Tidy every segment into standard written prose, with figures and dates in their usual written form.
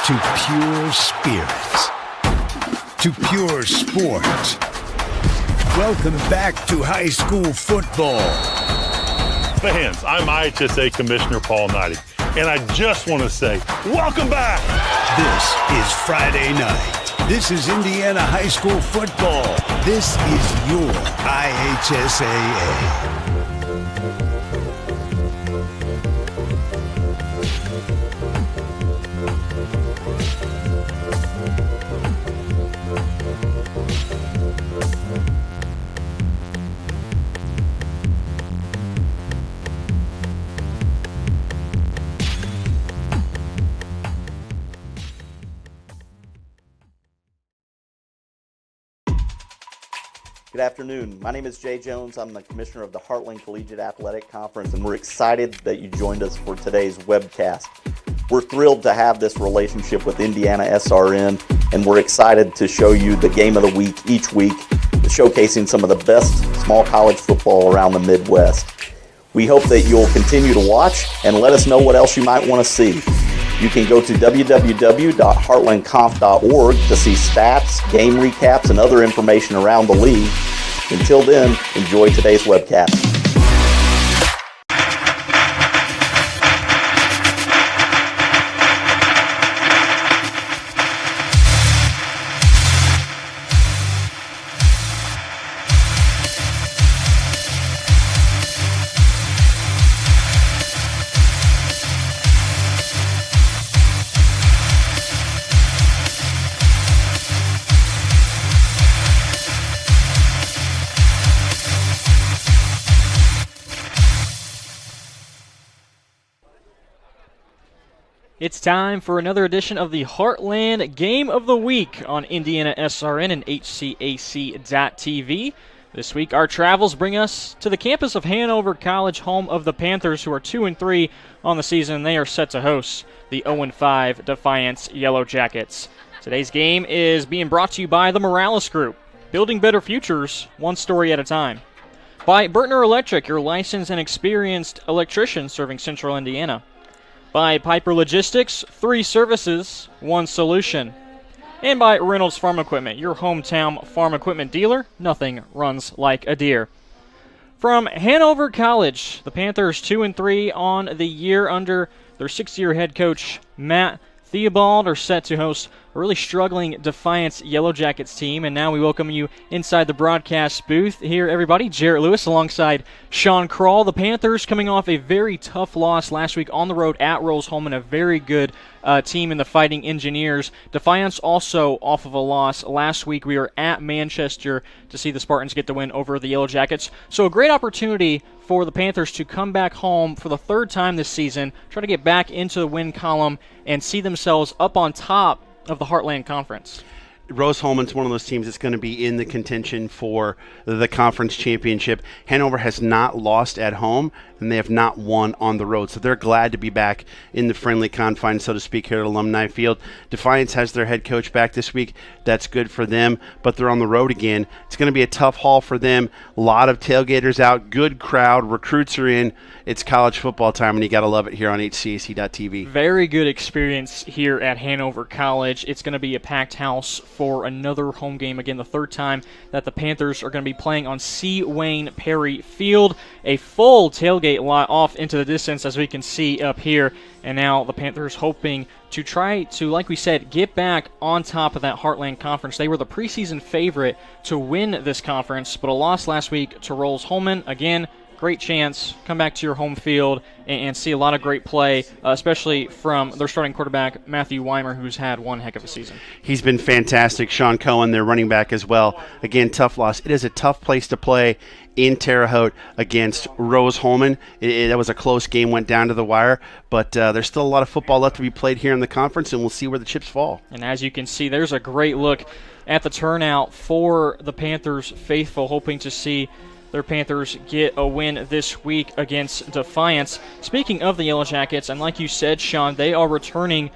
to pure spirits, to pure sports. Welcome back to high school football. Fans, I'm IHSAA Commissioner Paul Knighty, and I just want to say, welcome back! This is Friday night. This is Indiana high school football. This is your IHSAA. Good afternoon. My name is Jay Jones. I'm the Commissioner of the Heartland Collegiate Athletic Conference, and we're excited that you joined us for today's webcast. We're thrilled to have this relationship with IndianaSRN, and we're excited to show you the game of the week each week, showcasing some of the best small college football around the Midwest. We hope that you'll continue to watch and let us know what else you might want to see. You can go to www.heartlandconf.org to see stats, game recaps, and other information around the league. Until then, enjoy today's webcast. It's time for another edition of the Heartland Game of the Week on IndianaSRN and IHSAA.TV. This week, our travels bring us to the campus of Hanover College, home of the Panthers, who are 2-3 on the season. They are set to host the 0-5 Defiance Yellow Jackets. Today's game is being brought to you by the Morales Group, building better futures, one story at a time. By Bertner Electric, your licensed and experienced electrician serving Central Indiana. By Piper Logistics, 3 services, 1 solution. And by Reynolds Farm Equipment, your hometown farm equipment dealer. Nothing runs like a deer. From Hanover College, the Panthers 2-3 on the year under their 6th-year head coach, Matt Theobald, are set to host a really struggling Defiance Yellow Jackets team. And now we welcome you inside the broadcast booth here, everybody. Jarrett Lewis alongside Sean Kroll. The Panthers coming off a very tough loss last week on the road at Rose-Hulman, a very good team in the Fighting Engineers. Defiance also off of a loss. Last week we were at Manchester to see the Spartans get the win over the Yellow Jackets. So a great opportunity for the Panthers to come back home for the 3rd time this season, try to get back into the win column and see themselves up on top of the Heartland Conference. Rose-Hulman's one of those teams that's going to be in the contention for the conference championship. Hanover has not lost at home, and they have not won on the road. So they're glad to be back in the friendly confines, so to speak, here at Alumni Field. Defiance has their head coach back this week. That's good for them, but they're on the road again. It's going to be a tough haul for them. A lot of tailgaters out, good crowd, recruits are in. It's college football time, and you got to love it here on HCAC.TV. Very good experience here at Hanover College. It's going to be a packed house for another home game. Again, the 3rd time that the Panthers are going to be playing on C. Wayne Perry Field. A full tailgate lot off into the distance, as we can see up here. And now the Panthers hoping to try to, like we said, get back on top of that Heartland Conference. They were the preseason favorite to win this conference, but a loss last week to Rose-Hulman. Again, great chance, come back to your home field and see a lot of great play, especially from their starting quarterback, Matthew Weimer, who's had one heck of a season. He's been fantastic. Sean Cohen, their running back as well. Again, tough loss. It is a tough place to play in Terre Haute against Rose-Hulman. That was a close game, went down to the wire, but there's still a lot of football left to be played here in the conference, and we'll see where the chips fall. And as you can see, there's a great look at the turnout for the Panthers faithful, hoping to see their Panthers get a win this week against Defiance. Speaking of the Yellow Jackets, and like you said, Sean, they are returning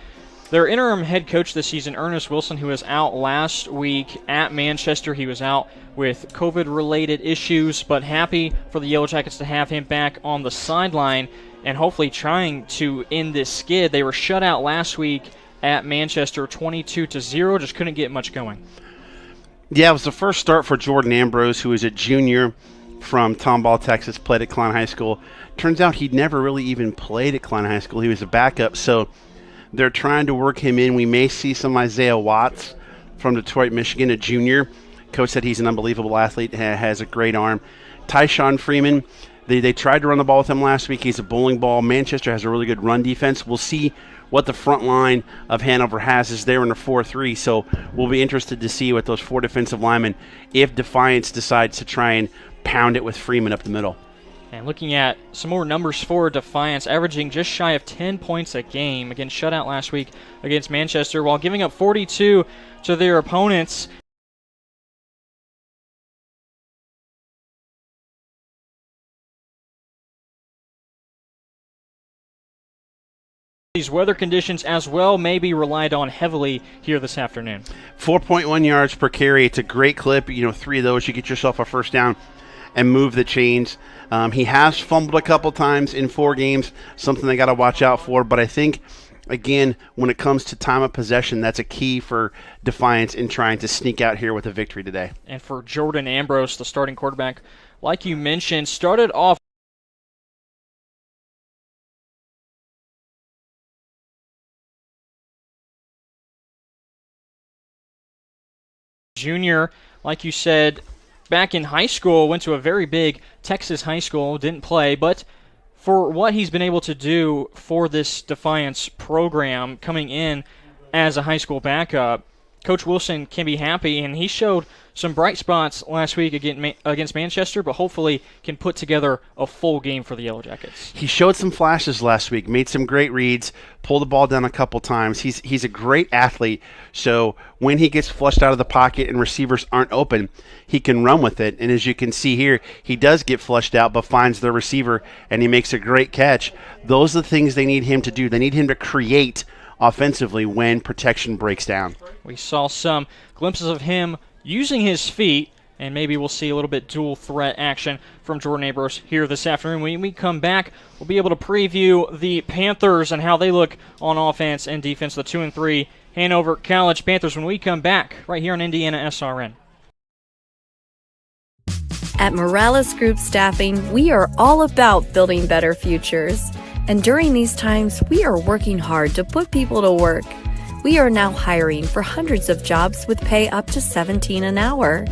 their interim head coach this season, Ernest Wilson, who was out last week at Manchester. He was out with COVID-related issues, but happy for the Yellow Jackets to have him back on the sideline and hopefully trying to end this skid. They were shut out last week at Manchester 22-0. Just couldn't get much going. Yeah, it was the first start for Jordan Ambrose, who is a junior from Tomball, Texas, played at Klein High School. Turns out he'd never really even played at Klein High School. He was a backup, so they're trying to work him in. We may see some Isaiah Watts from Detroit, Michigan, a junior. Coach said he's an unbelievable athlete, has a great arm. Tyshawn Freeman, they tried to run the ball with him last week. He's a bowling ball. Manchester has a really good run defense. We'll see what the front line of Hanover has is there in the 4-3, so we'll be interested to see what those 4 defensive linemen, if Defiance decides to try and pound it with Freeman up the middle. And looking at some more numbers for Defiance, averaging just shy of 10 points a game. Again, shutout last week against Manchester, while giving up 42 to their opponents. These weather conditions as well may be relied on heavily here this afternoon. 4.1 yards per carry. It's a great clip. 3 of those, you get yourself a first down and move the chains. He has fumbled a couple times in 4 games, something they got to watch out for. But I think, again, when it comes to time of possession, that's a key for Defiance in trying to sneak out here with a victory today. And for Jordan Ambrose, the starting quarterback, like you mentioned, started off junior, like you said, back in high school, went to a very big Texas high school, didn't play, but for what he's been able to do for this Defiance program coming in as a high school backup, Coach Wilson can be happy, and he showed some bright spots last week against Manchester, but hopefully can put together a full game for the Yellow Jackets. He showed some flashes last week, made some great reads, pulled the ball down a couple times. He's a great athlete, so when he gets flushed out of the pocket and receivers aren't open, he can run with it. And as you can see here, he does get flushed out but finds the receiver, and he makes a great catch. Those are the things they need him to do. They need him to create offensively when protection breaks down. We saw some glimpses of him using his feet, and maybe we'll see a little bit dual threat action from Jordan Ambrose here this afternoon. When we come back, we'll be able to preview the Panthers and how they look on offense and defense, the 2-3 Hanover College Panthers, when we come back right here on IndianaSRN. At Morales Group Staffing, we are all about building better futures. And during these times, we are working hard to put people to work. We are now hiring for hundreds of jobs with pay up to $17 an hour.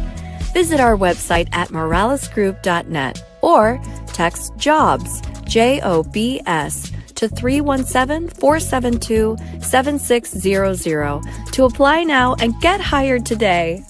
Visit our website at moralesgroup.net or text JOBS, JOBS, to 317-472-7600 to apply now and get hired today.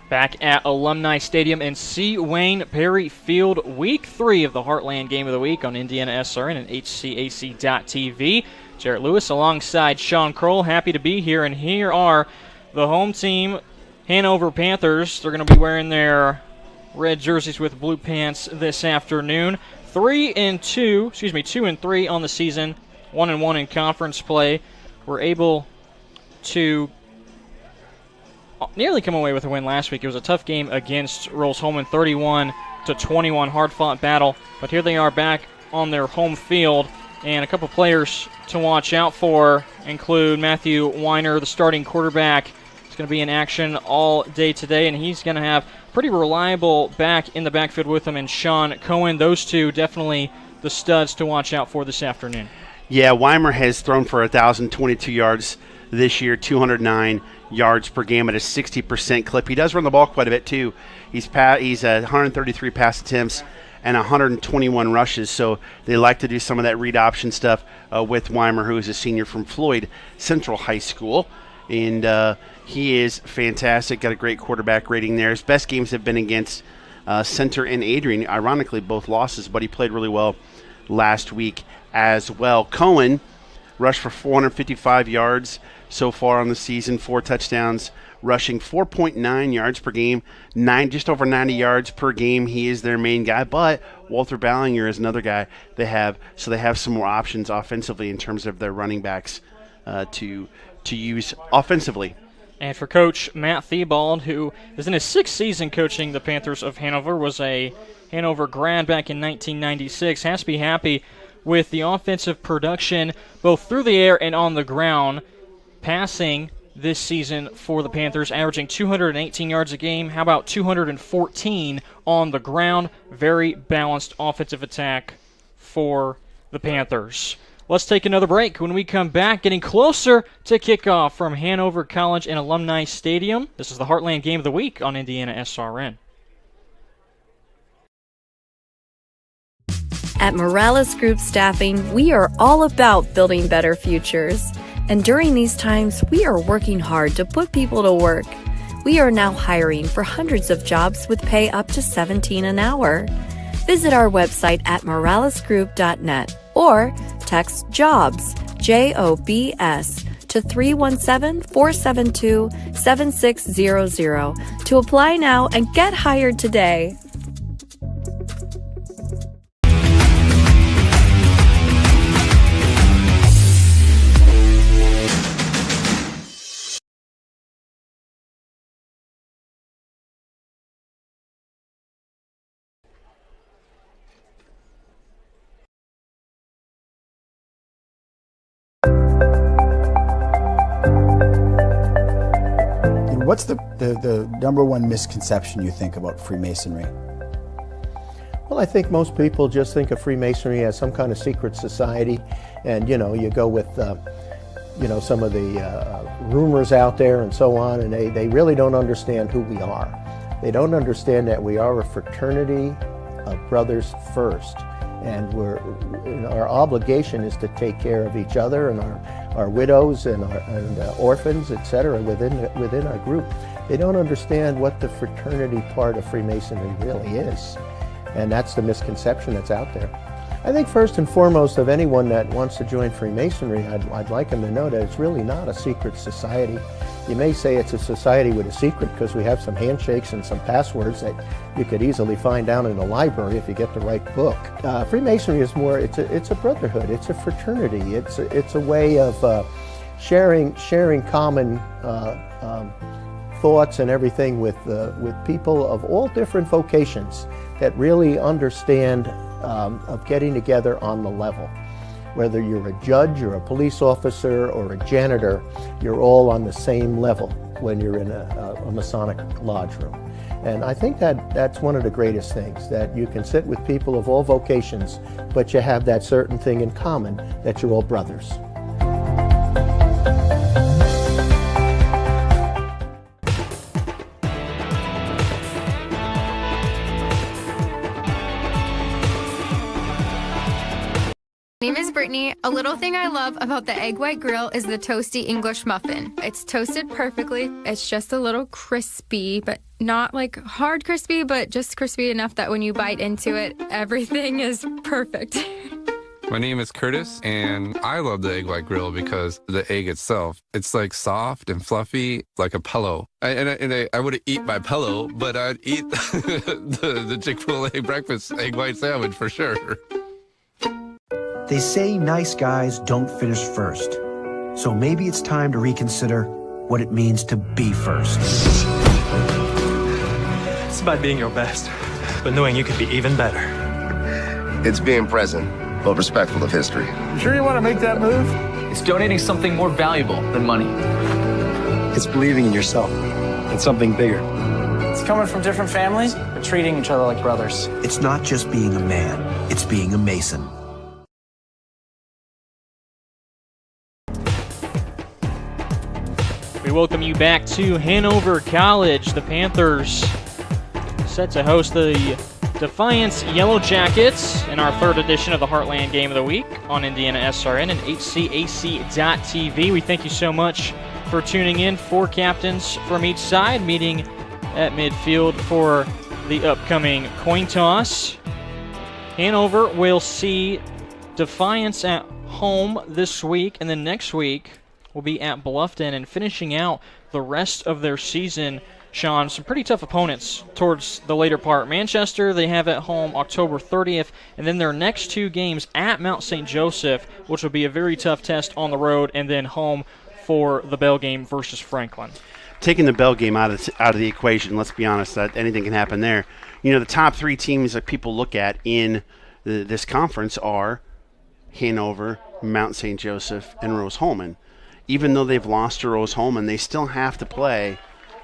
Back at Alumni Stadium and C. Wayne Perry Field, Week 3 of the Heartland Game of the Week on IndianaSRN and IHSAA.tv. Jarrett Lewis alongside Sean Kroll, happy to be here. And here are the home team, Hanover Panthers. They're going to be wearing their red jerseys with blue pants this afternoon. 2-3 on the season, 1-1 in conference play. We're able to nearly come away with a win last week. It was a tough game against Rolls-Holman, 31-21, hard-fought battle. But here they are back on their home field, and a couple players to watch out for include Matthew Weiner, the starting quarterback. He's going to be in action all day today, and he's going to have pretty reliable back in the backfield with him, and Sean Cohen. Those two definitely the studs to watch out for this afternoon. Yeah, Weimer has thrown for 1,022 yards this year, 209 yards per game at a 60% clip. He does run the ball quite a bit too. He's 133 pass attempts and 121 rushes, so they like to do some of that read option stuff with Weimer, who is a senior from Floyd Central High School, and he is fantastic. Got a great quarterback rating there. His best games have been against Center and Adrian, ironically both losses, but he played really well last week as well. Cohen rushed for 455 yards so far on the season, 4 touchdowns, rushing 4.9 yards per game, just over 90 yards per game. He is their main guy, but Walter Ballinger is another guy they have, so they have some more options offensively in terms of their running backs to use offensively. And for Coach Matt Thibault, who is in his 6th season coaching the Panthers of Hanover, was a Hanover grad back in 1996, has to be happy with the offensive production both through the air and on the ground. Passing this season for the Panthers, averaging 218 yards a game. How about 214 on the ground? Very balanced offensive attack for the Panthers. Let's take another break. When we come back, getting closer to kickoff from Hanover College and Alumni Stadium. This is the Heartland Game of the Week on IndianaSRN. At Morales Group Staffing, we are all about building better futures. And during these times, we are working hard to put people to work. We are now hiring for hundreds of jobs with pay up to $17 an hour. Visit our website at moralesgroup.net or text JOBS, JOBS, to 317-472-7600 to apply now and get hired today. What's the number one misconception you think about Freemasonry? Well, I think most people just think of Freemasonry as some kind of secret society, and you go with some of the rumors out there and so on, and they really don't understand who we are. They don't understand that we are a fraternity of brothers first, and our obligation is to take care of each other and our widows and orphans, etc., within our group. They don't understand what the fraternity part of Freemasonry really is, and that's the misconception that's out there. I think first and foremost of anyone that wants to join Freemasonry, I'd like them to know that it's really not a secret society. You may say it's a society with a secret because we have some handshakes and some passwords that you could easily find down in a library if you get the right book. Freemasonry is more, it's a brotherhood, it's a fraternity, it's a way of sharing common thoughts and everything with people of all different vocations that really understand of getting together on the level. Whether you're a judge or a police officer or a janitor, you're all on the same level when you're in a Masonic lodge room. And I think that's one of the greatest things, that you can sit with people of all vocations, but you have that certain thing in common, that you're all brothers. My name is Brittany. A little thing I love about the Egg White Grill is the toasty English muffin. It's toasted perfectly. It's just a little crispy, but not like hard crispy, but just crispy enough that when you bite into it, everything is perfect. My name is Curtis, and I love the Egg White Grill because the egg itself, it's like soft and fluffy, like a pillow. I wouldn't eat my pillow, but I'd eat the Chick-fil-A breakfast egg white sandwich for sure. They say nice guys don't finish first. So maybe it's time to reconsider what it means to be first. It's about being your best, but knowing you could be even better. It's being present, but respectful of history. You sure you want to make that move? It's donating something more valuable than money. It's believing in yourself and something bigger. It's coming from different families, but treating each other like brothers. It's not just being a man, it's being a Mason. We welcome you back to Hanover College. The Panthers set to host the Defiance Yellow Jackets in our third edition of the Heartland Game of the Week on IndianaSRN and IHSAA.tv. We thank you so much for tuning in. 4 captains from each side meeting at midfield for the upcoming coin toss. Hanover will see Defiance at home this week, and then next week will be at Bluffton, and finishing out the rest of their season, Sean, some pretty tough opponents towards the later part. Manchester, they have at home October 30th, and then their next 2 games at Mount St. Joseph, which will be a very tough test on the road, and then home for the Bell game versus Franklin. Taking the Bell game out of the equation, let's be honest, that anything can happen there. You know, the top 3 teams that people look at in this conference are Hanover, Mount St. Joseph, and Rose-Hulman. Even though they've lost to Rose-Hulman, they still have to play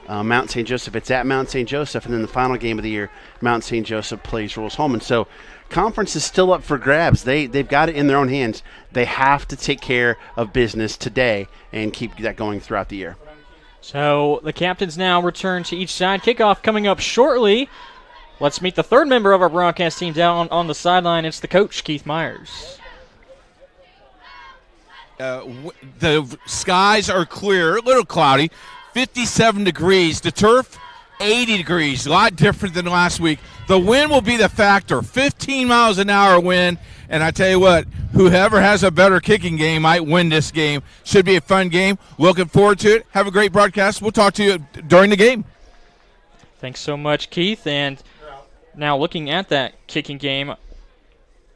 Mount St. Joseph. It's at Mount St. Joseph, and then the final game of the year, Mount St. Joseph plays Rose-Hulman. So conference is still up for grabs. They've got it in their own hands. They have to take care of business today and keep that going throughout the year. So the captains now return to each side. Kickoff coming up shortly. Let's meet the third member of our broadcast team down on the sideline. It's the coach, Keith Myers. The skies are clear, a little cloudy, 57 degrees. The turf, 80 degrees, a lot different than last week. The wind will be the factor, 15 miles an hour wind. And I tell you what, whoever has a better kicking game might win this game. Should be a fun game. Looking forward to it. Have a great broadcast. We'll talk to you during the game. Thanks so much, Keith. And now looking at that kicking game,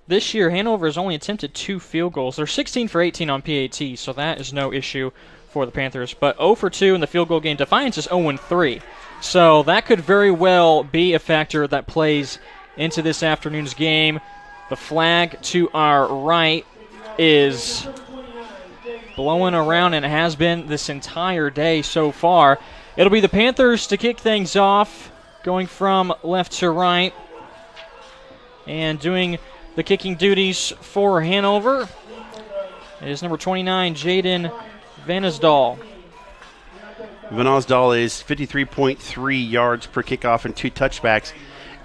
this year Hanover has only attempted 2 field goals. They're 16 for 18 on PAT, so that is no issue for the Panthers. But 0 for 2 in the field goal game. Defiance is 0 and 3. So that could very well be a factor that plays into this afternoon's game. The flag to our right is blowing around, and it has been this entire day so far. It'll be the Panthers to kick things off, going from left to right, and doing the kicking duties for Hanover is number 29, Jaden Vanasdal. Vanasdal is 53.3 yards per kickoff and 2 touchbacks.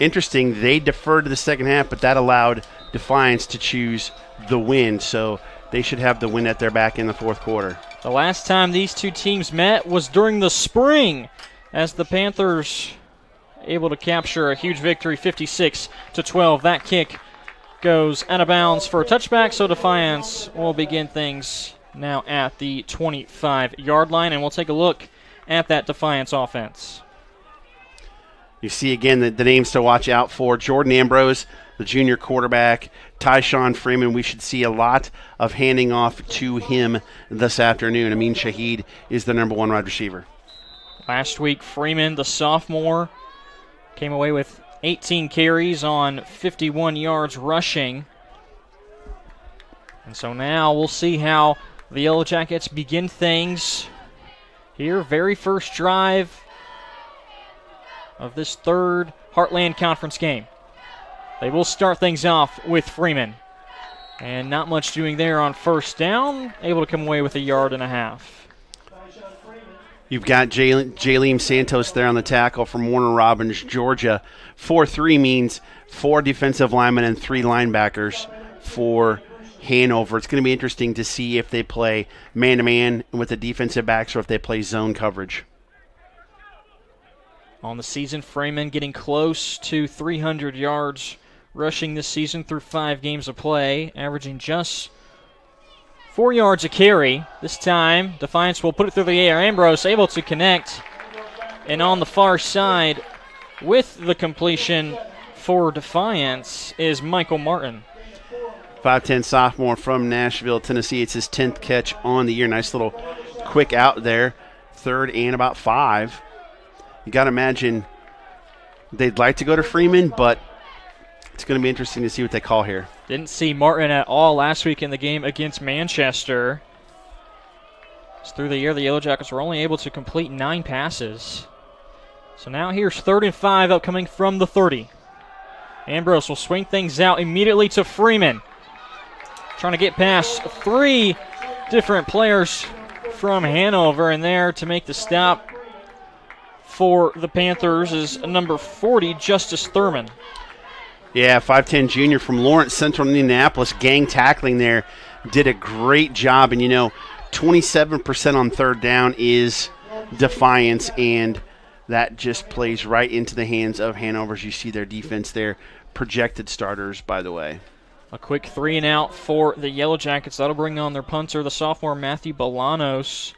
Interesting, they deferred to the second half, but that allowed Defiance to choose the win, so they should have the win at their back in the fourth quarter. The last time these 2 teams met was during the spring, as the Panthers able to capture a huge victory, 56-12. That kick goes out of bounds for a touchback, so Defiance will begin things now at the 25-yard line, and we'll take a look at that Defiance offense. You see again the names to watch out for. Jordan Ambrose, the junior quarterback. Tyshawn Freeman, we should see a lot of handing off to him this afternoon. Amin Shahid is the number 1 wide receiver. Last week, Freeman, the sophomore, came away with 18 carries on 51 yards rushing. And so now we'll see how the Yellow Jackets begin things here. Very first drive of this third Heartland Conference game. They will start things off with Freeman. And not much doing there on first down. Able to come away with 1.5 yards. You've got Jaleem Santos there on the tackle from Warner Robins, Georgia. 4-3 means 4 defensive linemen and 3 linebackers for Hanover. It's going to be interesting to see if they play man-to-man with the defensive backs or if they play zone coverage. On the season, Freeman getting close to 300 yards rushing this season through 5 games of play, averaging just 4 yards a carry. This time, Defiance will put it through the air. Ambrose able to connect. And on the far side, with the completion for Defiance, is Michael Martin. 5'10 sophomore from Nashville, Tennessee. It's his 10th catch on the year. Nice little quick out there. 3rd and about 5. You got to imagine they'd like to go to Freeman, but it's going to be interesting to see what they call here. Didn't see Martin at all last week in the game against Manchester. Through the year, the Yellow Jackets were only able to complete 9 passes. So now here's 3rd and 5 upcoming from the 30. Ambrose will swing things out immediately to Freeman. Trying to get past 3 different players from Hanover, and there to make the stop for the Panthers is number 40, Justice Thurman. Yeah, 5'10 junior from Lawrence Central Indianapolis, gang tackling there. Did a great job, and 27% on 3rd down is Defiance, and that just plays right into the hands of Hanover. As you see their defense there, projected starters, by the way. A quick 3-and-out for the Yellow Jackets. That'll bring on their punter, the sophomore Matthew Bolanos.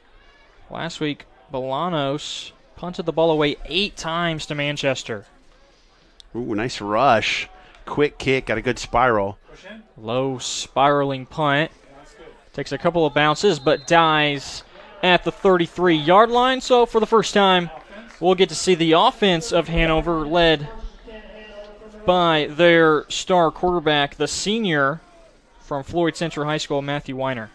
Last week, Bolanos punted the ball away 8 times to Manchester. Ooh, nice rush. Quick kick, got a good spiral. Low spiraling punt. Takes a couple of bounces, but dies at the 33-yard line. So for the first time, we'll get to see the offense of Hanover led by their star quarterback, the senior from Floyd Central High School, Matthew Weiner.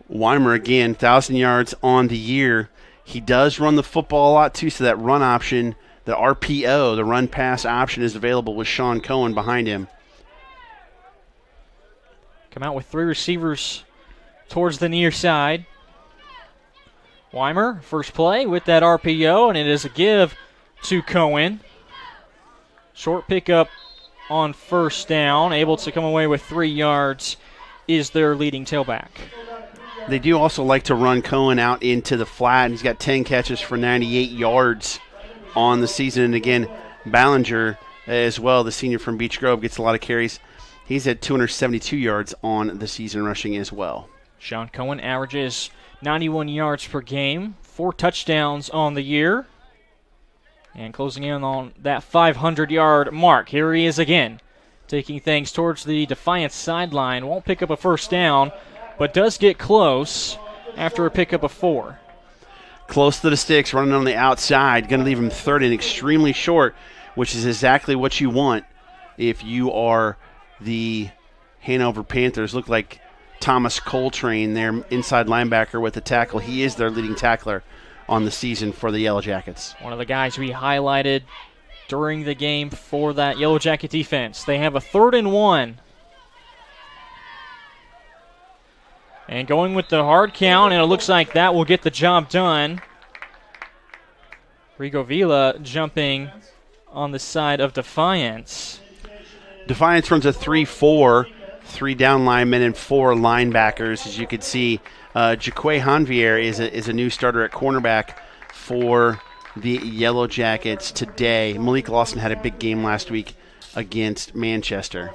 Weimer, again, 1,000 yards on the year. He does run the football a lot, too, so that run option, the RPO, the run-pass option, is available with Sean Cohen behind him. Come out with 3 receivers towards the near side. Weimer, first play with that RPO, and it is a give to Cohen. Short pickup on first down, able to come away with 3 yards, is their leading tailback. They do also like to run Cohen out into the flat, and he's got 10 catches for 98 yards on the season. And again, Ballinger as well, the senior from Beech Grove, gets a lot of carries. He's at 272 yards on the season rushing as well. Sean Cohen averages 91 yards per game, 4 touchdowns on the year. And closing in on that 500-yard mark. Here he is again, taking things towards the Defiance sideline. Won't pick up a first down, but does get close after a pickup of 4. Close to the sticks, running on the outside. Going to leave him third and extremely short, which is exactly what you want if you are the Hanover Panthers. Look like Thomas Coltrane, their inside linebacker with the tackle. He is their leading tackler on the season for the Yellow Jackets. One of the guys we highlighted during the game for that Yellow Jacket defense. They have a 3rd and 1. And going with the hard count, and it looks like that will get the job done. Rigo Vila jumping on the side of Defiance. Defiance runs a 3-4, 3 down linemen and 4 linebackers. As you can see, Jaquay Hanvier is a new starter at cornerback for the Yellow Jackets today. Malik Lawson had a big game last week against Manchester.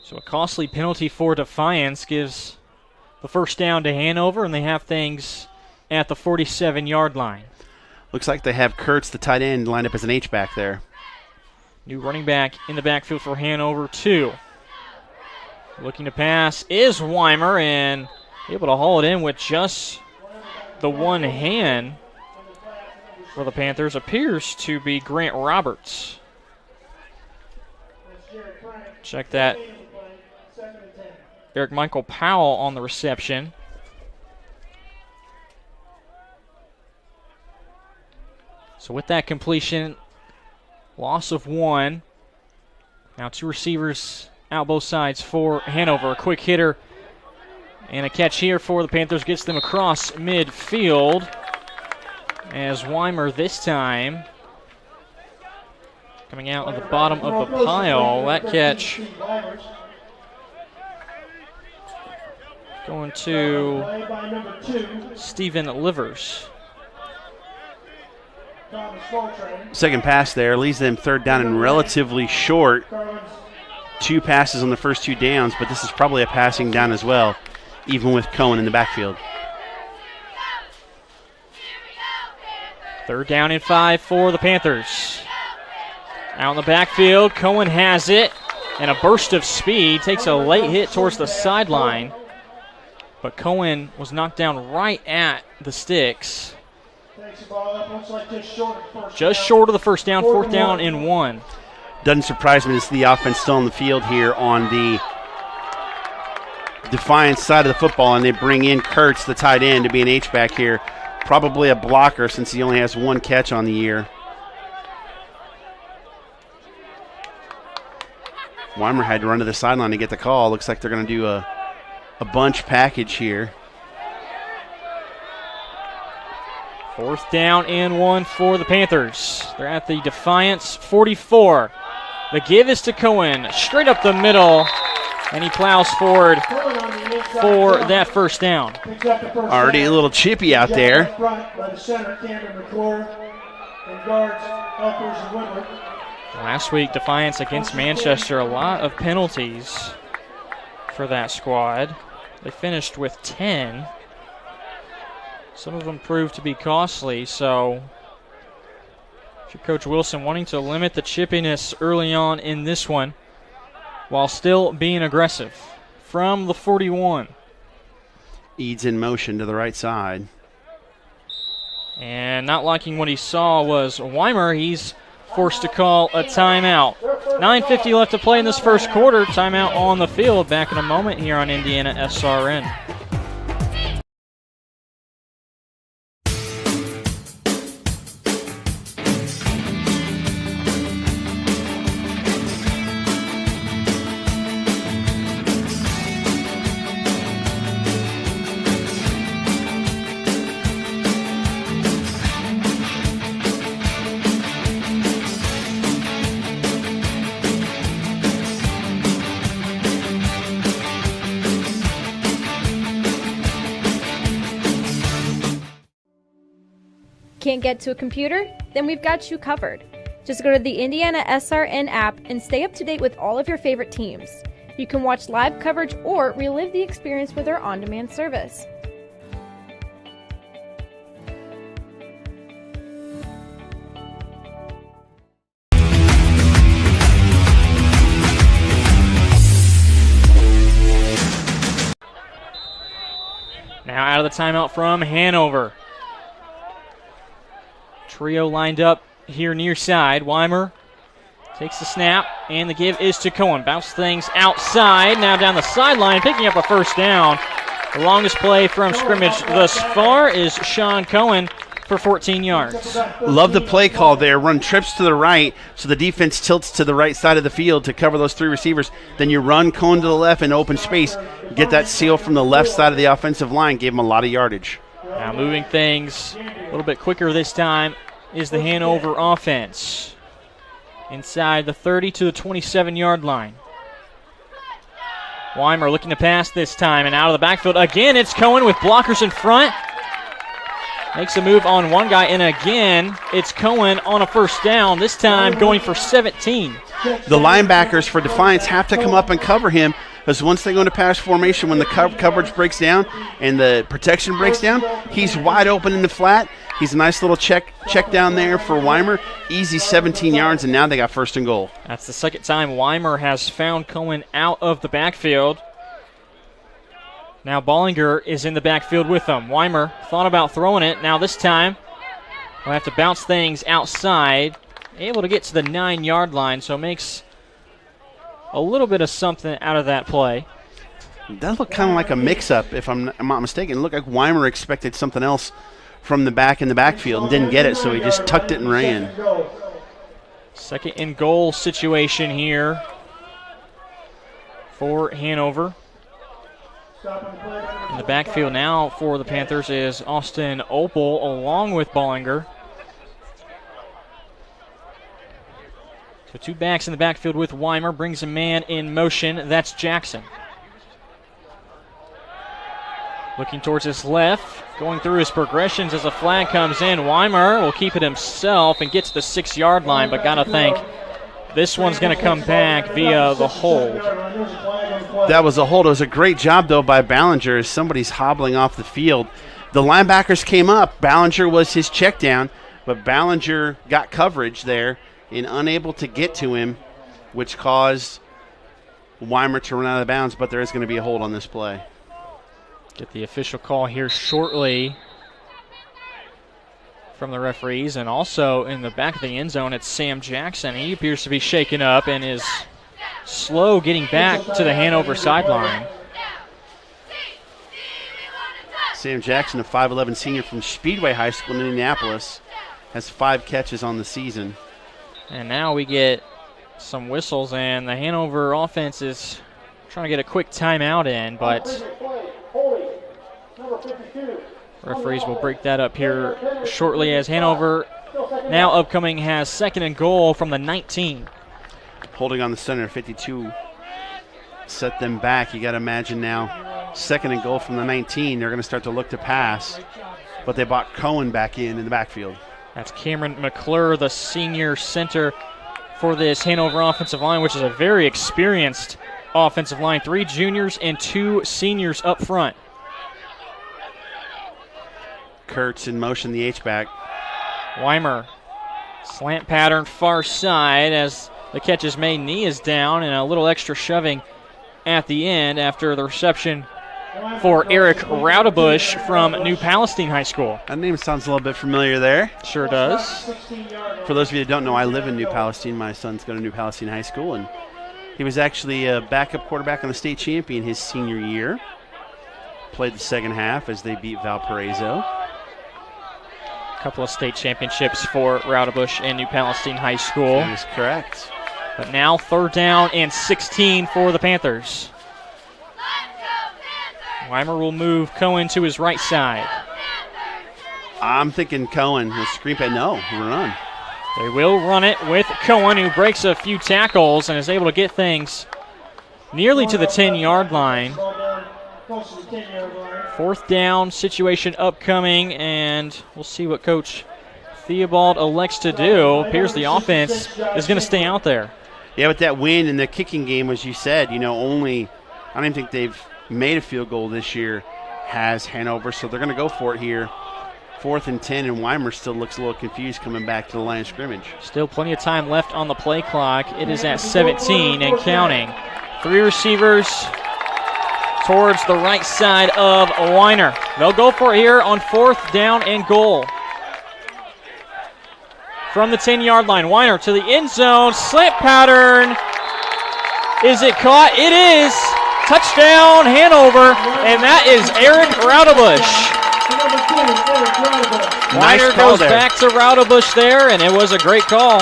So a costly penalty for Defiance gives the first down to Hanover, and they have things at the 47-yard line. Looks like they have Kurtz, the tight end, lined up as an H-back there. New running back in the backfield for Hanover, 2. Looking to pass is Weimer, and able to haul it in with just the one hand for the Panthers. Appears to be Grant Roberts. Check that. Eric Michael Powell on the reception. So with that completion, loss of 1. Now 2 receivers out both sides for Hanover. A quick hitter and a catch here for the Panthers gets them across midfield. As Weimer this time coming out of the bottom of the pile. That catch going to Stephen Livers. Second pass there leaves them 3rd down and relatively short. 2 passes on the first 2 downs, but this is probably a passing down as well, even with Cohen in the backfield. 3rd down and 5 for the Panthers. Out in the backfield, Cohen has it, and a burst of speed. Takes a late hit towards the sideline, but Cohen was knocked down right at the sticks. Just short of the first down, 4th down and 1. Doesn't surprise me to see the offense still on the field here on the Defiance side of the football, and they bring in Kurtz, the tight end, to be an H-back here. Probably a blocker since he only has 1 catch on the year. Weimer had to run to the sideline to get the call. Looks like they're going to do a bunch package here. 4th down and 1 for the Panthers. They're at the Defiance 44. The give is to Cohen, straight up the middle, and he plows forward for that first down. Already a little chippy out there. Last week, Defiance against Manchester, a lot of penalties for that squad. They finished with 10. Some of them proved to be costly, so if you're Coach Wilson wanting to limit the chippiness early on in this one while still being aggressive. From the 41. Eads in motion to the right side. And not liking what he saw was Weimer. He's forced to call a timeout. 9:50 left to play in this first quarter. Timeout on the field. Back in a moment here on Indiana SRN. Can't get to a computer? Then we've got you covered. Just go to the IndianaSRN app and stay up to date with all of your favorite teams. You can watch live coverage or relive the experience with our on-demand service. Now out of the timeout from Hanover. Trio lined up here near side. Weimer takes the snap, and the give is to Cohen. Bounce things outside, now down the sideline, picking up a first down. The longest play from scrimmage thus far is Sean Cohen for 14 yards. Love the play call there. Run trips to the right, so the defense tilts to the right side of the field to cover those three receivers. Then you run Cohen to the left in open space. Get that seal from the left side of the offensive line. Gave him a lot of yardage. Now moving things a little bit quicker this time is the Hanover offense. Inside the 30 to the 27-yard line. Weimer looking to pass this time, and out of the backfield again, it's Cohen with blockers in front. Makes a move on one guy, and again, it's Cohen on a first down, this time going for 17. The linebackers for Defiance have to come up and cover him, because once they go into pass formation, when the coverage breaks down and the protection breaks down, he's wide open in the flat. He's a nice little check down there for Weimer. Easy 17 yards, and now they got first and goal. That's the second time Weimer has found Cohen out of the backfield. Now Bollinger is in the backfield with them. Weimer thought about throwing it. Now this time we'll have to bounce things outside. Able to get to the 9-yard line, so makes a little bit of something out of that play. It does look kind of like a mix-up, if I'm not mistaken. It looked like Weimer expected something else from the back in the backfield and didn't get it, so he just tucked it and ran. Second and goal situation here for Hanover. In the backfield now for the Panthers is Austin Opel along with Bollinger. So two backs in the backfield with Weimer. Brings a man in motion. That's Jackson. Looking towards his left. Going through his progressions as a flag comes in. Weimer will keep it himself and get to the 6-yard line, but got to think this one's going to come back via the hold. That was a hold. It was a great job, though, by Ballinger as somebody's hobbling off the field. The linebackers came up. Ballinger was his check down, but Ballinger got coverage there and unable to get to him, which caused Weimer to run out of bounds, but there is going to be a hold on this play. Get the official call here shortly from the referees, and also in the back of the end zone, it's Sam Jackson. He appears to be shaken up and is slow getting back to the Hanover sideline. Sam Jackson, a 5'11 senior from Speedway High School in Indianapolis, has 5 catches on the season. And now we get some whistles, and the Hanover offense is trying to get a quick timeout in, but referees will break that up here shortly as Hanover now upcoming has second and goal from the 19. Holding on the center, 52. Set them back. You got to imagine now, second and goal from the 19. They're going to start to look to pass, but they brought Cohen back in the backfield. That's Cameron McClure, the senior center for this Hanover offensive line, which is a very experienced offensive line. 3 juniors and 2 seniors up front. Kurtz in motion, the H-back. Weimer, slant pattern far side as the catch is made. Knee is down, and a little extra shoving at the end after the reception for Eric Raudebush from New Palestine High School. That name sounds a little bit familiar there. Sure does. For those of you that don't know, I live in New Palestine. My son's going to New Palestine High School, and he was actually a backup quarterback on the state champion his senior year. Played the second half as they beat Valparaiso. A couple of state championships for Raudebush and New Palestine High School. That is correct. But now 3rd down and 16 for the Panthers. Weimer will move Cohen to his right side. I'm thinking Cohen will screen pass. No, run. They will run it with Cohen, who breaks a few tackles and is able to get things nearly to the 10-yard line. 4th down situation upcoming, and we'll see what Coach Theobald elects to do. Appears the offense is going to stay out there. Yeah, with that win in the kicking game, as you said, I don't even think they've made a field goal this year, has Hanover, so they're going to go for it here. 4th and 10, and Weimer still looks a little confused coming back to the line of scrimmage. Still plenty of time left on the play clock. It is at 17 and counting. 3 receivers towards the right side of Weiner. They'll go for it here on 4th down and goal. From the 10-yard line, Weiner to the end zone. Slant pattern. Is it caught? It is. Touchdown, Hanover, and that is Eric Raudebush. Weiner goes back to Raudebush there, and it was a great call.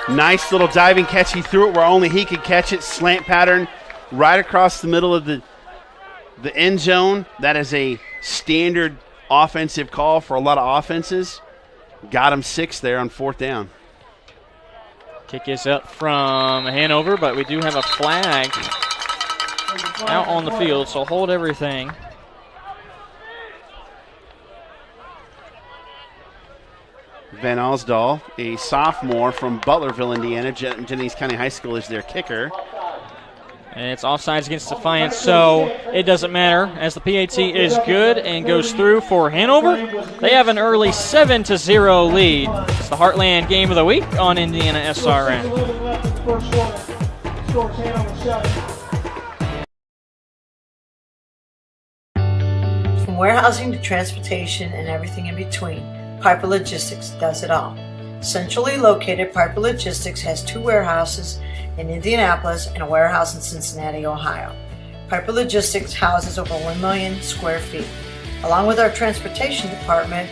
Nice little diving catch. He threw it where only he could catch it. Slant pattern right across the middle of the end zone. That is a standard offensive call for a lot of offenses. Got him 6 there on 4th down. Kick is up from Hanover, but we do have a flag out on the field, so hold everything. Van Osdal, a sophomore from Butlerville, Indiana. Jennings County High School is their kicker. And it's offsides against Defiance, so it doesn't matter as the PAT is good and goes through for Hanover. They have an early 7-0 lead. It's the Heartland Game of the Week on IndianaSRN. From warehousing to transportation and everything in between, Piper Logistics does it all. Centrally located, Piper Logistics has 2 warehouses in Indianapolis and a warehouse in Cincinnati, Ohio. Piper Logistics houses over 1 million square feet. Along with our transportation department,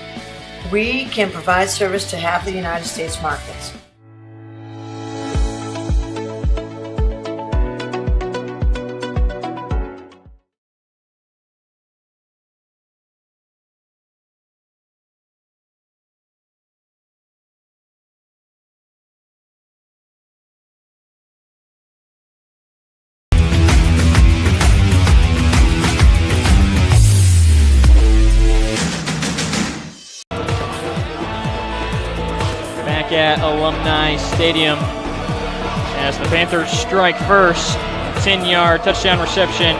we can provide service to half the United States markets. At Alumni Stadium as the Panthers strike first. 10-yard touchdown reception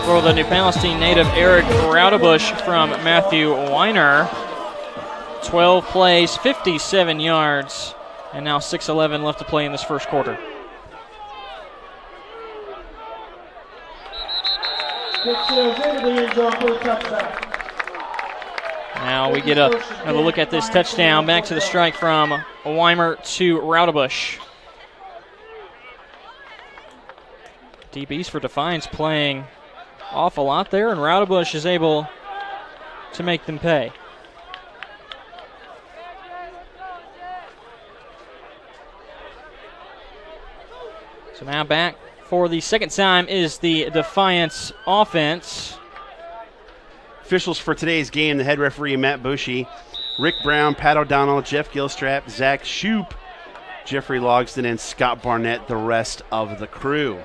for the New Palestine native Eric Raudebush from Matthew Weiner. 12 plays, 57 yards, and now 6:11 left to play in this first quarter. Now we get another look at this touchdown. Back to the strike from Weimer to Raudebush. DBs for Defiance playing off a lot there, and Raudebush is able to make them pay. So now back for the second time is the Defiance offense. Officials for today's game, the head referee Matt Bushy, Rick Brown, Pat O'Donnell, Jeff Gilstrap, Zach Shoup, Jeffrey Logsdon, and Scott Barnett, the rest of the crew.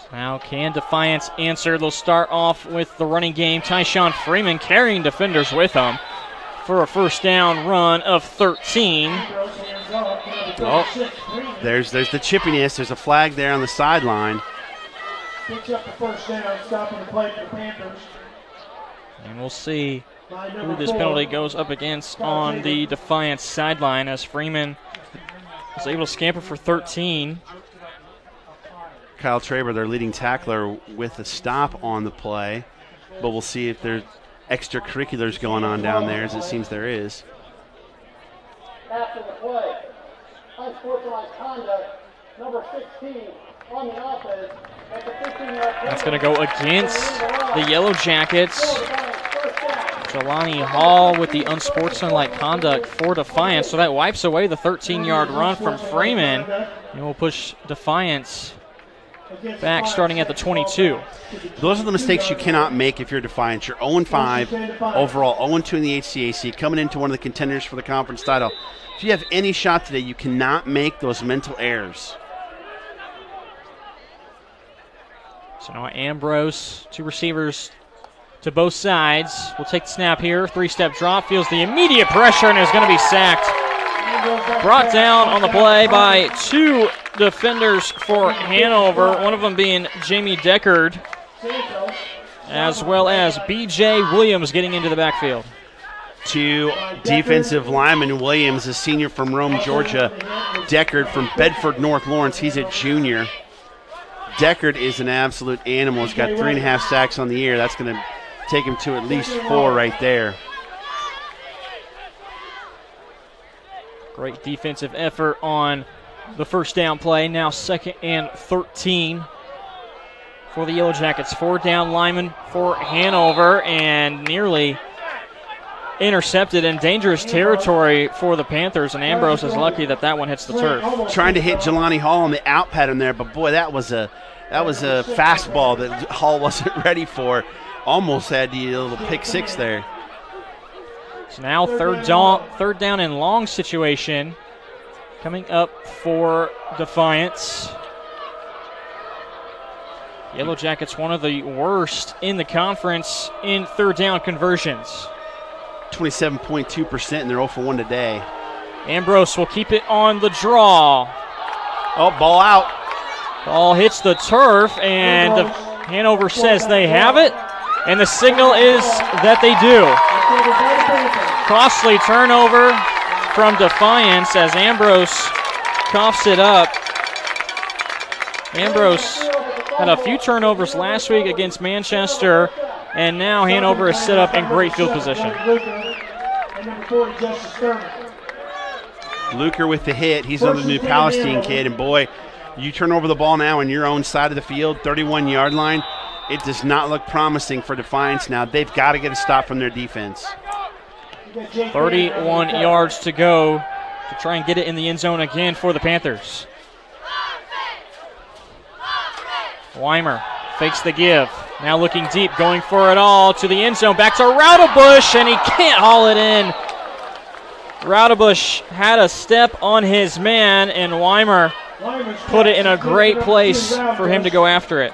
So now can Defiance answer? They'll start off with the running game. Tyshawn Freeman carrying defenders with him. for a first down run of 13. Oh, there's the chippiness. There's a flag there on the sideline. Picks up the first down, stopping the play for the Panthers. And we'll see who this penalty goes up against on the Defiance sideline as Freeman was able to scamper for 13. Kyle Traber, their leading tackler, with a stop on the play. But we'll see if there's extracurriculars going on down there, as it seems there is. After the play, unsportsmanlike conduct, number 16 on the offense. That's going to go against the Yellow Jackets. Jelani Hall with the unsportsmanlike conduct for Defiance. So that wipes away the 13-yard run from Freeman. And we'll push Defiance back starting at the 22. Those are the mistakes you cannot make if you're Defiance. You're 0-5 overall, 0-2 in the IHSAA, coming into one of the contenders for the conference title. If you have any shot today, you cannot make those mental errors. So now Ambrose, two receivers to both sides. We'll take the snap here. Three-step drop, feels the immediate pressure and is going to be sacked. Brought down on the play by two defenders for Hanover, one of them being Jamie Deckard, as well as B.J. Williams getting into the backfield. Two defensive linemen, Williams, a senior from Rome, Georgia. Deckard from Bedford North Lawrence, he's a junior. Deckard is an absolute animal. He's got 3.5 sacks on the year. That's going to take him to at least 4 right there. Great defensive effort on the first down play. Now 2nd and 13 for the Yellow Jackets. 4-down lineman for Hanover and nearly intercepted in dangerous territory for the Panthers, and Ambrose is lucky that one hits the turf. Trying to hit Jelani Hall on the out pattern there, but boy, that was a fastball that Hall wasn't ready for. Almost had the little pick six there. So now third down and long situation coming up for Defiance. Yellow Jackets, one of the worst in the conference in third down conversions. 27.2%, and they're 0 for 1 today. Ambrose will keep it on the draw. Oh, ball out. Ball hits the turf, and Hanover says they have it, and the signal is that they do. Costly turnover from Defiance as Ambrose coughs it up. Ambrose had a few turnovers last week against Manchester, and now Hanover is set up in great field position. Luker with the hit. He's on the New Palestine kid, and boy, you turn over the ball now on your own side of the field, 31-yard line. It does not look promising for Defiance now. They've got to get a stop from their defense. 31 yards to go to try and get it in the end zone again for the Panthers. Weimer fakes the give. Now looking deep, going for it all to the end zone. Back to Raudebush, and he can't haul it in. Raudebush had a step on his man, and Weimer put it in a great place for him to go after it.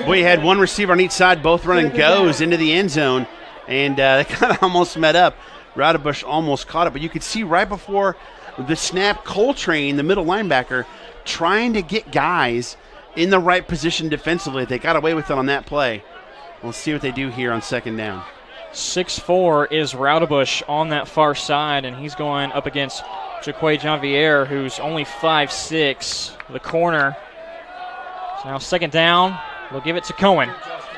Boy, he had one receiver on each side, both running goes into the end zone, and they kind of almost met up. Raudebush almost caught it, but you could see right before the snap, Coltrane, the middle linebacker, trying to get guys in the right position defensively. They got away with it on that play. We'll see what they do here on 2nd down. 6'4" is Raudebush on that far side, and he's going up against Jaquay Janvier, who's only 5'6", the corner. So now 2nd down. They'll give it to Cohen.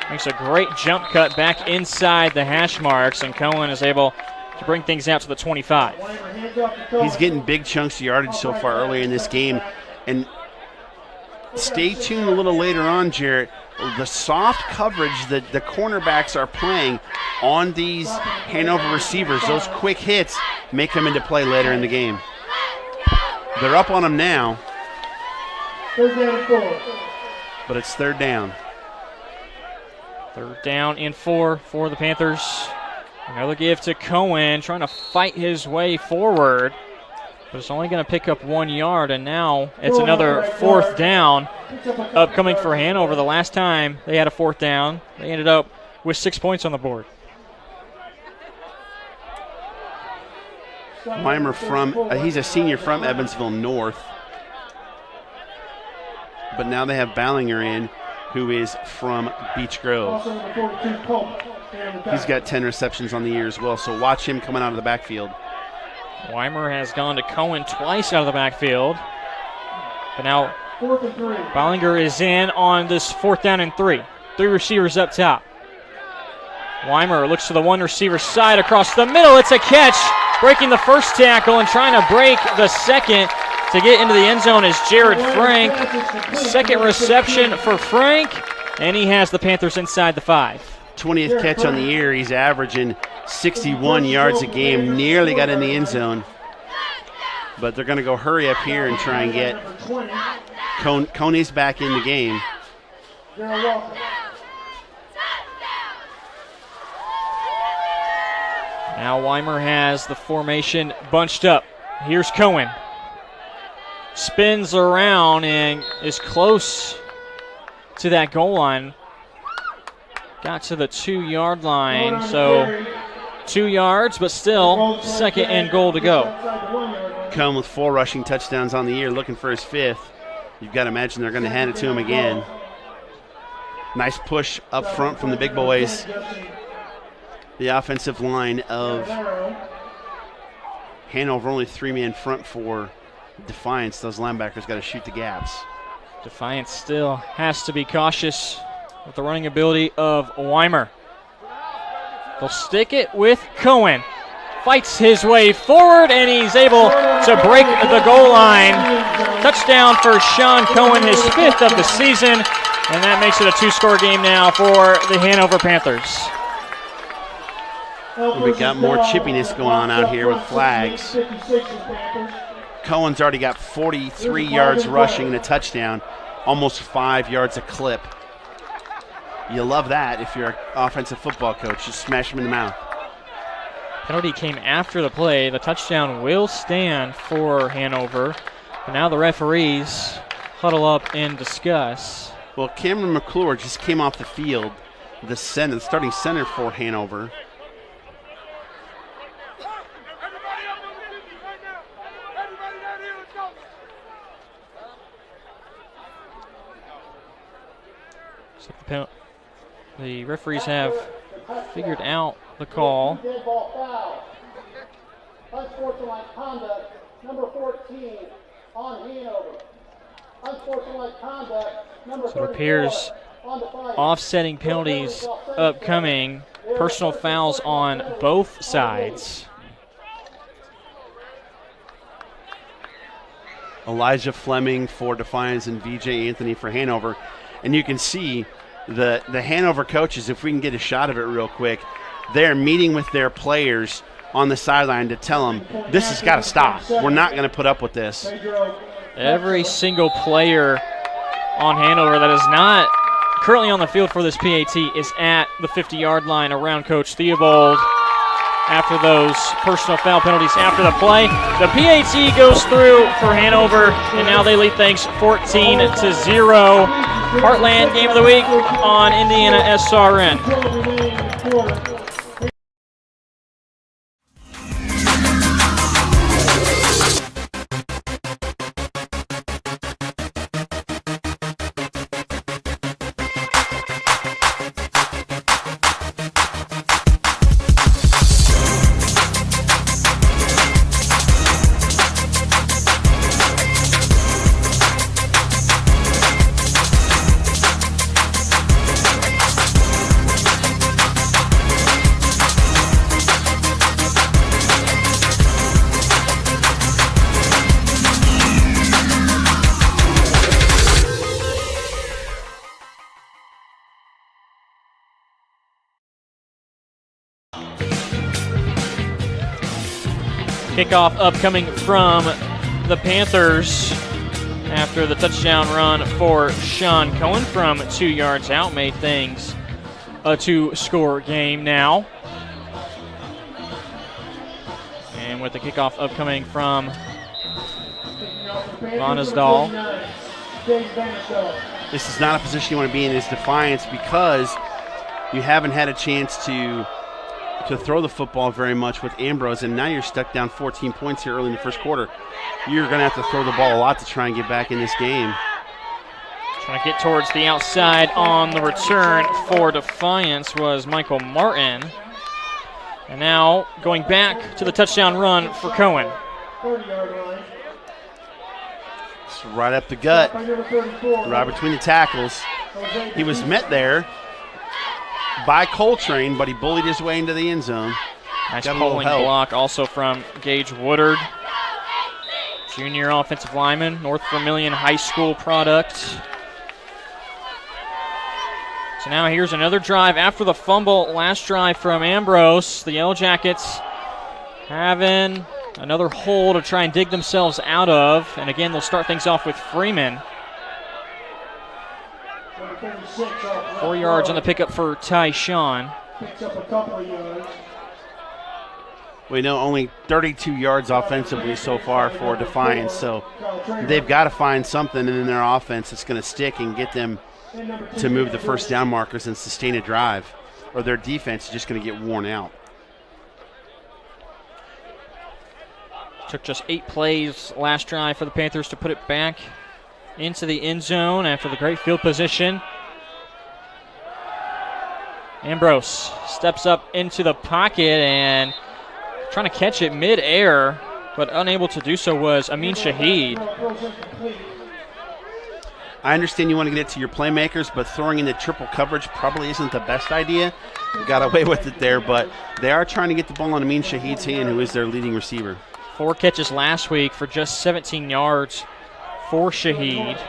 Makes a great jump cut back inside the hash marks, and Cohen is able to bring things out to the 25. He's getting big chunks of yardage so far early in this game. And stay tuned a little later on, Jarrett. The soft coverage that the cornerbacks are playing on these Hanover receivers, those quick hits, may come into play later in the game. They're up on them now. 3rd down and 4. But it's 3rd down. 3rd down and 4 for the Panthers. Another give to Cohen, trying to fight his way forward. But it's only going to pick up 1 yard, and now it's another 4th down upcoming for Hanover. The last time they had a 4th down, they ended up with 6 points on the board. Weimer he's a senior from Evansville North. But now they have Ballinger in, who is from Beech Grove. He's got 10 receptions on the year as well, so watch him coming out of the backfield. Weimer has gone to Cohen twice out of the backfield. But now Ballinger is in on this 4th down and 3. 3 receivers up top. Weimer looks to the 1 receiver side across the middle. It's a catch, breaking the first tackle and trying to break the second to get into the end zone is Jared Frank. Second reception for Frank, and he has the Panthers inside the 5. 20th catch on the year. He's averaging 61 yards a game. Nearly got in the end zone. But they're going to go hurry up here and try and get Coney's back in the game. Now Weimer has the formation bunched up. Here's Cohen. Spins around and is close to that goal line. Got to the 2-yard line, so 2 yards, but still 2nd and goal to go. Cohen with 4 rushing touchdowns on the year, looking for his 5th. You've got to imagine they're going to hand it to him again. Nice push up front from the big boys. The offensive line of Hanover, only 3-man front for Defiance. Those linebackers got to shoot the gaps. Defiance still has to be cautious with the running ability of Weimer. They'll stick it with Cohen. Fights his way forward, and he's able to break the goal line. Touchdown for Sean Cohen, his 5th of the season, and that makes it a 2-score game now for the Hanover Panthers. We got more chippiness going on out here with flags. Cohen's already got 43 yards rushing and a touchdown, almost 5 yards a clip. You love that if you're an offensive football coach. Just smash him in the mouth. Penalty came after the play. The touchdown will stand for Hanover. But now the referees huddle up and discuss. Well, Cameron McClure just came off the field, the starting center for Hanover. So the referees have figured out the call. Unsportsmanlike conduct, number 14 on Hanover. Unsportsmanlike conduct, number 34. So it appears offsetting penalties upcoming. Personal fouls on both sides. Elijah Fleming for Defiance and VJ Anthony for Hanover. And you can see the Hanover coaches, if we can get a shot of it real quick, they're meeting with their players on the sideline to tell them, this has got to stop. We're not going to put up with this. Every single player on Hanover that is not currently on the field for this PAT is at the 50-yard line around Coach Theobald after those personal foul penalties after the play. The PAT goes through for Hanover, and now they lead things 14-0. Heartland Game of the Week on IndianaSRN. Kickoff upcoming from the Panthers after the touchdown run for Sean Cohen from 2 yards out made things a 2-score game now. And with the kickoff upcoming from Monisdal. This is not a position you want to be in as Defiance because you haven't had a chance to to throw the football very much with Ambrose, and now you're stuck down 14 points here early in the first quarter. You're going to have to throw the ball a lot to try and get back in this game. Trying to get towards the outside on the return for Defiance was Michael Martin. And now going back to the touchdown run for Cohen. It's right up the gut, right between the tackles. He was met there by Coltrane, but he bullied his way into the end zone. Nice pulling block also from Gage Woodard, junior offensive lineman, North Vermilion High School product. So now here's another drive after the fumble last drive from Ambrose. The Yellow Jackets having another hole to try and dig themselves out of. And again, they'll start things off with Freeman. 4 yards on the pickup for Tyshawn. Picks up a couple of yards. We know only 32 yards offensively so far for Defiance, so they've got to find something in their offense that's going to stick and get them to move the first down markers and sustain a drive, or their defense is just going to get worn out. Took just 8 plays last drive for the Panthers to put it back into the end zone after the great field position. Ambrose steps up into the pocket and trying to catch it mid-air, but unable to do so was Amin Shaheed. I understand you want to get it to your playmakers, but throwing into triple coverage probably isn't the best idea. You got away with it there, but they are trying to get the ball on Amin Shaheed's hand, who is their leading receiver. 4 catches last week for just 17 yards for Shaheed.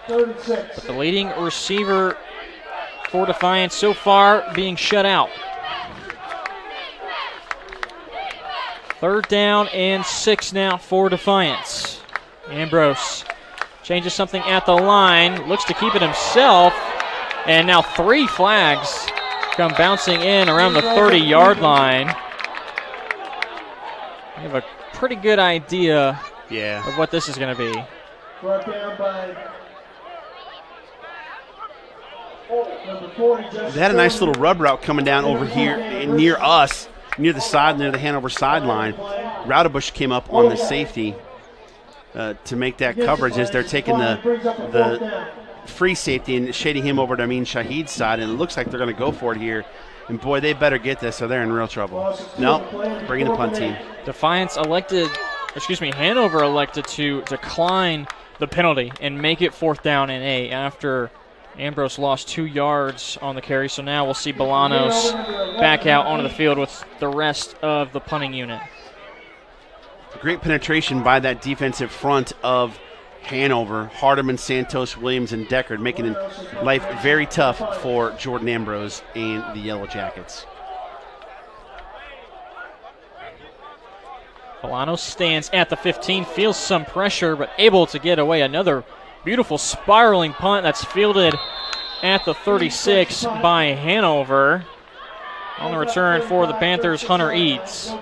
But the leading receiver for Defiance so far being shut out. 3rd down and 6 now for Defiance. Ambrose changes something at the line, looks to keep it himself, and now 3 flags come bouncing in around the 30-yard line. We have a pretty good idea of what this is going to be. Brought down by number 40. They had a nice little rub route coming down over here near us, near the side, near the Hanover sideline. Roudabush came up on the safety to make that coverage as they're taking the free safety and shading him over to Amin Shaheed's side, and it looks like they're going to go for it here. And boy, they better get this, or they're in real trouble. Nope, bringing the punt team. Hanover elected to decline the penalty and make it 4th down and 8 after Ambrose lost 2 yards on the carry. So now we'll see Bolanos back out onto the field with the rest of the punting unit. Great penetration by that defensive front of Hanover. Hardeman, Santos, Williams, and Deckard making life very tough for Jordan Ambrose and the Yellow Jackets. Bolanos stands at the 15, feels some pressure, but able to get away. Another beautiful spiraling punt that's fielded at the 36 by Hanover. On the return for the Panthers, Hunter Eads.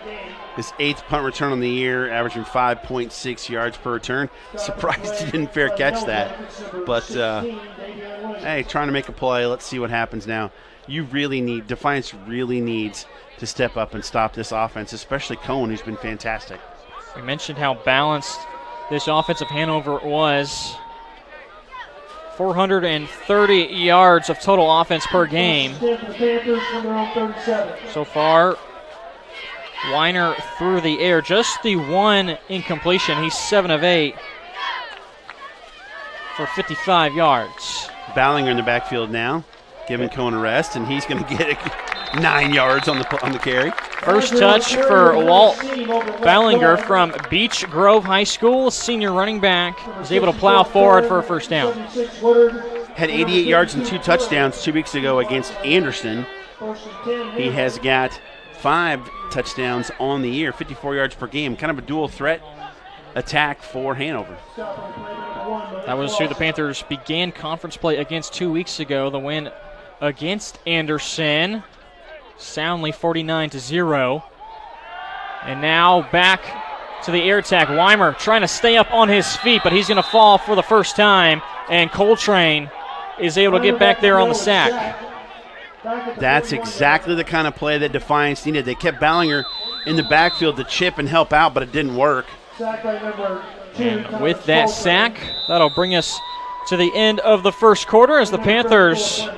His 8th punt return on the year, averaging 5.6 yards per return. Surprised he didn't fair catch that. But, hey, trying to make a play. Let's see what happens now. Defiance really needs to step up and stop this offense, especially Cohen, who's been fantastic. We mentioned how balanced this offense of Hanover was. 430 yards of total offense per game. So far, Weiner through the air, just the 1 incompletion. He's 7 of 8 for 55 yards. Ballinger in the backfield now, giving Cohen a rest, and he's going to get 9 yards on the carry. First touch for Walt Ballinger from Beech Grove High School. Senior running back was able to plow forward for a first down. Had 88 yards and 2 touchdowns 2 weeks ago against Anderson. He has got 5 touchdowns on the year, 54 yards per game. Kind of a dual threat attack for Hanover. That was who the Panthers began conference play against 2 weeks ago. The win against Anderson, soundly 49-0. And now back to the air attack. Weimer trying to stay up on his feet, but he's going to fall for the first time. And Coltrane is able to get back there on the sack. That's exactly the kind of play that Defiance needed. They kept Ballinger in the backfield to chip and help out, but it didn't work. And with that sack, that'll bring us to the end of the first quarter as the Panthers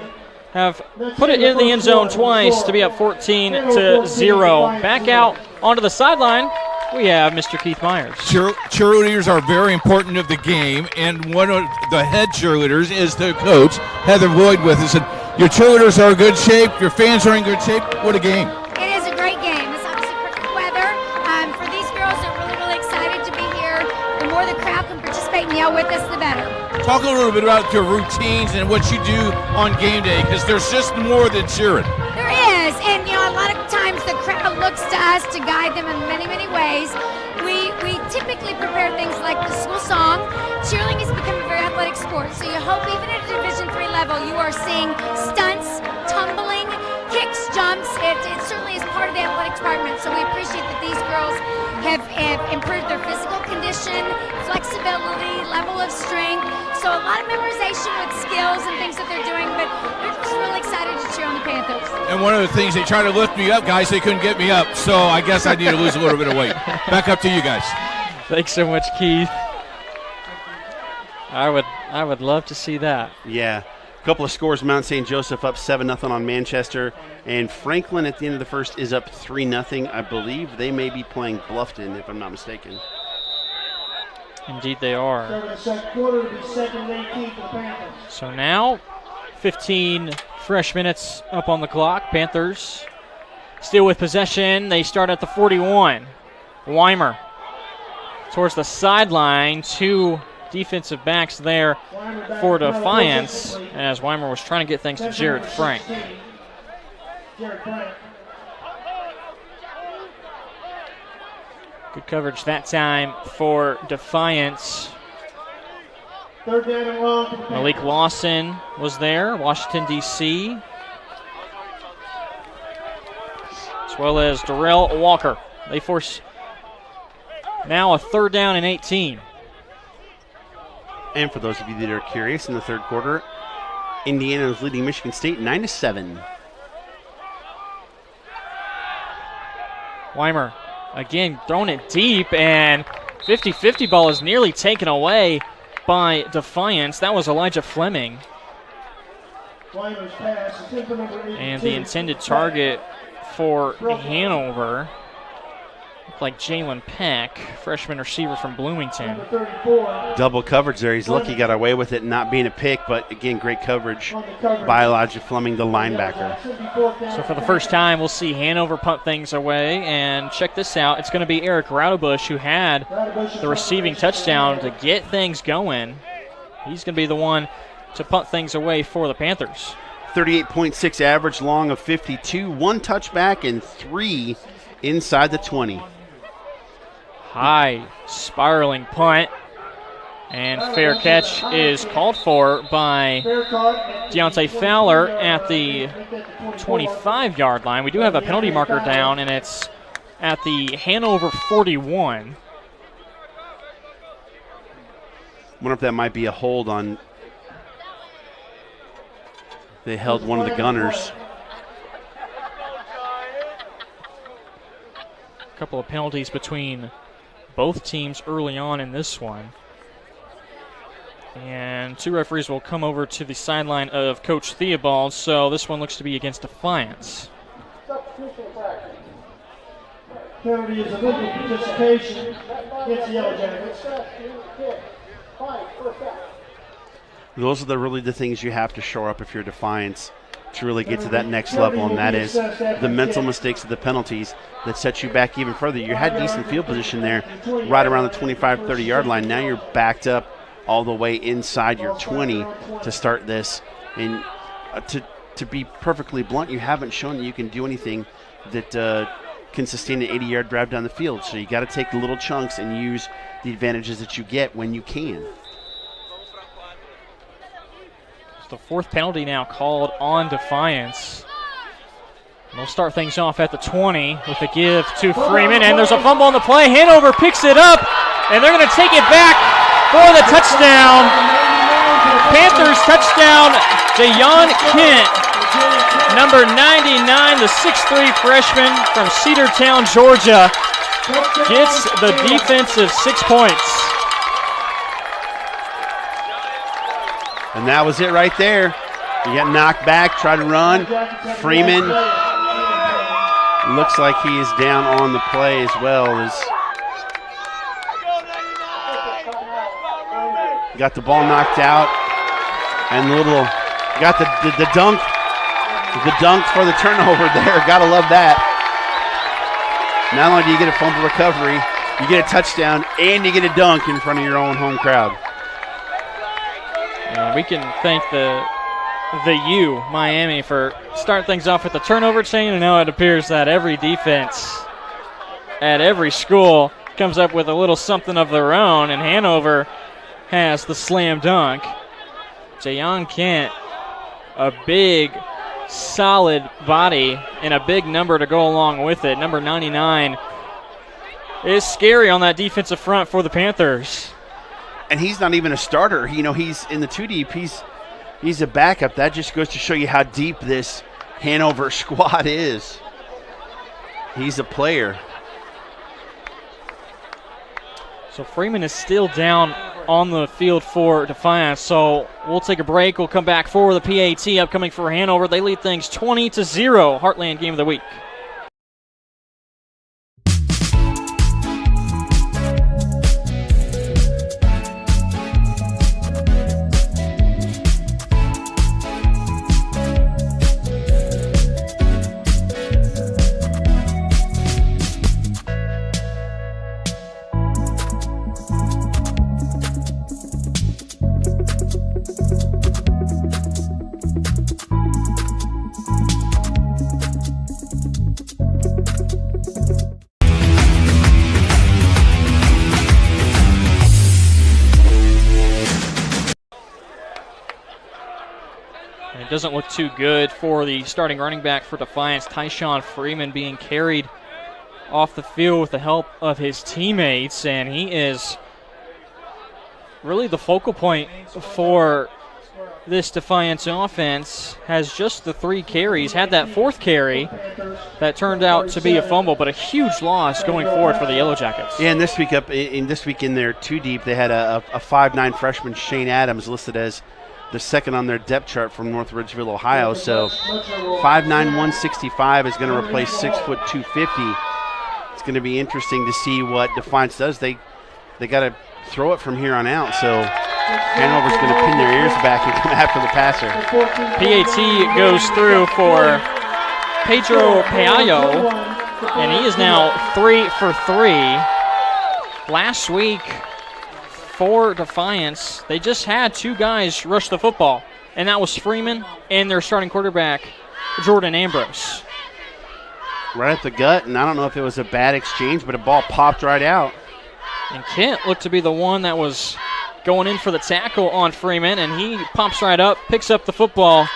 have put it in the end zone twice to be up 14-0. Back out onto the sideline, we have Mr. Keith Myers. Cheerleaders are very important of the game, and one of the head cheerleaders is the coach, Heather Lloyd, with us. And your cheerleaders are in good shape, your fans are in good shape. What a game. It is a great game. It's obviously perfect weather. For these girls, they're really, really excited to be here. The more the crowd can participate and yell with us, the better. Talk a little bit about your routines and what you do on game day, because there's just more than cheering. There is, and a lot of times the crowd looks to us to guide them in many, many ways. We typically prepare things like the school song. Cheerleading has become a very athletic sport, so you hope even at a Division III level you are seeing stunts, tumbling, kicks, jumps. It certainly is part of the athletics department, so we appreciate that these girls have improved their physical condition, flexibility, level of strength. So a lot of memorization with skills and things that they're doing, but they're just really excited to cheer on the Panthers. And one of the things, they tried to lift me up, guys. They couldn't get me up, so I guess I need to lose a little bit of weight. Back up to you guys. Thanks so much, Keith. I would love to see that. Yeah. A couple of scores. Mount St. Joseph up 7-0 on Manchester. And Franklin at the end of the first is up 3-0. I believe they may be playing Bluffton, if I'm not mistaken. Indeed they are. So now 15 fresh minutes up on the clock. Panthers still with possession. They start at the 41. Weimer towards the sideline. Two defensive backs there for Defiance as Weimer was trying to get things to Jared Frank. Good coverage that time for Defiance. Malik Lawson was there, Washington, D.C., as well as Darrell Walker. They force now a 3rd down and 18. And for those of you that are curious, in the third quarter, Indiana is leading Michigan State 9-7. Weimer again throwing it deep, and 50-50 ball is nearly taken away by Defiance. That was Elijah Fleming. And the intended target for Hanover looked like Jalen Peck, freshman receiver from Bloomington. Double coverage there. He's lucky he got away with it not being a pick, but again, great coverage by Elijah Fleming, the linebacker. So for the first time, we'll see Hanover punt things away. And check this out. It's going to be Eric Raudebush who had the receiving touchdown to get things going. He's going to be the one to punt things away for the Panthers. 38.6 average, long of 52, 1 touchback, and 3 inside the 20. High spiraling punt, and fair catch is called for by Deontay Fowler at the 25-yard line. We do have a penalty marker down, and it's at the Hanover 41. Wonder if that might be a hold on. They held one of the gunners. A couple of penalties between both teams early on in this one. And two referees will come over to the sideline of Coach Theobald, so this one looks to be against Defiance. Penalty is illegal participation against the Yellow Jackets. Those are really the things you have to shore up if you're Defiance to really get to that next level, and that is the mental mistakes of the penalties that set you back even further. You had decent field position there right around the 25, 30-yard line. Now you're backed up all the way inside your 20 to start this. And to be perfectly blunt, you haven't shown that you can do anything that can sustain an 80-yard drive down the field. So you got to take the little chunks and use the advantages that you get when you can. The fourth penalty now called on Defiance. They'll start things off at the 20 with a give to Freeman, and there's a fumble on the play. Hanover picks it up, and they're going to take it back for the touchdown. Panthers touchdown, Jayon Kent. Number 99, the 6'3 freshman from Cedartown, Georgia, gets the defensive 6 points. And that was it right there. He got knocked back, tried to run. Freeman looks like he is down on the play as well. Got the ball knocked out. And got the dunk. The dunk for the turnover there. Gotta love that. Not only do you get a fumble recovery, you get a touchdown, and you get a dunk in front of your own home crowd. And we can thank the U, Miami, for starting things off with the turnover chain, and now it appears that every defense at every school comes up with a little something of their own, and Hanover has the slam dunk. Jayon Kent, a big, solid body and a big number to go along with it. Number 99 is scary on that defensive front for the Panthers. And he's not even a starter. He's in the 2 deep. He's a backup. That just goes to show you how deep this Hanover squad is. He's a player. So Freeman is still down on the field for Defiance. So we'll take a break. We'll come back for the PAT upcoming for Hanover. They lead things 20-0. Heartland Game of the Week. It doesn't look too good for the starting running back for Defiance, Tyshawn Freeman, being carried off the field with the help of his teammates, and he is really the focal point for this Defiance offense. Has just the 3 carries, had that 4th carry that turned out to be a fumble, but a huge loss going forward for the Yellow Jackets. Yeah, and this week in their 2 deep, they had a 5'9 freshman, Shane Adams, listed as the second on their depth chart from North Ridgeville, Ohio. So 5'9", 165 is going to replace 6', 250. It's going to be interesting to see what Defiance does. They got to throw it from here on out. So Hanover's going to pin their ears back and come after the passer. PAT goes through for Pedro Payo, and he is now 3 for 3. Last week for Defiance, they just had 2 guys rush the football, and that was Freeman and their starting quarterback, Jordan Ambrose. Right at the gut, and I don't know if it was a bad exchange, but a ball popped right out. And Kent looked to be the one that was going in for the tackle on Freeman, and he pops right up, picks up the football,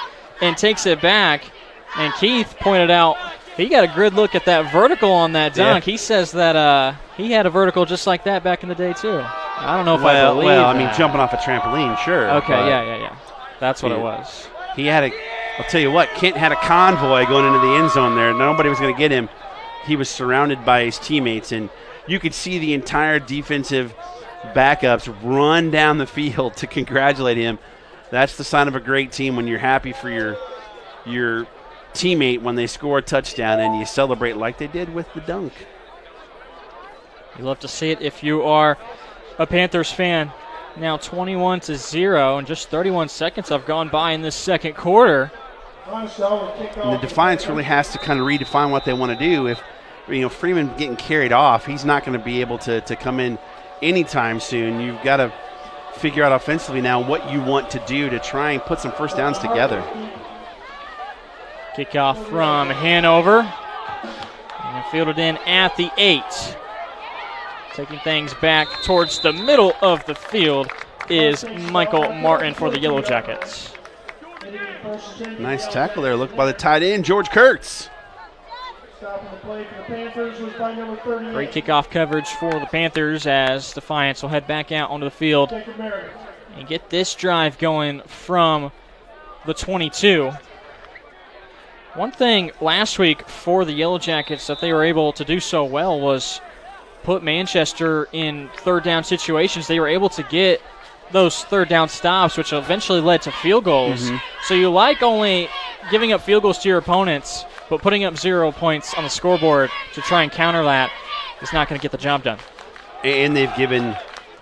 and takes it back. And Keith pointed out he got a good look at that vertical on that dunk. Yeah. He says that he had a vertical just like that back in the day, too. I don't know if I believe that. Jumping off a trampoline, sure. Okay, yeah. That's what it was. I'll tell you what, Kent had a convoy going into the end zone there. Nobody was going to get him. He was surrounded by his teammates, and you could see the entire defensive backups run down the field to congratulate him. That's the sign of a great team, when you're happy for your teammate when they score a touchdown and you celebrate like they did with the dunk. You love to see it if you are a Panthers fan. Now 21-0, and just 31 seconds have gone by in this second quarter. And the Defiance really has to kind of redefine what they want to do. If Freeman getting carried off, he's not going to be able to come in anytime soon. You've got to figure out offensively now what you want to do to try and put some first downs together. Kickoff from Hanover, and fielded in at the 8. Taking things back towards the middle of the field is Michael Martin for the Yellow Jackets. Nice tackle there. Look by the tight end, George Kurtz. Great kickoff coverage for the Panthers, as Defiance will head back out onto the field and get this drive going from the 22. One thing last week for the Yellow Jackets that they were able to do so well was put Manchester in third down situations. They were able to get those third down stops, which eventually led to field goals. So you like only giving up field goals to your opponents, but putting up 0 points on the scoreboard to try and counter that is not going to get the job done. And they've given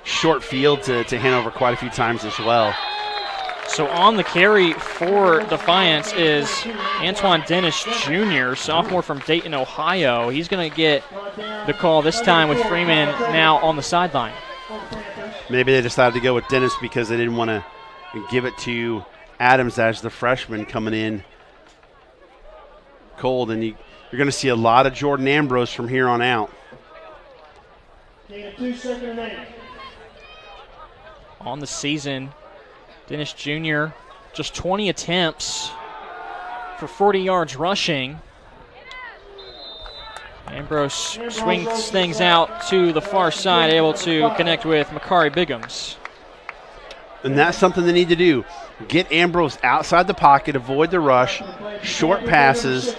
short field to Hanover quite a few times as well. So on the carry for Defiance is Antoine Dennis Jr., sophomore from Dayton, Ohio. He's going to get the call this time with Freeman now on the sideline. Maybe they decided to go with Dennis because they didn't want to give it to Adams as the freshman coming in cold. And you're going to see a lot of Jordan Ambrose from here on out. On the season, Dennis Jr., just 20 attempts for 40 yards rushing. Ambrose swings things out to the far side, able to connect with Makari Biggums. And that's something they need to do. Get Ambrose outside the pocket, avoid the rush, short passes.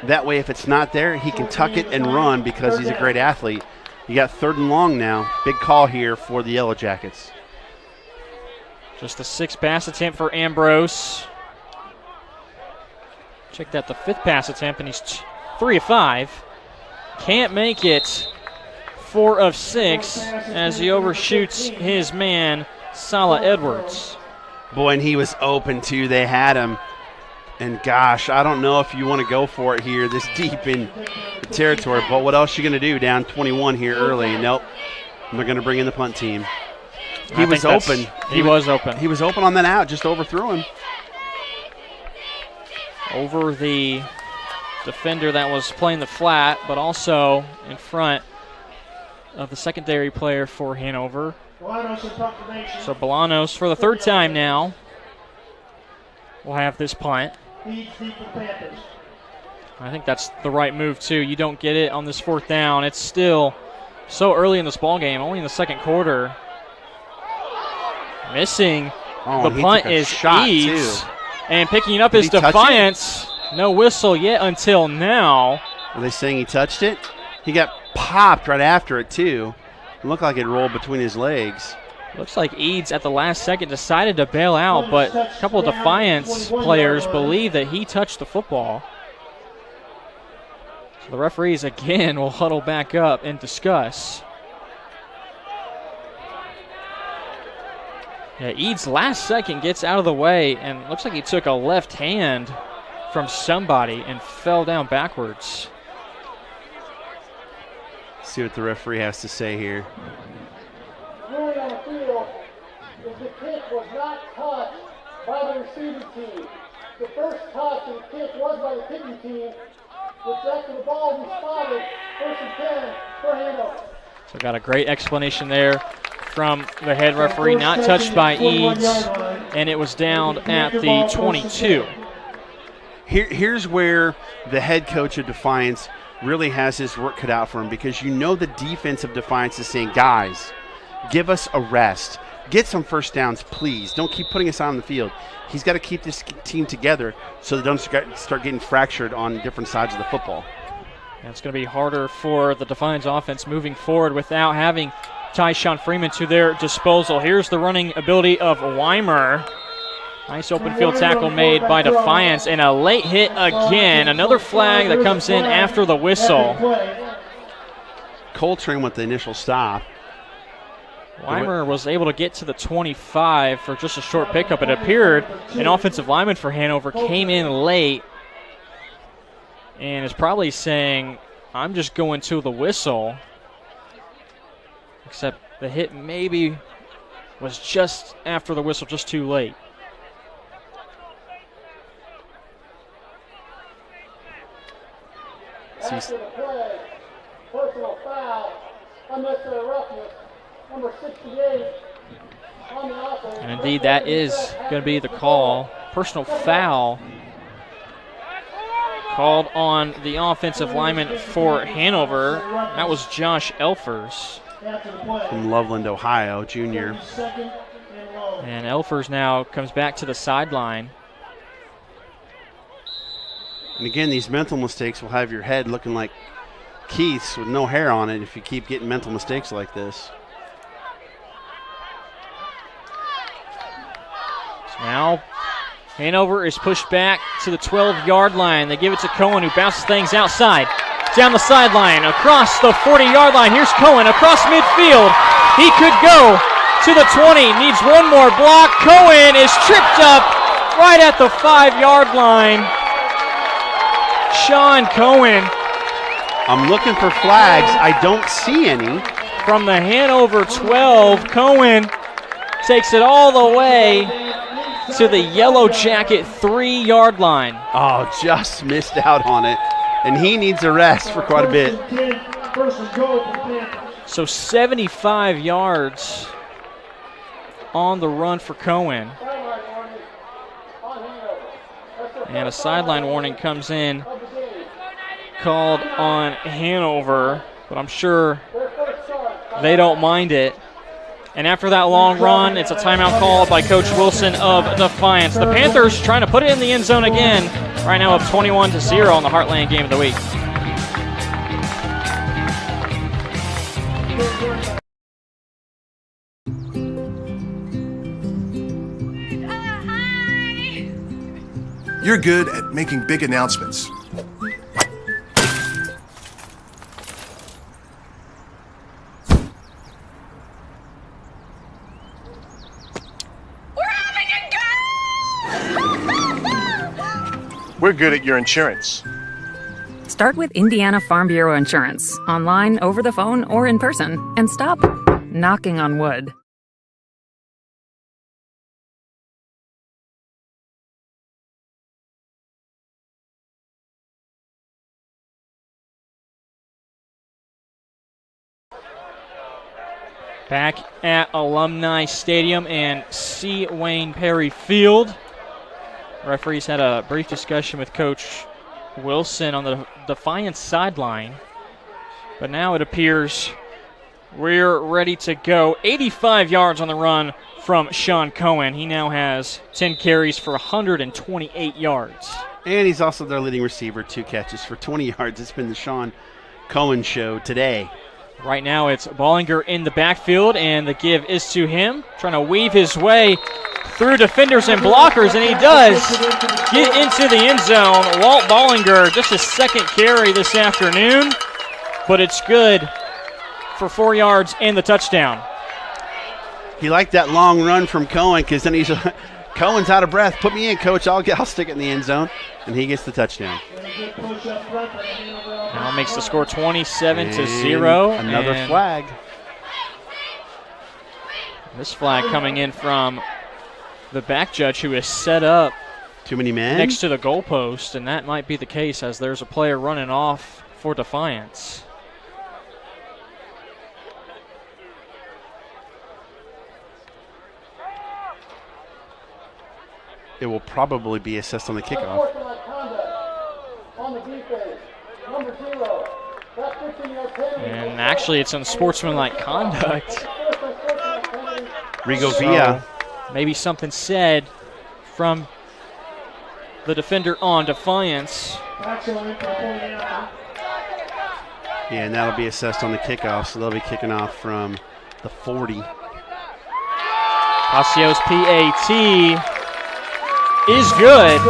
That way, if it's not there, he can tuck it and run because he's a great athlete. You got 3rd and long now. Big call here for the Yellow Jackets. Just a 6th pass attempt for Ambrose. Check that, the 5th pass attempt, and he's 3 of 5. Can't make it 4 of 6 as he overshoots his man, Sala Edwards. Boy, and he was open too. They had him. And gosh, I don't know if you want to go for it here this deep in the territory, but what else are you going to do down 21 here early? Nope. They're going to bring in the punt team. He was open. He was open. He was open on that out, just overthrew him. Over the defender that was playing the flat, but also in front of the secondary player for Hanover. So Bolanos, for the 3rd time now, will have this punt. I think that's the right move, too. You don't get it on this 4th down. It's still so early in this ball game, only in the 2nd quarter. Missing the punt is Eads. And picking it up is Defiance. No whistle yet until now. Are they saying he touched it? He got popped right after it, too. It looked like it rolled between his legs. Looks like Eads at the last second decided to bail out, but a couple of Defiance players believe that he touched the football. So the referees again will huddle back up and discuss. Yeah, Eads last second gets out of the way and looks like he took a left hand from somebody and fell down backwards. See what the referee has to say here. Ruling on the field is the kick was not touched by the receiving team. The first touch of the kick was by the kicking team, which after the ball was spotted, 1st and 10 for Hanover. So got a great explanation there from the head referee. Not touched by Eads, and it was down at the 22. Here's where the head coach of Defiance really has his work cut out for him, because you know the defense of Defiance is saying, guys, give us a rest. Get some first downs, please. Don't keep putting us on the field. He's got to keep this team together so they don't start getting fractured on different sides of the football. And it's going to be harder for the Defiance offense moving forward without having Tyshawn Freeman to their disposal. Here's the running ability of Weimer. Nice open field tackle made by Defiance, and a late hit again. Another flag that comes in after the whistle. Coltrane with the initial stop. Weimer was able to get to the 25 for just a short pickup. It appeared an offensive lineman for Hanover came in late and is probably saying, I'm just going to the whistle. Except the hit maybe was just after the whistle, just too late. After the play, personal foul, unnecessary roughness, number 68 on the offense. And indeed, that is going to be the call. Personal foul called on the offensive lineman for Hanover. That was Josh Elfers. From Loveland, Ohio, junior. And Elfers now comes back to the sideline. And again, these mental mistakes will have your head looking like Keith's with no hair on it if you keep getting mental mistakes like this. So now Hanover is pushed back to the 12-yard line. They give it to Cohen, who bounces things outside. Down the sideline, across the 40-yard line. Here's Cohen across midfield. He could go to the 20. Needs one more block. Cohen is tripped up right at the 5-yard line. Sean Cohen. I'm looking for flags. I don't see any. From the Hanover 12, Cohen takes it all the way to the Yellow Jacket 3-yard line. Oh, just missed out on it. And he needs a rest for quite a bit. So 75 yards on the run for Cohen. And a sideline warning comes in, called on Hanover, but I'm sure they don't mind it. And after that long run, it's a timeout called by Coach Wilson of Defiance. The Panthers trying to put it in the end zone again. Right now up 21-0 on the Heartland Game of the Week. You're good at making big announcements. We're good at your insurance. Start with Indiana Farm Bureau Insurance, online, over the phone, or in person, and stop knocking on wood. Back at Alumni Stadium and C. Wayne Perry Field. Referees had a brief discussion with Coach Wilson on the Defiance sideline. But now it appears we're ready to go. 85 yards on the run from Sean Cohen. He now has 10 carries for 128 yards. And he's also their leading receiver, 2 catches for 20 yards. It's been the Sean Cohen show today. Right now it's Bollinger in the backfield, and the give is to him, trying to weave his way through defenders and blockers, and he does get into the end zone. Walt Bollinger, just his second carry this afternoon, but it's good for 4 yards and the touchdown. He liked that long run from Cohen because then he's Cohen's out of breath. Put me in, coach. I'll stick it in the end zone, and he gets the touchdown. Now makes the score 27-0. Another flag. This flag coming in from the back judge, who is set up too many men next to the goalpost, and that might be the case as there's a player running off for Defiance. It will probably be assessed on the kickoff. And actually, it's unsportsmanlike conduct. Rigo Villa. Maybe something said from the defender on Defiance. Yeah, and that'll be assessed on the kickoff, so they'll be kicking off from the 40. Pasio's PAT is good,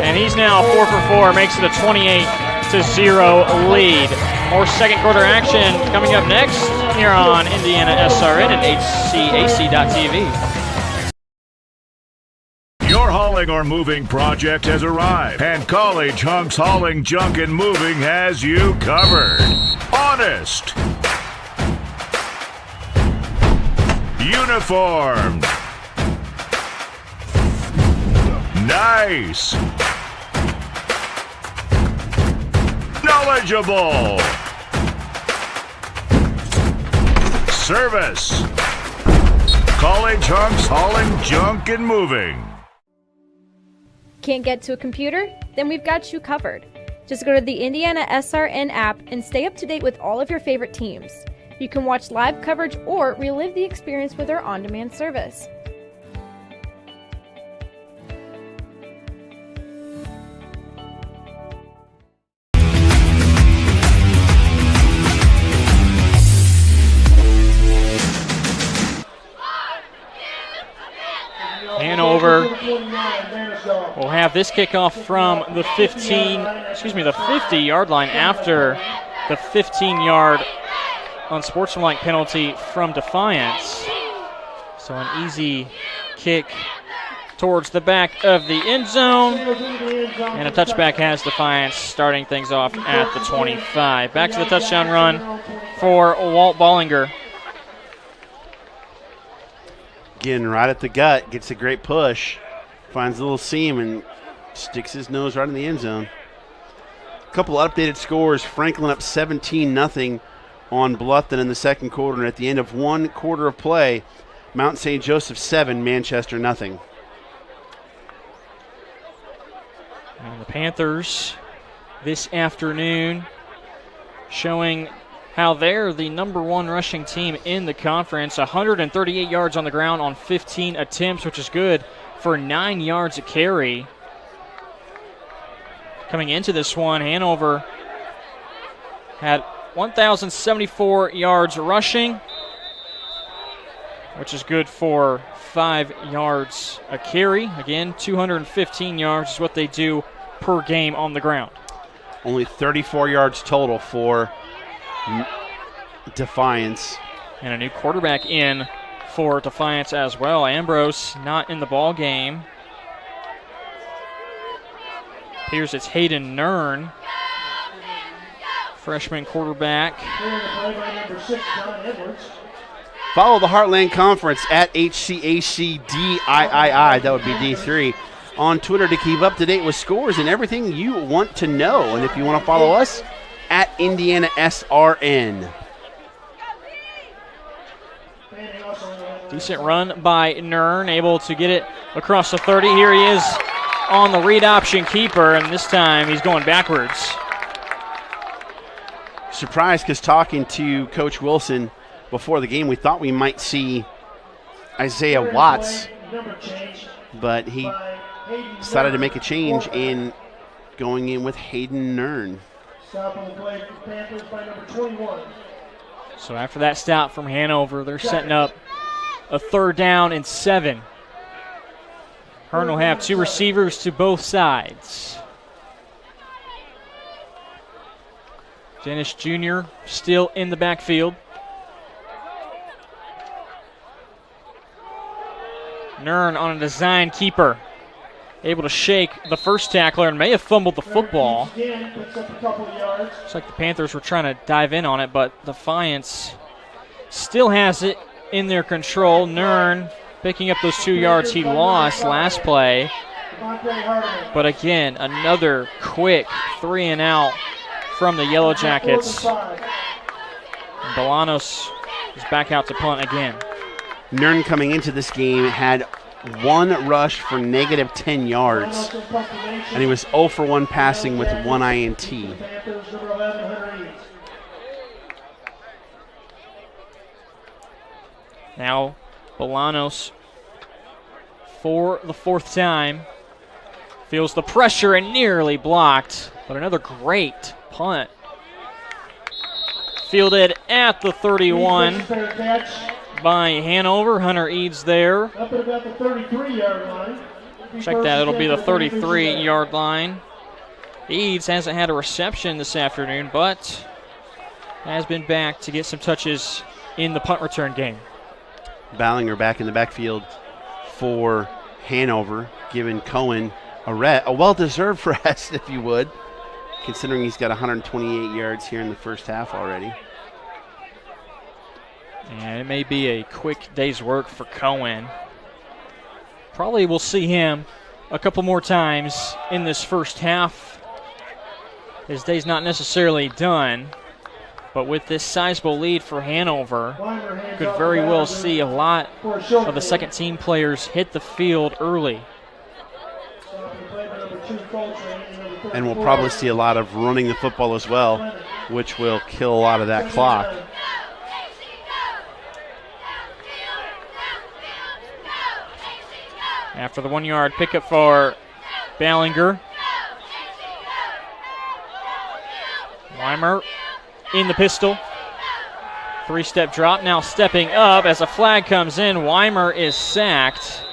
and he's now 4 for 4, makes it a 28-0 lead. More second quarter action coming up next here on IndianaSRN and IHSAA.tv. Your hauling or moving project has arrived, and College Hunks Hauling, Junk, and Moving has you covered. Honest. Uniformed. Nice. Knowledgeable. Service. College Hunks Hauling, Junk, and Moving. Can't get to a computer? Then we've got you covered. Just go to the IndianaSRN app and stay up to date with all of your favorite teams. You can watch live coverage or relive the experience with our on-demand service. Hanover will have this kickoff from the 50-yard line after the 15-yard unsportsmanlike penalty from Defiance. So an easy kick towards the back of the end zone. And a touchback has Defiance starting things off at the 25. Back to the touchdown run for Walt Bollinger. Again, right at the gut, gets a great push, finds a little seam and sticks his nose right in the end zone. A couple updated scores. Franklin up 17-0 on Bluffton in the second quarter, and at the end of one quarter of play, Mount St. Joseph 7, Manchester 0. And the Panthers this afternoon showing how they're the number one rushing team in the conference. 138 yards on the ground on 15 attempts, which is good for 9 yards a carry. Coming into this one, Hanover had 1,074 yards rushing, which is good for 5 yards a carry. Again, 215 yards is what they do per game on the ground. Only 34 yards total for Defiance. And a new quarterback in for Defiance as well. Ambrose not in the ball game. Here's it's Hayden Nern, freshman quarterback. Follow the Heartland Conference at HCAC DIII, that would be D3, on Twitter to keep up to date with scores and everything you want to know. And if you want to follow us, at IndianaSRN. Decent run by Nern, able to get it across the 30. Here he is on the read option keeper, and this time he's going backwards. Surprised because talking to Coach Wilson before the game, we thought we might see Isaiah Watts, but he decided to make a change in going in with Hayden Nern. Stop on the play for the Panthers by number 21. So after that stop from Hanover, they're setting up a 3rd down and 7. Hearn will have 2 receivers to both sides. Dennis Jr. still in the backfield. Nern on a design keeper. Able to shake the first tackler and may have fumbled the football. Looks like the Panthers were trying to dive in on it, but Defiance still has it in their control. Nern picking up those 2 yards he lost last play. But again, another quick 3 and out from the Yellow Jackets. Bolanos is back out to punt again. Nern coming into this game had 1 rush for negative 10 yards, and he was 0 for 1 passing with 1 INT. Now Bolanos, for the 4th time, feels the pressure and nearly blocked, but another great punt. Fielded at the 31 by Hanover. Hunter Eads there. Up at about the 33-yard line. Check that, it'll be the 33-yard line. Eads hasn't had a reception this afternoon, but has been back to get some touches in the punt return game. Ballinger back in the backfield for Hanover, giving Cohen a well-deserved rest, if you would, considering he's got 128 yards here in the first half already. And it may be a quick day's work for Cohen. Probably we'll see him a couple more times in this first half. His day's not necessarily done, but with this sizable lead for Hanover, could very well see a lot of the second-team players hit the field early. And we'll probably see a lot of running the football as well, which will kill a lot of that clock. After the 1-yard pickup for Ballinger. Weimer in the pistol. 3-step drop, now stepping up as a flag comes in. Weimer is sacked.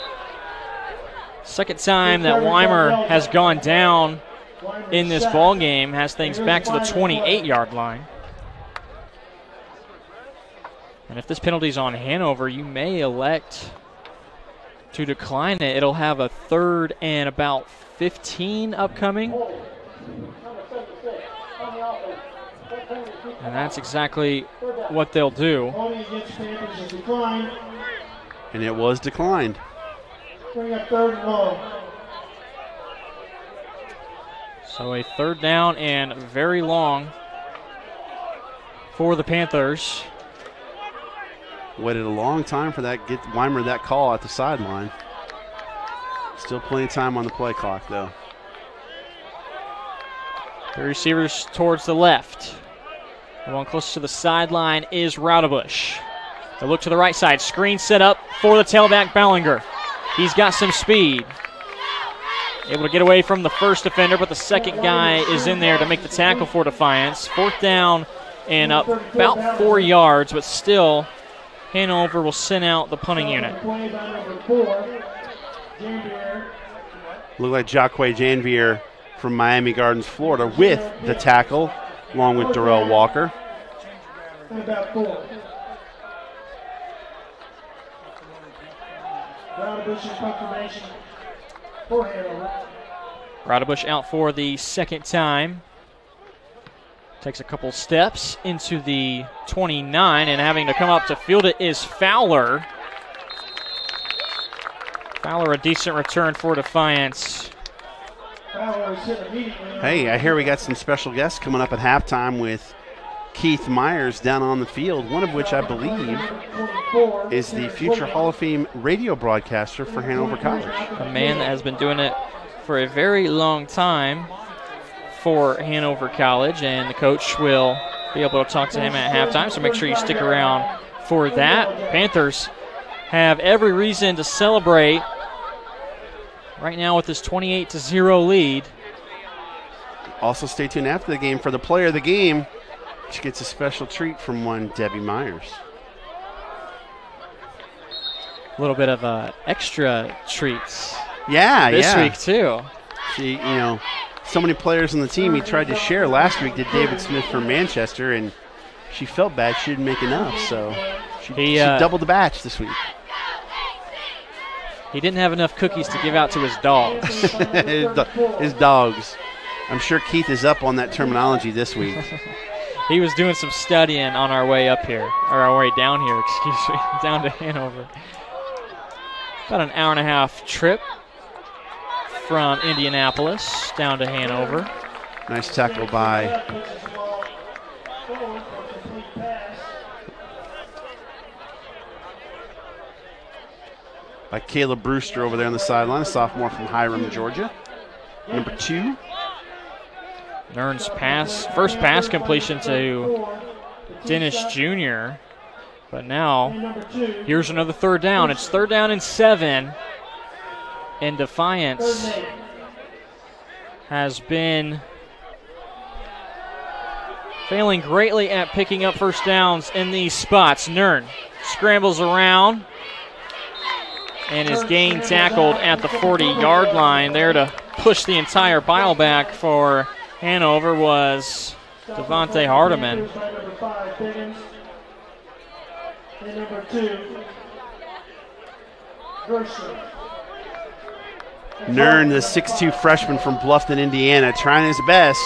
Second time that Weimer has gone down in this ball game, has things back to the 28-yard line. And if this penalty's on Hanover, you may elect to decline it. It'll have a 3rd and about 15 upcoming. And that's exactly what they'll do. And it was declined. Bring up 3rd and long. So a 3rd down and very long for the Panthers. Waited a long time for that, get Weimer that call at the sideline. Still plenty of time on the play clock, though. The receivers towards the left. The one closest to the sideline is Raudebush. They look to the right side. Screen set up for the tailback, Ballinger. He's got some speed. Able to get away from the first defender, but the second guy is in there to make the tackle for Defiance. 4th down and up about 4 yards, but still Hanover will send out the punting unit. Look like Jacque Janvier from Miami Gardens, Florida, with the tackle, along with Darrell Walker. About 4. Raudebush confirmation for Hanover. Raudebush out for the second time. Takes a couple steps into the 29, and having to come up to field it is Fowler. Fowler, a decent return for Defiance. Hey, I hear we got some special guests coming up at halftime with Keith Myers down on the field, one of which I believe is the future Hall of Fame radio broadcaster for Hanover College. A man that has been doing it for a very long time for Hanover College, and the coach will be able to talk to him at halftime, so make sure you stick around for that. Panthers have every reason to celebrate right now with this 28-0 lead. Also stay tuned after the game for the player of the game. She gets a special treat from one Debbie Myers. A little bit of extra treats. Yeah, this week too. She, so many players on the team he tried to share last week did David Smith from Manchester, and she felt bad she didn't make enough, so she doubled the batch this week. He didn't have enough cookies to give out to his dogs. his dogs. I'm sure Keith is up on that terminology this week. He was doing some studying on our way up here, or our way down here, excuse me, down to Hanover. About an hour and a half trip from Indianapolis down to Hanover. Nice tackle by Caleb Brewster over there on the sideline, a sophomore from Hiram, Georgia. Number 2. Nern's first pass completion to Dennis Jr. But now, here's another 3rd down. It's 3rd down and 7. And Defiance has been failing greatly at picking up first downs in these spots. Nern scrambles around and is gained tackled at the 40-yard line. There to push the entire pile back for Hanover was Devontae Hardiman. And number 2, Nern, the 6'2 freshman from Bluffton, Indiana, trying his best,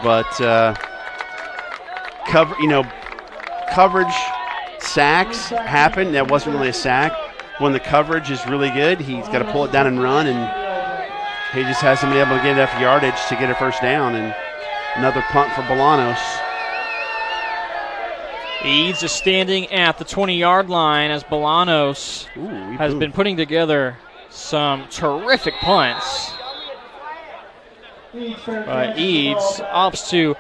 but coverage sacks happen. That wasn't really a sack. When the coverage is really good, he's got to pull it down and run, and he just hasn't been able to get enough yardage to get a first down. And another punt for Bolanos. Eads is standing at the 20-yard line as Bolanos has been putting together some terrific punts. But Eads opts to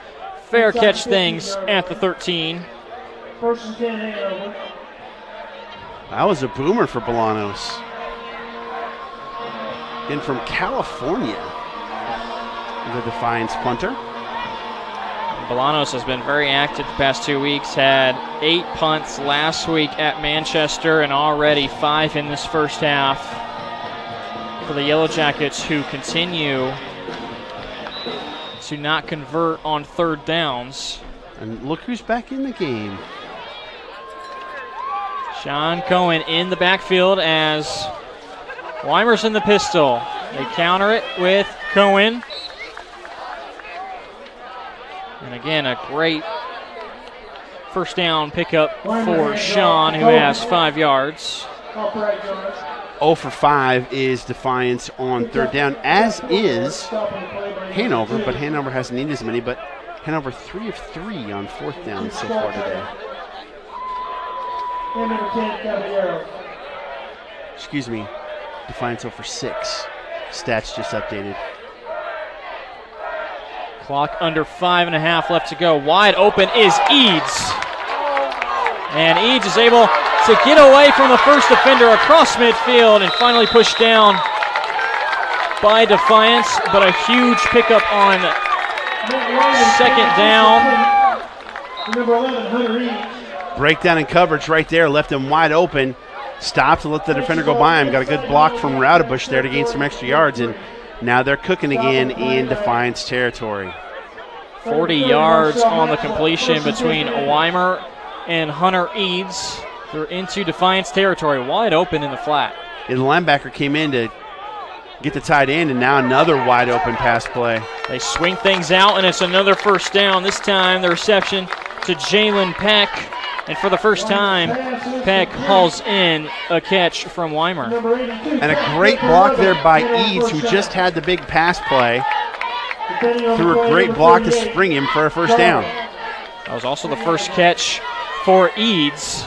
fair catch things at the 13. First and 10 Hanover. That was a boomer for Bolanos. In from California, the Defiance punter. Bolanos has been very active the past 2 weeks. Had 8 punts last week at Manchester and already 5 in this first half. for the Yellow Jackets, who continue to not convert on third downs. And look who's back in the game. Sean Cohen in the backfield as Weimer's in the pistol. They counter it with Cohen. And again, a great first down pickup for Sean, who has 5 yards. 0 for 5 is Defiance on third down, as is Hanover, but Hanover hasn't needed as many, but Hanover 3 of 3 on fourth down so far today. Excuse me, Defiance 0 for 6. Stats just updated. Clock under 5.5 left to go. Wide open is Eads. And Eads is able to get away from the first defender across midfield and finally pushed down by Defiance, but a huge pickup on second down. Number 11, Hunter Eads. Breakdown in coverage right there, left him wide open. Stopped to let the defender go by him. Got a good block from Raudebush there to gain some extra yards, and now they're cooking again in Defiance territory. 40 yards on the completion between Weimer and Hunter Eads. They're into Defiance territory, wide open in the flat. And the linebacker came in to get the tight end, and now another wide open pass play. They swing things out, and it's another first down. This time the reception to Jalen Peck. And for the first time, Peck hauls in a catch from Weimer. And a great block there by Eads, who just had the big pass play. Threw a great block to spring him for a first down. That was also the first catch for Eads.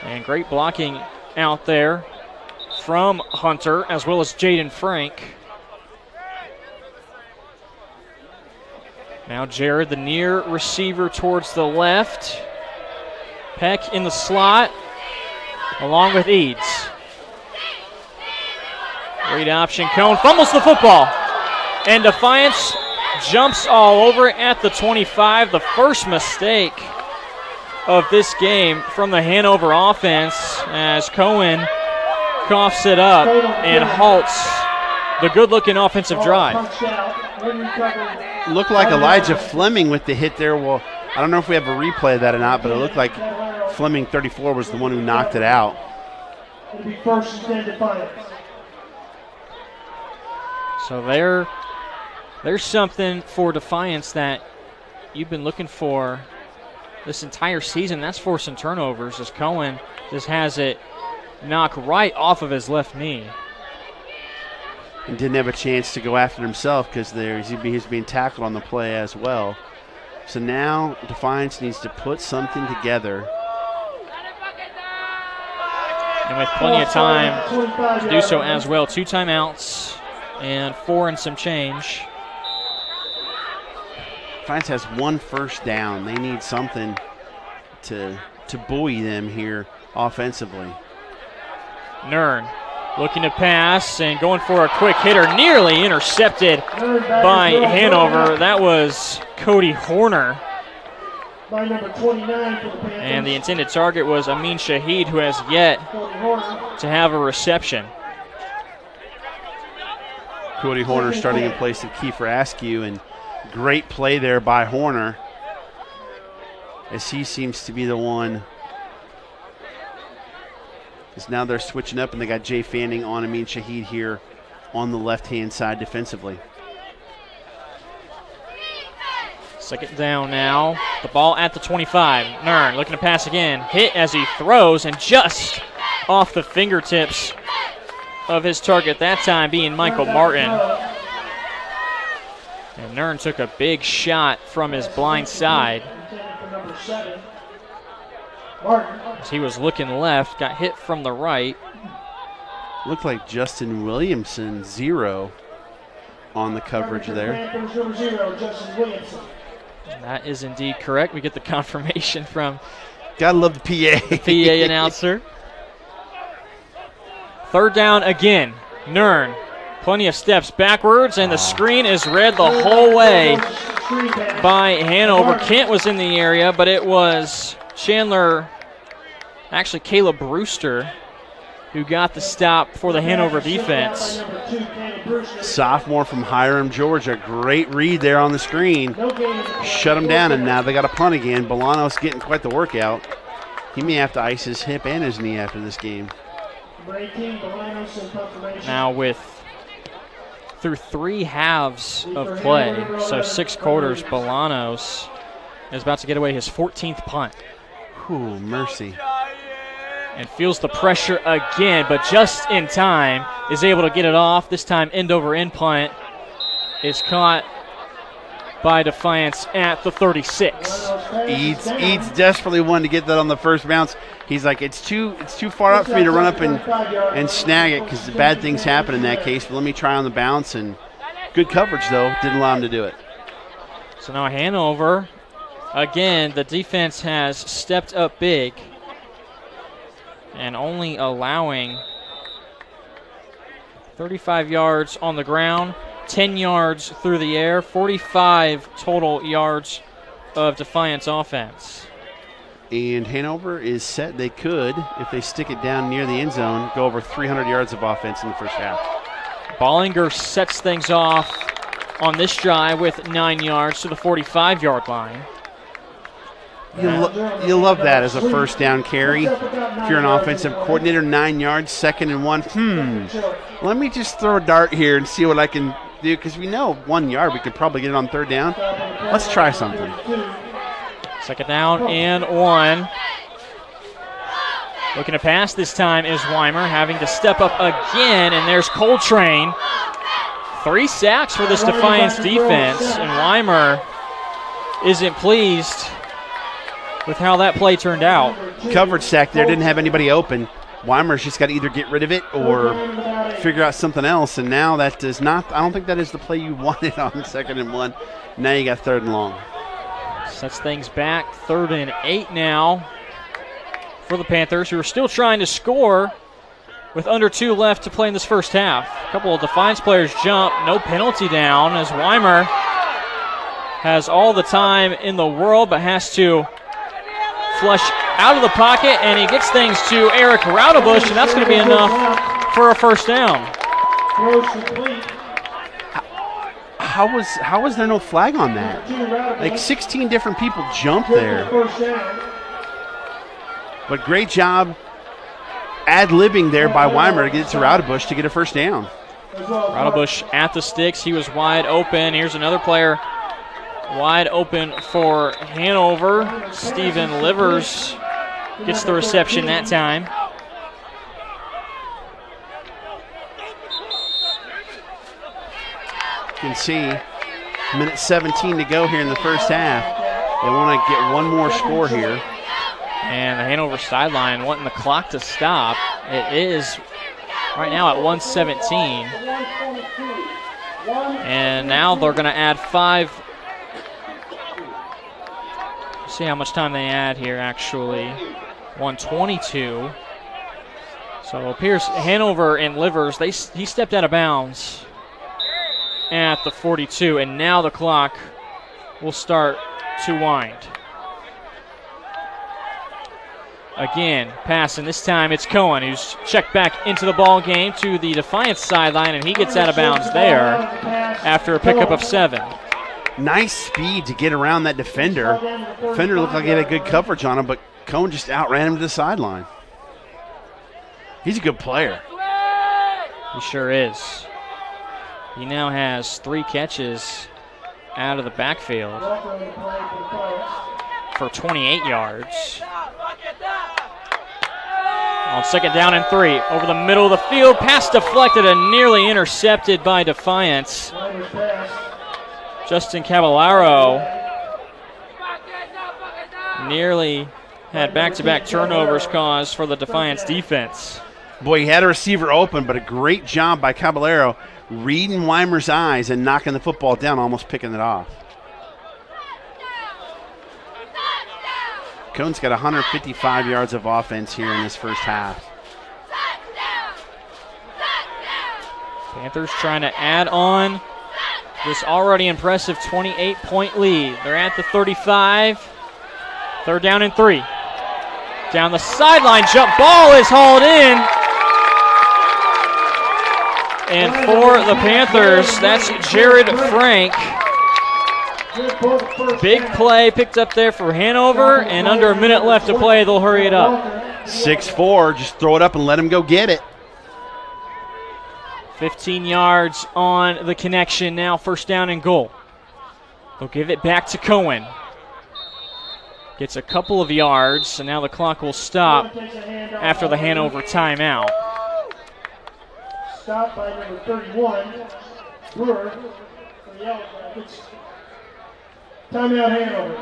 And great blocking out there from Hunter, as well as Jaden Frank. Now Jared, the near receiver towards the left. Peck in the slot, along with Eads. Great option. Cone fumbles the football. And Defiance jumps all over it at the 25. The first mistake of this game from the Hanover offense, as Cohen coughs it up and halts the good-looking offensive drive. Looked like Elijah Fleming with the hit there. Well, I don't know if we have a replay of that or not, but it looked like Fleming 34 was the one who knocked it out. It'll be first and 10 Defiance. So there's something for Defiance that you've been looking for this entire season. That's forcing turnovers, as Cohen just has it knocked right off of his left knee. And didn't have a chance to go after himself because he's being tackled on the play as well. So now Defiance needs to put something together. And with plenty of time to do so as well. 2 timeouts and 4 and some change. Defiance has 1 first down. They need something to buoy them here offensively. Nern looking to pass and going for a quick hitter, nearly intercepted by Hanover. That was Cody Horner. By number 29 for the Panthers. And the intended target was Amin Shahid, who has yet to have a reception. Cody Horner starting in place of Kiefer Askew, and great play there by Horner, as he seems to be the one. As now they're switching up, and they got Jay Fanning on Amin Shahid here on the left-hand side defensively. Second down now. The ball at the 25. Nern looking to pass again. Hit as he throws, and just off the fingertips of his target, that time being Michael Martin. And Nern took a big shot from his blind side. As he was looking left, got hit from the right. Looked like Justin Williamson, 0 on the coverage there. That is indeed correct. We get the confirmation from gotta love the PA. The PA announcer. Third down again. Nern, plenty of steps backwards, and the screen is read the whole way by Hanover. Kent was in the area, but it was Chandler, actually Caleb Brewster, who got the stop for the Hanover defense. Sophomore from Hiram, Georgia. Great read there on the screen. Shut him down, and now they got a punt again. Bolanos getting quite the workout. He may have to ice his hip and his knee after this game. Now through 3 halves of play, so 6 quarters, Bolanos is about to get away his 14th punt. Ooh, mercy. And feels the pressure again, but just in time is able to get it off. This time end over end punt is caught by Defiance at the 36. Eads desperately wanted to get that on the first bounce. He's like, it's too far up for me to run up and snag it because bad things happen in that case. But let me try on the bounce, and good coverage though didn't allow him to do it. So now Hanover, again, the defense has stepped up big and only allowing 35 yards on the ground, 10 yards through the air, 45 total yards of Defiance offense. And Hanover is set. They could, if they stick it down near the end zone, go over 300 yards of offense in the first half. Bollinger sets things off on this drive with 9 yards to the 45-yard line. You love that as a first down carry. If you're an offensive coordinator, 9 yards, 2nd and 1. Let me just throw a dart here and see what I can do, because we know 1 yard we could probably get it on 3rd down. Let's try something. 2nd down and 1. Looking to pass this time is Weimer, having to step up again, and there's Coltrane. 3 sacks for this Defiance defense, and Weimer isn't pleased with how that play turned out. Coverage sack there, didn't have anybody open. Weimer's just got to either get rid of it or figure out something else, and now that does not, I don't think that is the play you wanted on 2nd and 1. Now you got 3rd and long. Sets things back, 3rd and 8 now for the Panthers, who are still trying to score with under 2 left to play in this first half. A couple of Defiance players jump, no penalty down, as Weimer has all the time in the world but has to flush out of the pocket, and he gets things to Eric Raudebush, and that's going to be enough for a first down. How was there no flag on that? Like 16 different people jumped there. But great job ad-libbing there by Weimer to get it to Raudebush to get a first down. Raudebush at the sticks. He was wide open. Here's another player wide open for Hanover. Steven Livers gets the reception that time. You can see minute 17 to go here in the first half. They want to get one more score here. And the Hanover sideline wanting the clock to stop. It is right now at 1:17. And now they're going to add 5. See how much time they add here, actually. 1:22. So it appears Hanover and Livers, he stepped out of bounds at the 42, and now the clock will start to wind. Again, passing. This time it's Cohen who's checked back into the ball game to the Defiance sideline, and he gets out of bounds there after a pickup of 7. Nice speed to get around that defender. Defender looked like he had good coverage on him, but Cohen just outran him to the sideline. He's a good player. He sure is. He now has 3 catches out of the backfield for 28 yards. On 2nd down and 3, over the middle of the field, pass deflected and nearly intercepted by Defiance. Justin Cavallaro nearly had back-to-back turnovers caused for the Defiance defense. Boy, he had a receiver open, but a great job by Caballero reading Weimer's eyes and knocking the football down, almost picking it off. Cohen's got 155 yards of offense here in this first half. Panthers trying to add on this already impressive 28-point lead. They're at the 35. 3rd down and 3. Down the sideline, jump ball is hauled in And for the Panthers, that's Jared Frank. Big play picked up there for Hanover, and under a minute left to play, they'll hurry it up. 6'4", just throw it up and let him go get it. 15 yards on the connection now, first down and goal. They'll give it back to Cohen. Gets a couple of yards, so now the clock will stop after the Hanover timeout. Stop by number 31, Brewer, for the Yellow Jackets. Timeout Hanover.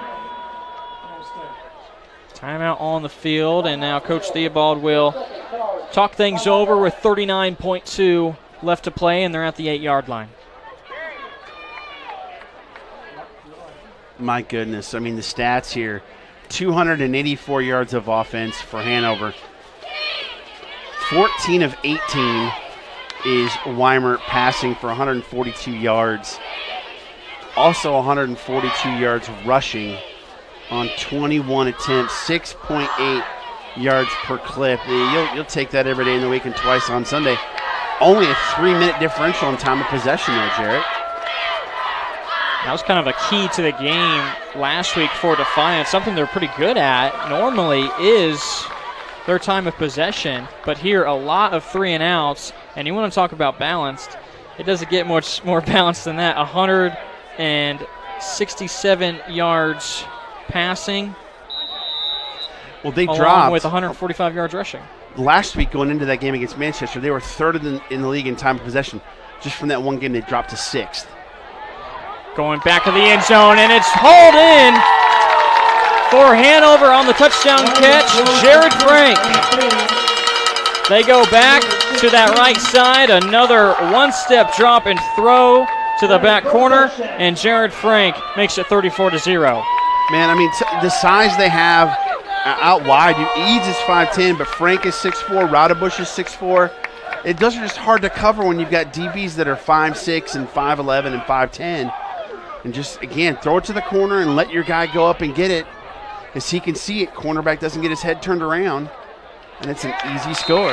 Timeout on the field, and now Coach Theobald will talk things over with 39.2 left to play, and they're at the 8-yard line. My goodness, I mean, the stats here. 284 yards of offense for Hanover. 14 of 18 is Weimer passing for 142 yards. Also 142 yards rushing on 21 attempts, 6.8 yards per clip. You'll take that every day in the week and twice on Sunday. Only a 3-minute differential in time of possession there, Jarrett. That was kind of a key to the game last week for Defiance. Something they're pretty good at normally is their time of possession, but here a lot of 3-and-outs, and you want to talk about balanced. It doesn't get much more balanced than that. 167 yards passing. Well, they along dropped with 145 yards rushing. Last week going into that game against Manchester, they were third in the league in time of possession. Just from that one game, they dropped to 6th. Going back of the end zone, and it's hauled in for Hanover on the touchdown catch, Jared Frank. They go back to that right side, another one-step drop and throw to the back corner, and Jared Frank makes it 34-0. Man, I mean, the size they have out wide, Eads is 5'10", but Frank is 6'4", Raudebusch is 6'4". Those are just hard to cover when you've got DBs that are 5'6", and 5'11", and 5'10". And just, again, throw it to the corner and let your guy go up and get it. As he can see it, cornerback doesn't get his head turned around, and it's an easy score.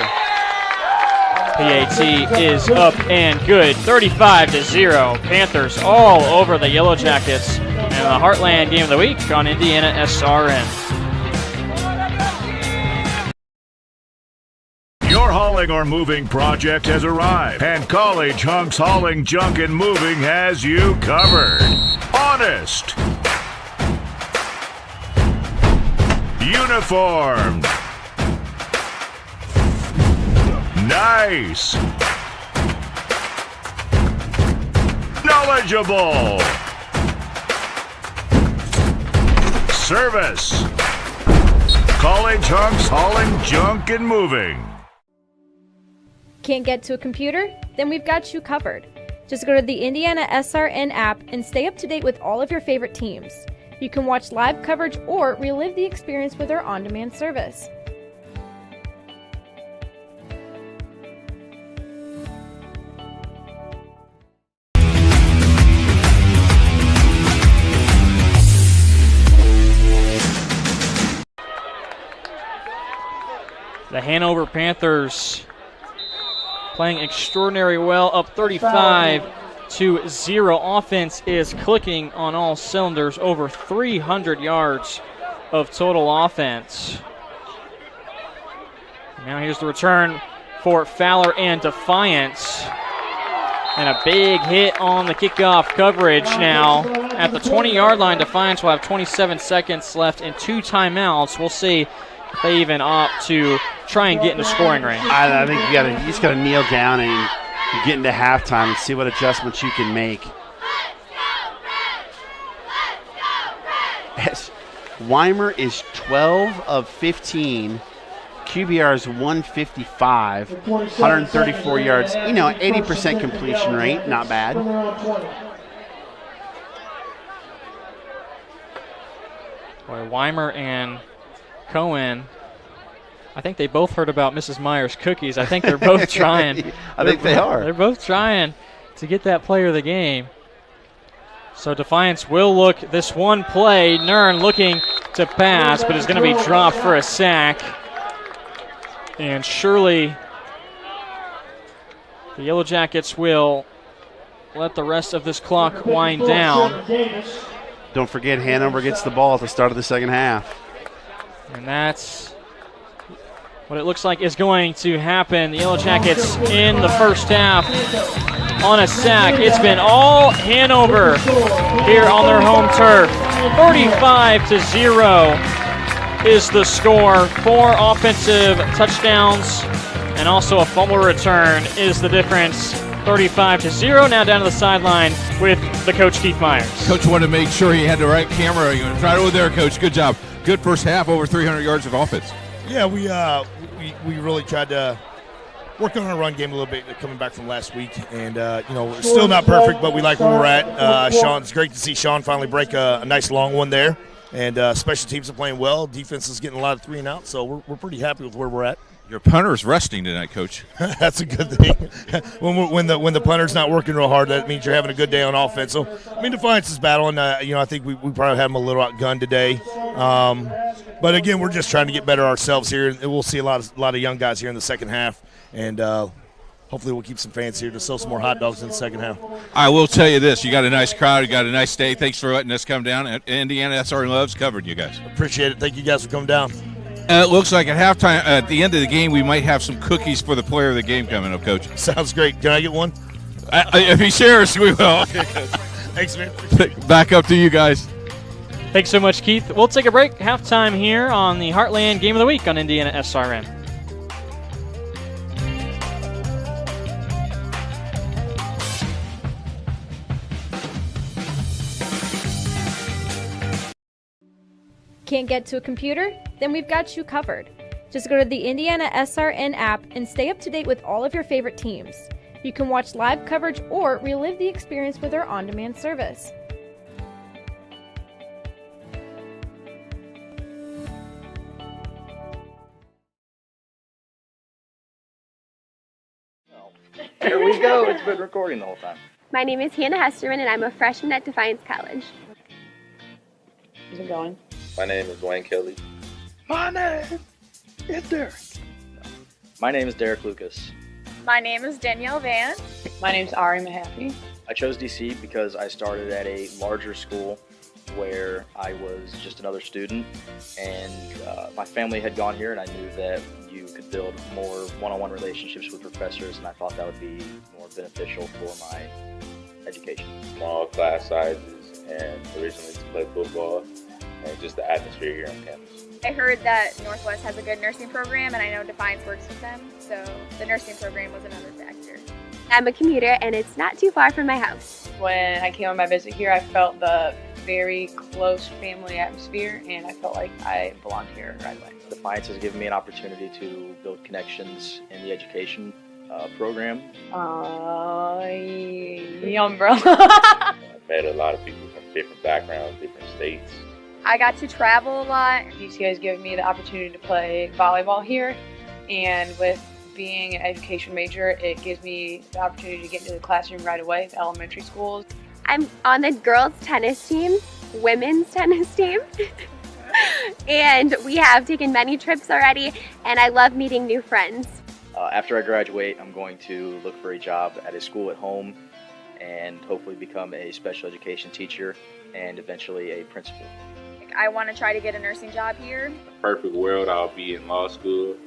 PAT is up and good, 35-0. Panthers all over the Yellow Jackets, and the Heartland Game of the Week on IndianaSRN. Your hauling or moving project has arrived, and College Hunks Hauling, Junk, and Moving has you covered. Honest. Uniformed. Nice. Knowledgeable. Service. College Hunks Hauling, Junk, and Moving. Can't get to a computer? Then we've got you covered. Just go to the IndianaSRN app and stay up to date with all of your favorite teams. You can watch live coverage or relive the experience with our on-demand service. The Hanover Panthers playing extraordinary well, up 35-0. Offense is clicking on all cylinders, over 300 yards of total offense. Now here's the return for Fowler and Defiance. And a big hit on the kickoff coverage now. At the 20-yard line, Defiance will have 27 seconds left and 2 timeouts. We'll see if they even opt to try and get into scoring range. I think you just got to kneel down and get into halftime and see what adjustments you can make. Yes. Weimer is 12 of 15. QBR is 155, 134 yards. 80% completion rate, not bad. Boy, Weimer and Cohen, I think they both heard about Mrs. Meyer's cookies. I think they're both trying. I think they are. They're both trying to get that player of the game. So Defiance will look this one play. Nern looking to pass, but is going to be dropped for a sack. And surely The Yellow Jackets will let the rest of this clock wind down. Don't forget, Hanover gets the ball at the start of the second half. And that's what it looks like is going to happen. The Yellow Jackets in the first half on a sack. It's been all Hanover here on their home turf. 45-0 is the score. 4 offensive touchdowns and also a fumble return is the difference. 35-0. Now down to the sideline with the coach, Keith Myers. Coach wanted to make sure he had the right camera. You right over there, Coach. Good job. Good first half, over 300 yards of offense. Yeah, we really tried to work on our run game a little bit coming back from last week, and we're still not perfect, but we like where we're at. It's great to see Sean finally break a nice long one there, and special teams are playing well. Defense is getting a lot of 3 and out, so we're pretty happy with where we're at. Your punter's resting tonight, Coach. That's a good thing. when the punter's not working real hard, that means you're having a good day on offense. So, Defiance is battling. I think we probably have them a little outgunned today. But again, we're just trying to get better ourselves here. And we'll see a lot of young guys here in the second half, and hopefully we'll keep some fans here to sell some more hot dogs in the second half. I will tell you this: you got a nice crowd, you got a nice day. Thanks for letting us come down. IndianaSRN loves covering you guys. Appreciate it. Thank you guys for coming down. It looks like at halftime, at the end of the game, we might have some cookies for the player of the game coming up, Coach. Sounds great. Can I get one? If he shares, we will. Thanks, man. Back up to you guys. Thanks so much, Keith. We'll take a break. Halftime here on the Heartland Game of the Week on IndianaSRN. Can't get to a computer? Then we've got you covered. Just go to the IndianaSRN app and stay up to date with all of your favorite teams. You can watch live coverage or relive the experience with our on-demand service. Here we go. It's been recording the whole time. My name is Hannah Hesterman, and I'm a freshman at Defiance College. How's it going? My name is Dwayne Kelly. My name is Derek. My name is Derek Lucas. My name is Danielle Van. My name is Ari Mahaffey. I chose DC because I started at a larger school where I was just another student, and my family had gone here, and I knew that you could build more one-on-one relationships with professors, and I thought that would be more beneficial for my education. Small class sizes, and originally to play football, and just the atmosphere here on campus. I heard that Northwest has a good nursing program, and I know Defiance works with them, so the nursing program was another factor. I'm a commuter, and it's not too far from my house. When I came on my visit here, I felt the very close family atmosphere, and I felt like I belonged here right away. Defiance has given me an opportunity to build connections in the education program. The umbrella. I've met a lot of people from different backgrounds, different states. I got to travel a lot. DC has given me the opportunity to play volleyball here, and with being an education major, it gives me the opportunity to get into the classroom right away at elementary schools. I'm on the girls' tennis team, women's tennis team, and we have taken many trips already, and I love meeting new friends. After I graduate, I'm going to look for a job at a school at home and hopefully become a special education teacher and eventually a principal. I want to try to get a nursing job here. In a perfect world, I'll be in law school,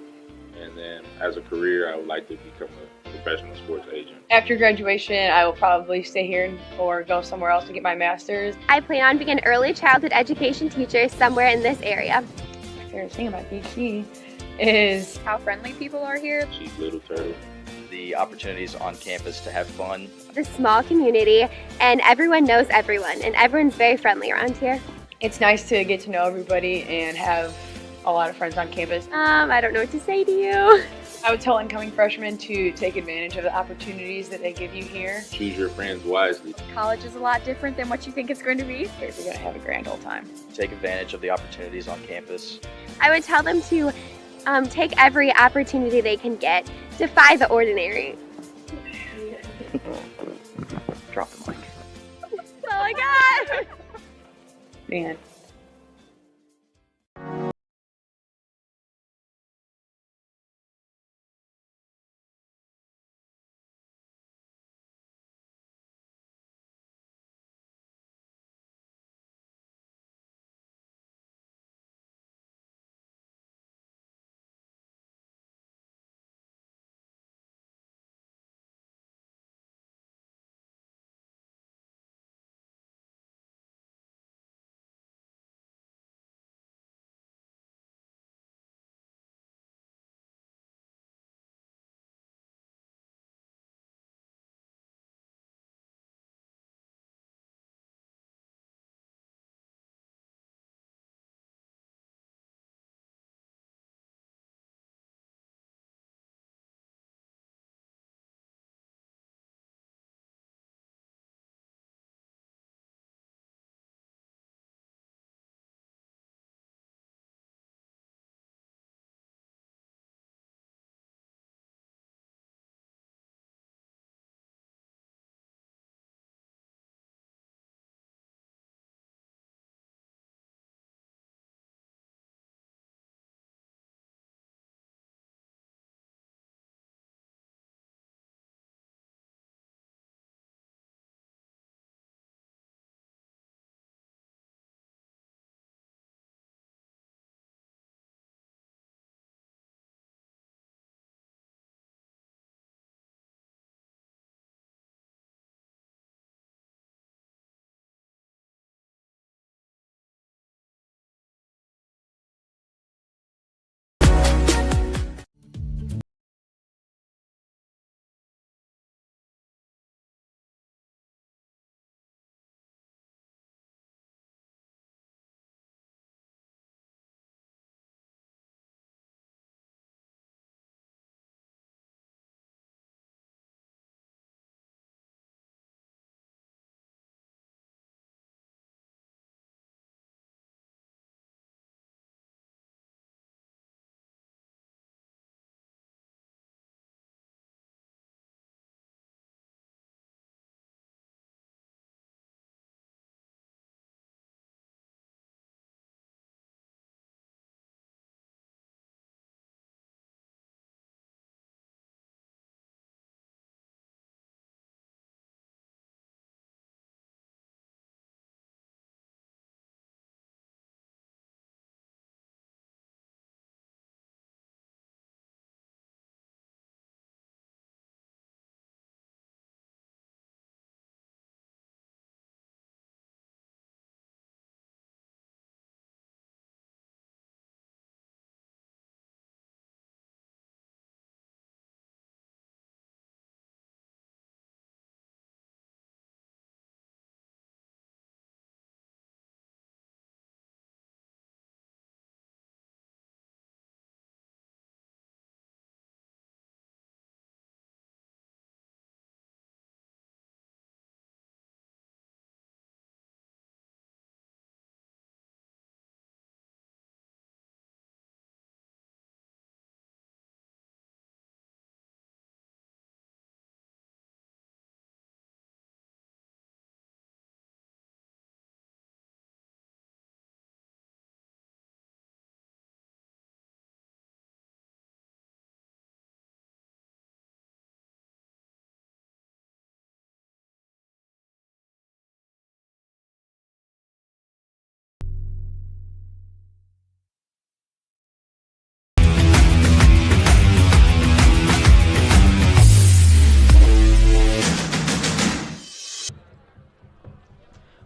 and then as a career, I would like to become a professional sports agent. After graduation, I will probably stay here or go somewhere else to get my master's. I plan on being an early childhood education teacher somewhere in this area. My favorite thing about DC is how friendly people are here. Cheap little turtle. The opportunities on campus to have fun. The small community, and everyone knows everyone, and everyone's very friendly around here. It's nice to get to know everybody and have a lot of friends on campus. I don't know what to say to you. I would tell incoming freshmen to take advantage of the opportunities that they give you here. Choose your friends wisely. College is a lot different than what you think it's going to be. You're going to have a grand old time. Take advantage of the opportunities on campus. I would tell them to take every opportunity they can get. Defy the ordinary. Drop the mic. That's all I got. Man.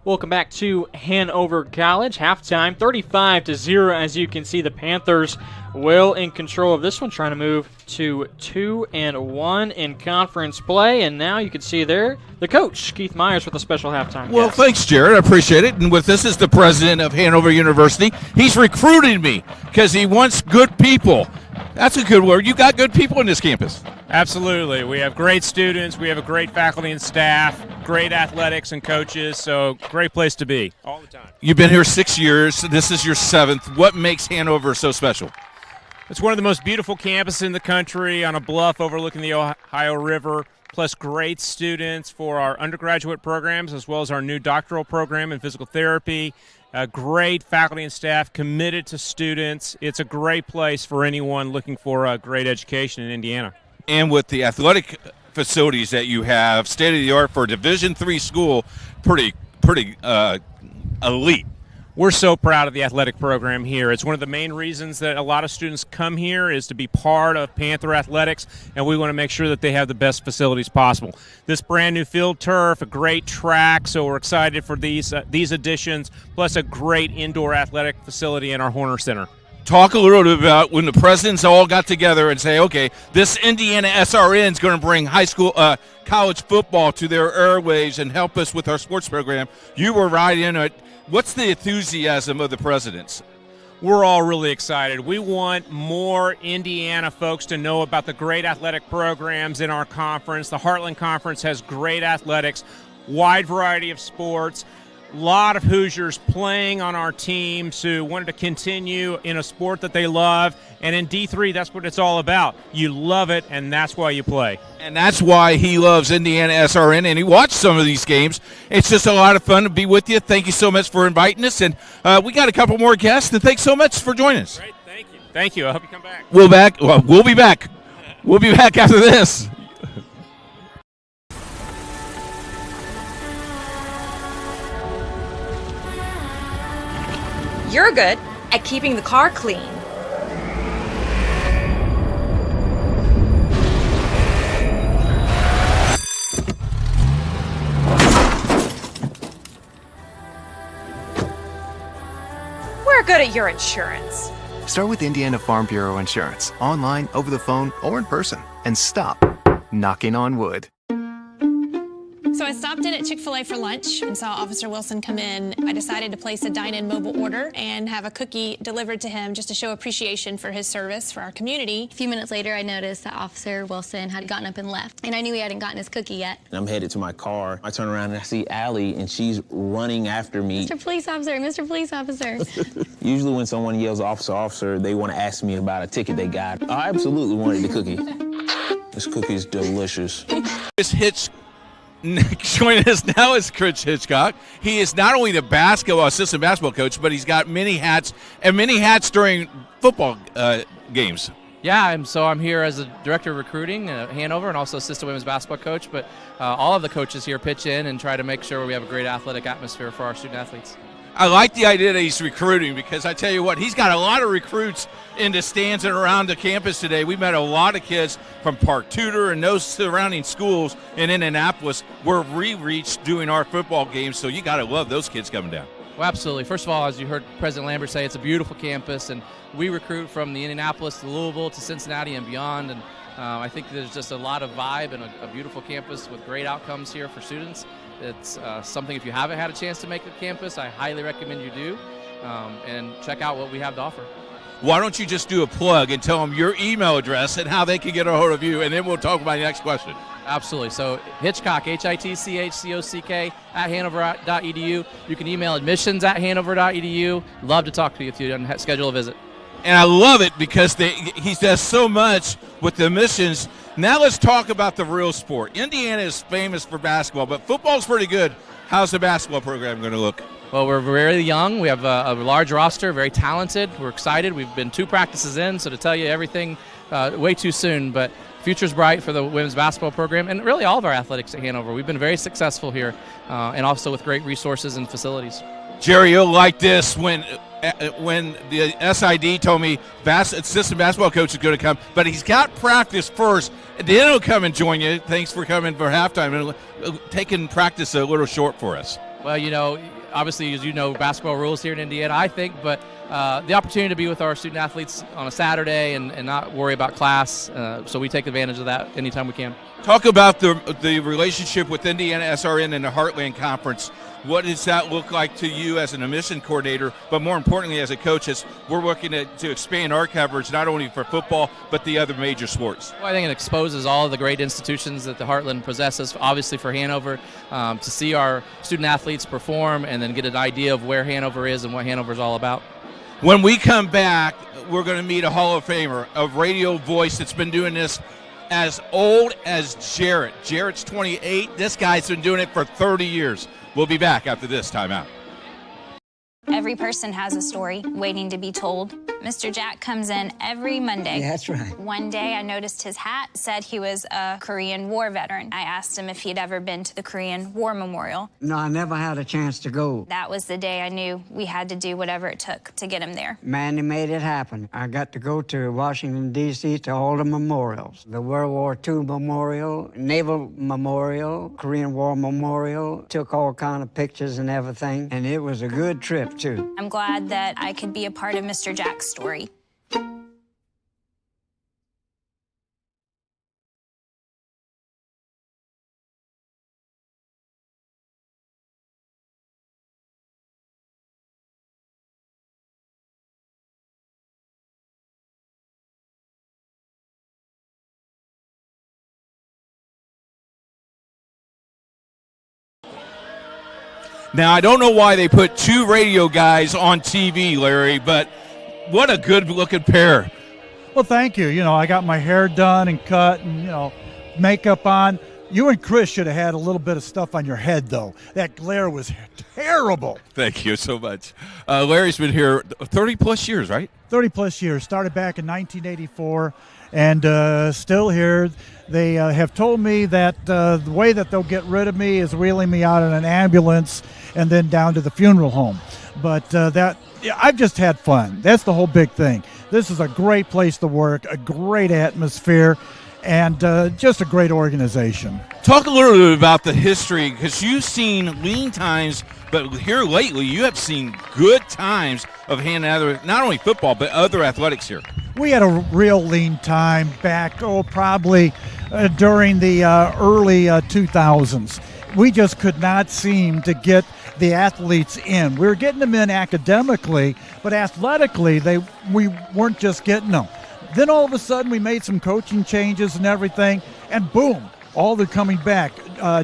Welcome back to Hanover College. Halftime, 35-0. As you can see, the Panthers well in control of this one, trying to move to 2-1 in conference play. And now you can see there the coach, Keith Myers, with a special halftime. Well, guest. thanks, Jared. I appreciate it. And with this is the president of Hanover University. He's recruited me because he wants good people. That's a good word. You got good people in this campus. Absolutely. We have great students. We have a great faculty and staff, great athletics and coaches, so great place to be all the time. You've been here 6 years. This is your 7th. What makes Hanover so special? It's one of the most beautiful campuses in the country on a bluff overlooking the Ohio River, plus great students for our undergraduate programs as well as our new doctoral program in physical therapy. Great faculty and staff committed to students. It's a great place for anyone looking for a great education in Indiana. And with the athletic facilities that you have, state of the art for a Division III school, pretty elite. We're so proud of the athletic program here. It's one of the main reasons that a lot of students come here is to be part of Panther Athletics, and we want to make sure that they have the best facilities possible. This brand new field turf, a great track, so we're excited for these additions, plus a great indoor athletic facility in our Horner Center. Talk a little bit about when the presidents all got together and say, okay, this IndianaSRN is going to bring college football to their airwaves and help us with our sports program. You were right in it. What's the enthusiasm of the presidents? We're all really excited. We want more Indiana folks to know about the great athletic programs in our conference. The Heartland Conference has great athletics, wide variety of sports. A lot of Hoosiers playing on our teams who wanted to continue in a sport that they love. And in D3, that's what it's all about. You love it, and that's why you play. And that's why he loves IndianaSRN, and he watched some of these games. It's just a lot of fun to be with you. Thank you so much for inviting us. And we got a couple more guests, and thanks so much for joining us. Great, thank you. Thank you. I hope you come back. We'll be back. We'll be back after this. You're good at keeping the car clean. We're good at your insurance. Start with Indiana Farm Bureau Insurance, online, over the phone, or in person, and stop knocking on wood. So I stopped in at Chick-fil-A for lunch and saw Officer Wilson come in. I decided to place a dine-in mobile order and have a cookie delivered to him just to show appreciation for his service for our community. A few minutes later, I noticed that Officer Wilson had gotten up and left, and I knew he hadn't gotten his cookie yet. I'm headed to my car. I turn around and I see Allie, and she's running after me. Mr. Police Officer, Mr. Police Officer. Usually when someone yells officer, officer, they want to ask me about a ticket they got. I absolutely wanted the cookie. This cookie is delicious. This Hitch joining us now is Chris Hitchcock. He is not only the assistant basketball coach, but he's got many hats during football games. Yeah, I'm here as a director of recruiting at Hanover and also assistant women's basketball coach. But all of the coaches here pitch in and try to make sure we have a great athletic atmosphere for our student athletes. I like the idea that he's recruiting because I tell you what, he's got a lot of recruits in the stands and around the campus today. We met a lot of kids from Park Tudor and those surrounding schools in Indianapolis where we reached doing our football games, so you got to love those kids coming down. Well, absolutely. First of all, as you heard President Lambert say, it's a beautiful campus, and we recruit from the Indianapolis to Louisville to Cincinnati and beyond, and I think there's just a lot of vibe and a beautiful campus with great outcomes here for students. It's something, if you haven't had a chance to make the campus, I highly recommend you do, and check out what we have to offer. Why don't you just do a plug and tell them your email address and how they can get a hold of you, and then we'll talk about the next question. Absolutely. So Hitchcock, HITCHCOCK, at hanover.edu. You can email admissions@hanover.edu. Love to talk to you if you don't schedule a visit. And I love it because he does so much with the missions. Now let's talk about the real sport. Indiana is famous for basketball, but football's pretty good. How's the basketball program going to look? Well, we're very young. We have a large roster, very talented. We're excited. We've been 2 practices in, so to tell you everything way too soon, but future's bright for the women's basketball program and really all of our athletics at Hanover. We've been very successful here and also with great resources and facilities. Jerry, you'll like this when the SID told me assistant basketball coach is going to come, but he's got practice first, and then he'll come and join you. Thanks for coming for halftime and taking practice a little short for us. Well, obviously, as you know, basketball rules here in Indiana, I think, but the opportunity to be with our student athletes on a Saturday and not worry about class, so we take advantage of that anytime we can. Talk about the relationship with IndianaSRN and the Heartland Conference. What does that look like to you as an admission coordinator, but more importantly as a coach, as we're working to expand our coverage not only for football but the other major sports? Well, I think it exposes all of the great institutions that the Heartland possesses, obviously for Hanover, to see our student athletes perform and then get an idea of where Hanover is and what Hanover is all about. When we come back, we're going to meet a Hall of Famer, a radio voice that's been doing this as old as Jarrett. Jarrett's 28. This guy's been doing it for 30 years. We'll be back after this timeout. Every person has a story waiting to be told. Mr. Jack comes in every Monday. Yeah, that's right. One day I noticed his hat said he was a Korean War veteran. I asked him if he'd ever been to the Korean War Memorial. No, I never had a chance to go. That was the day I knew we had to do whatever it took to get him there. Manny made it happen. I got to go to Washington, D.C. to all the memorials. The World War II Memorial, Naval Memorial, Korean War Memorial. Took all kind of pictures and everything, and it was a good trip, too. I'm glad that I could be a part of Mr. Jack's story. Now, I don't know why they put two radio guys on TV, Larry, but what a good-looking pair. Well, thank you. I got my hair done and cut and, makeup on. You and Chris should have had a little bit of stuff on your head, though. That glare was terrible. Thank you so much. Larry's been here 30-plus years, right? 30-plus years. Started back in 1984 and still here. They have told me that the way that they'll get rid of me is wheeling me out in an ambulance and then down to the funeral home. But I've just had fun. That's the whole big thing. This is a great place to work, a great atmosphere, and just a great organization. Talk a little bit about the history, because you've seen lean times, but here lately you have seen good times of handling other, not only football, but other athletics here. We had a real lean time back, probably during the early 2000s. We just could not seem to get the athletes in. We were getting them in academically, but athletically, we weren't just getting them. Then all of a sudden, we made some coaching changes and everything, and boom, all they're coming back.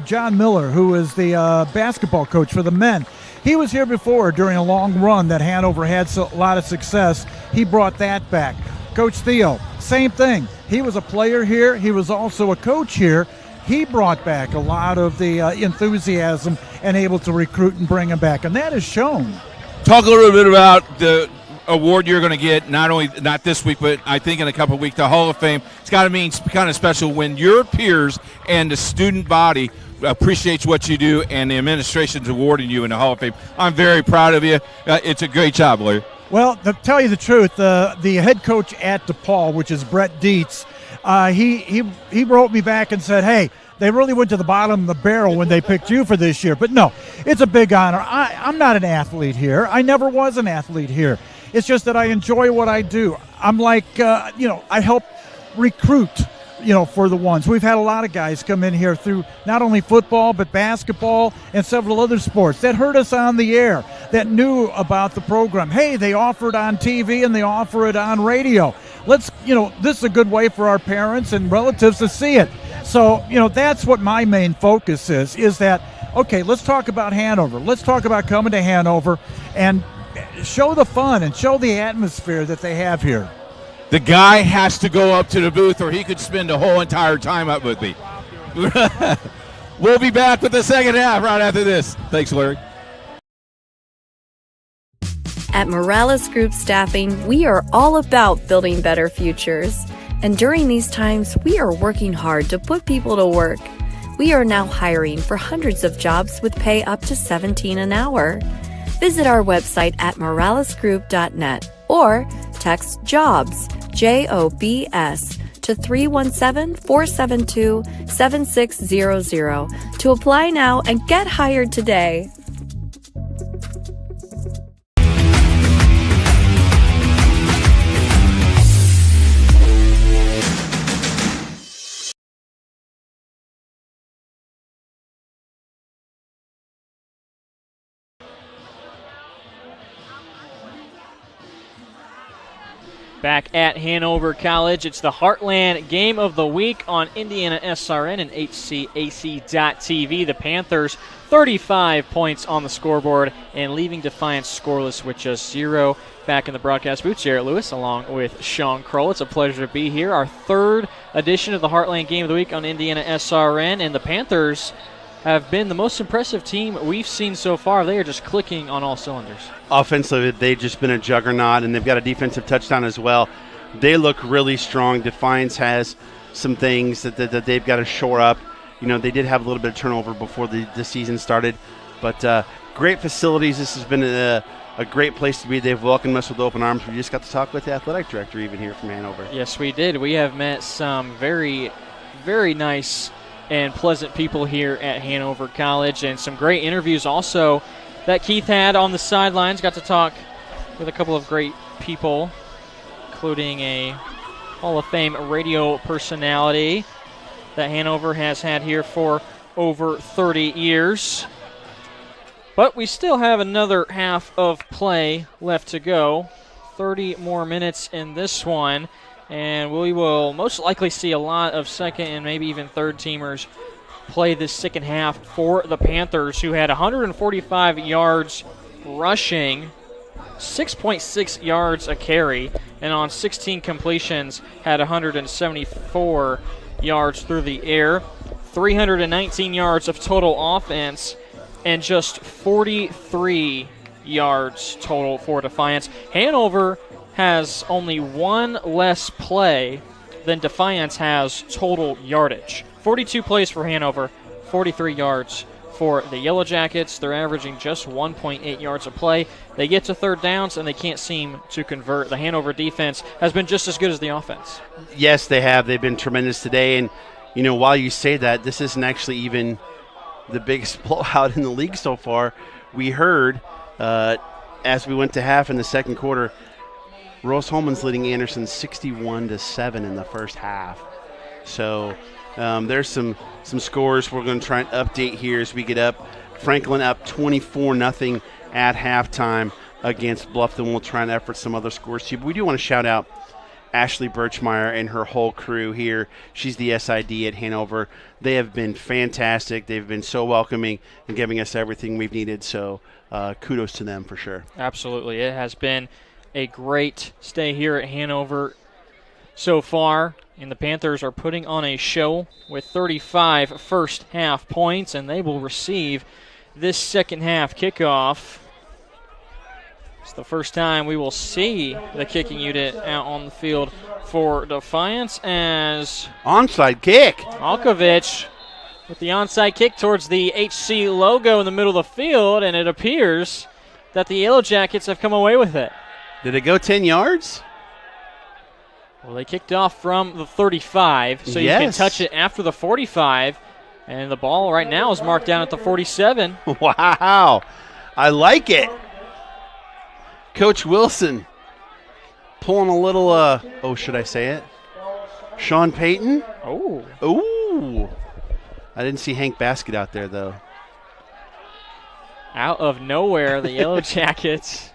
John Miller, who is the basketball coach for the men, he was here before during a long run that Hanover had a lot of success. He brought that back. Coach Theo, same thing. He was a player here. He was also a coach here. He brought back a lot of the enthusiasm and able to recruit and bring them back, and that is shown. Talk a little bit about the award you're going to get, not this week, but I think in a couple of weeks, the Hall of Fame. It's got to mean kind of special when your peers and the student body appreciates what you do and the administration's awarding you in the Hall of Fame. I'm very proud of you. It's a great job, Larry. Well, to tell you the truth, the head coach at DePaul, which is Brett Dietz, he wrote me back and said, hey, they really went to the bottom of the barrel when they picked you for this year. But no, it's a big honor. I'm not an athlete here. I never was an athlete here. It's just that I enjoy what I do. I'm like, I help recruit, for the ones. We've had a lot of guys come in here through not only football, but basketball and several other sports that heard us on the air, that knew about the program. Hey, they offer it on TV and they offer it on radio. This is a good way for our parents and relatives to see it. So, that's what my main focus is that, okay, let's talk about Hanover. Let's talk about coming to Hanover and show the fun and show the atmosphere that they have here. The guy has to go up to the booth or he could spend the whole entire time up with me. We'll be back with the second half right after this. Thanks, Larry. At Morales Group Staffing, we are all about building better futures. And during these times, we are working hard to put people to work. We are now hiring for hundreds of jobs with pay up to $17 an hour. Visit our website at moralesgroup.net or text JOBS, JOBS, to 317-472-7600 to apply now and get hired today. Back at Hanover College, it's the Heartland Game of the Week on IndianaSRN and IHSAA.tv. The Panthers, 35 points on the scoreboard and leaving Defiance scoreless with just 0. Back in the broadcast booth, Jarrett Lewis along with Sean Kroll. It's a pleasure to be here. Our third edition of the Heartland Game of the Week on IndianaSRN, and the Panthers have been the most impressive team we've seen so far. They are just clicking on all cylinders. Offensively, they've just been a juggernaut, and they've got a defensive touchdown as well. They look really strong. Defiance has some things that they've got to shore up. You know, they did have a little bit of turnover before the season started, but great facilities. This has been a great place to be. They've welcomed us with open arms. We just got to talk with the athletic director even here from Hanover. Yes, we did. We have met some very, very nice and pleasant people here at Hanover College, and some great interviews also that Keith had on the sidelines. Got to talk with a couple of great people, including a Hall of Fame radio personality that Hanover has had here for over 30 years. But we still have another half of play left to go. 30 more minutes in this one. And we will most likely see a lot of second and maybe even third teamers play this second half for the Panthers, who had 145 yards rushing, 6.6 yards a carry, and on 16 completions had 174 yards through the air, 319 yards of total offense, and just 43 yards total for Defiance. Hanover has only one less play than Defiance has total yardage. 42 plays for Hanover, 43 yards for the Yellow Jackets. They're averaging just 1.8 yards a play. They get to third downs, and they can't seem to convert. The Hanover defense has been just as good as the offense. Yes, they have. They've been tremendous today. And, you know, while you say that, this isn't actually even the biggest blowout in the league so far. We heard as we went to half in the second quarter, Rose Holman's leading Anderson 61-7 in the first half. So there's some scores we're going to try and update here as we get up. Franklin up 24-0 at halftime against Bluffton. We'll try and effort some other scores too. But we do want to shout out Ashley Birchmeyer and her whole crew here. She's the SID at Hanover. They have been fantastic. They've been so welcoming and giving us everything we've needed. So kudos to them for sure. Absolutely. It has been a great stay here at Hanover so far, and the Panthers are putting on a show with 35 first half points, and they will receive this second half kickoff. It's the first time we will see the kicking unit out on the field for Defiance, as onside kick. Malkovich with the onside kick towards the HC logo in the middle of the field, and it appears that the Yellow Jackets have come away with it. Did it go 10 yards? Well, they kicked off from the 35, so yes. You can touch it after the 45, and the ball right now is marked down at the 47. Wow. I like it. Coach Wilson pulling a little, should I say it? Sean Payton? Oh. Ooh. I didn't see Hank Basket out there, though. Out of nowhere, the Yellow Jackets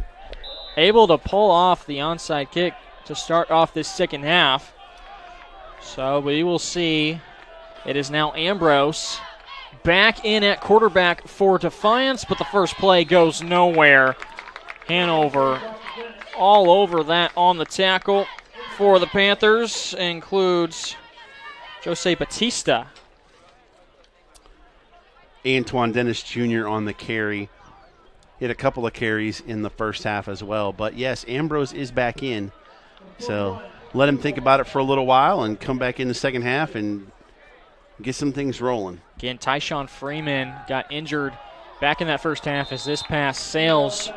able to pull off the onside kick to start off this second half. So we will see. It is now Ambrose back in at quarterback for Defiance, but the first play goes nowhere. Hanover all over that on the tackle for the Panthers, includes Jose Batista. Antoine Dennis Jr. on the carry. He had a couple of carries in the first half as well. But, yes, Ambrose is back in. So let him think about it for a little while and come back in the second half and get some things rolling. Again, Tyshawn Freeman got injured back in that first half as this pass sails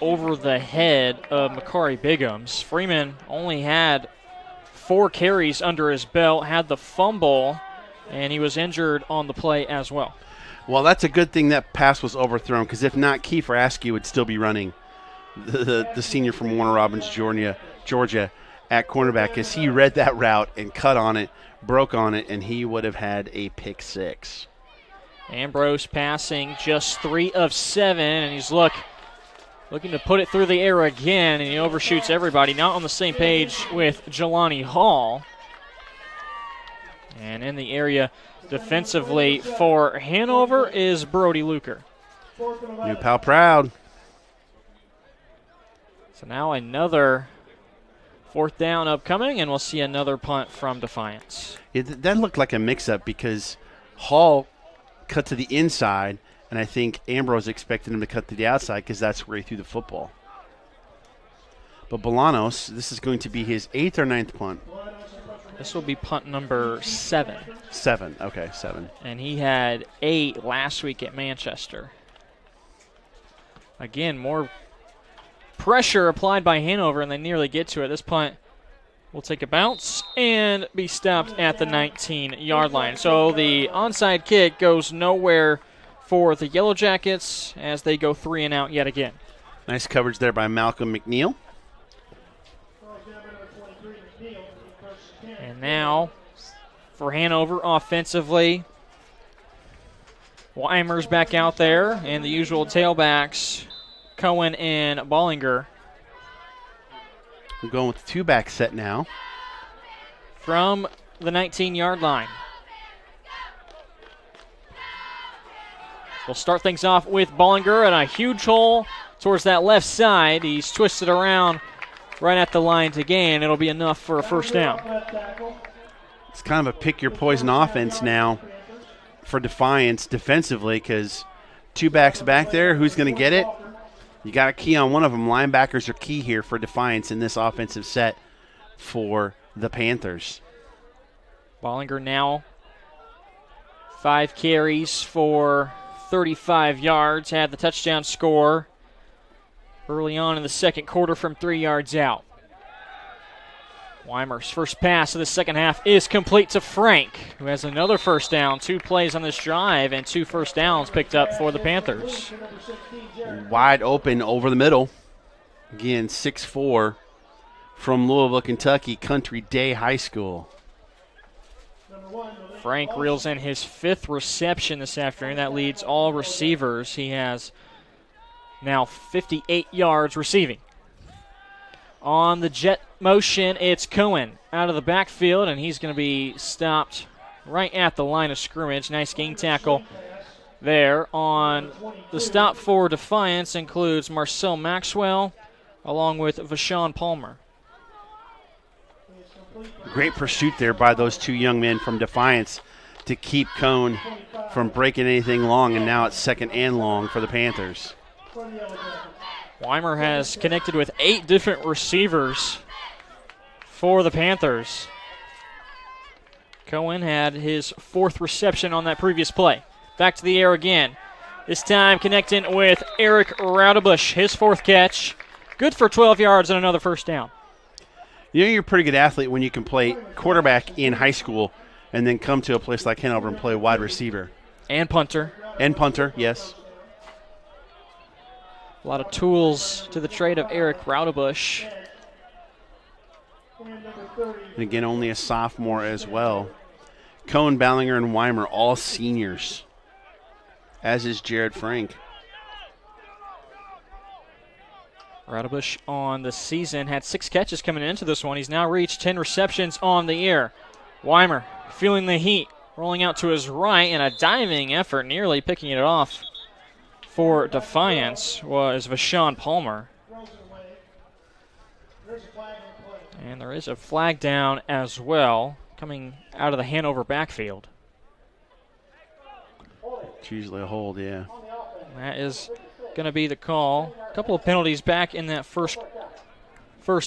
over the head of Makari Biggums. Freeman only had 4 carries under his belt, had the fumble, and he was injured on the play as well. Well, that's a good thing that pass was overthrown, because if not, Kiefer Askew would still be running, the senior from Warner Robins, Georgia, at cornerback, as he read that route and cut on it, broke on it, and he would have had a pick 6. Ambrose passing just 3 of 7, and he's looking to put it through the air again, and he overshoots everybody. Not on the same page with Jelani Hall. And in the area defensively for Hanover is Brody Luker. New Pal proud. So now another 4th down upcoming, and we'll see another punt from Defiance. That looked like a mix-up because Hall cut to the inside, and I think Ambrose expected him to cut to the outside because that's where he threw the football. But Bolanos, this is going to be his 8th or 9th punt. This will be punt number 7. 7, okay, 7. And he had 8 last week at Manchester. Again, more pressure applied by Hanover, and they nearly get to it. This punt will take a bounce and be stopped at the 19-yard line. So the onside kick goes nowhere for the Yellow Jackets as they go 3 and out yet again. Nice coverage there by Malcolm McNeil. And now for Hanover offensively, Weimer's back out there, and the usual tailbacks, Cohen and Bollinger. We're going with the 2-back set now. From the 19-yard line. We'll start things off with Bollinger and a huge hole towards that left side. He's twisted around right at the line to gain. It'll be enough for a 1st down. It's kind of a pick-your-poison offense now for Defiance defensively because 2 backs back there. Who's going to get it? You got a key on one of them. Linebackers are key here for Defiance in this offensive set for the Panthers. Bollinger now 5 carries for 35 yards. Had the touchdown score early on in the second quarter from 3 yards out. Weimer's first pass of the second half is complete to Frank, who has another 1st down. 2 plays on this drive and 2 first downs picked up for the Panthers. Wide open over the middle. Again, 6'4", from Louisville, Kentucky, Country Day High School. Frank reels in his 5th reception this afternoon. That leads all receivers. He has now 58 yards receiving. On the jet motion, it's Cohen out of the backfield, and he's going to be stopped right at the line of scrimmage. Nice game tackle there. On the stop for Defiance includes Marcel Maxwell along with Vashon Palmer. Great pursuit there by those 2 young men from Defiance to keep Cone from breaking anything long, and now it's 2nd and long for the Panthers. Weimer has connected with 8 different receivers for the Panthers. Cohen had his 4th reception on that previous play. Back to the air again. This time connecting with Eric Raudebush, his 4th catch. Good for 12 yards and another 1st down. You know you're a pretty good athlete when you can play quarterback in high school and then come to a place like Hanover and play wide receiver. And punter. And punter, yes. A lot of tools to the trade of Eric Raudebush. And again, only a sophomore as well. Cohen, Ballinger, and Weimer, all seniors, as is Jared Frank. Raudebush on the season had 6 catches coming into this one. He's now reached 10 receptions on the year. Weimer feeling the heat, rolling out to his right, and a diving effort, nearly picking it off for Defiance was Vashon Palmer. And there is a flag down as well coming out of the Hanover backfield. It's usually a hold, yeah. That is going to be the call. A couple of penalties back in that first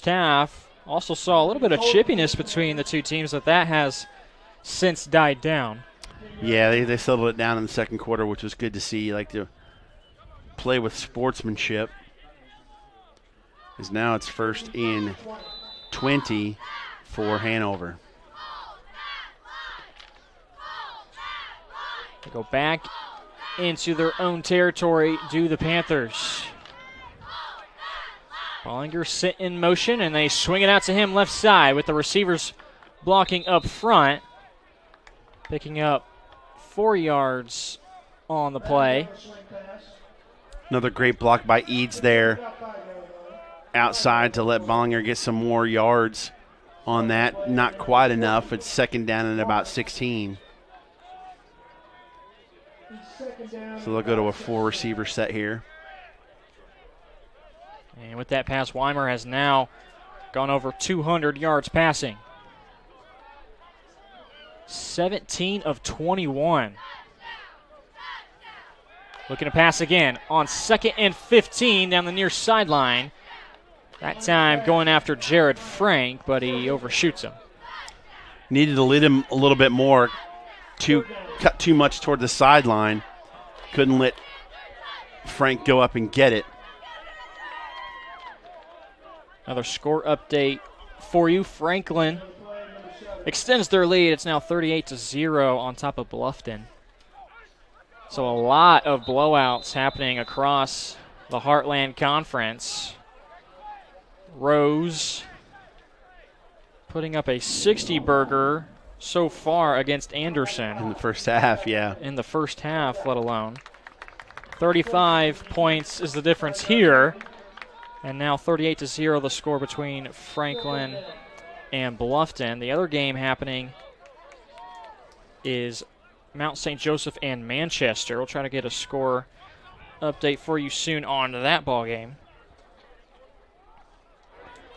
half. Also saw a little bit of chippiness between the 2 teams, but that has since died down. Yeah, they settled it down in the second quarter, which was good to see. You like to play with sportsmanship. As now it's 1st and 20 for Hanover. They go back into their own territory, do the Panthers. Bollinger sit in motion, and they swing it out to him left side with the receivers blocking up front. Picking up 4 yards on the play. Another great block by Eads there outside to let Bollinger get some more yards on that. Not quite enough. It's second down and about 16. So they'll go to a 4-receiver set here. And with that pass, Weimer has now gone over 200 yards passing. 17 of 21. Looking to pass again on 2nd and 15 down the near sideline. That time going after Jared Frank, but he overshoots him. Needed to lead him a little bit more. Cut too much toward the sideline. Couldn't let Frank go up and get it. Another score update for you. Franklin extends their lead. It's now 38-0 on top of Bluffton. So a lot of blowouts happening across the Heartland Conference. Rose putting up a 60-burger so far against Anderson. In the first half, yeah. In the first half, let alone. 35 points is the difference here. And now 38-0 the score between Franklin and Bluffton. The other game happening is Mount St. Joseph and Manchester. We'll try to get a score update for you soon on that ball game.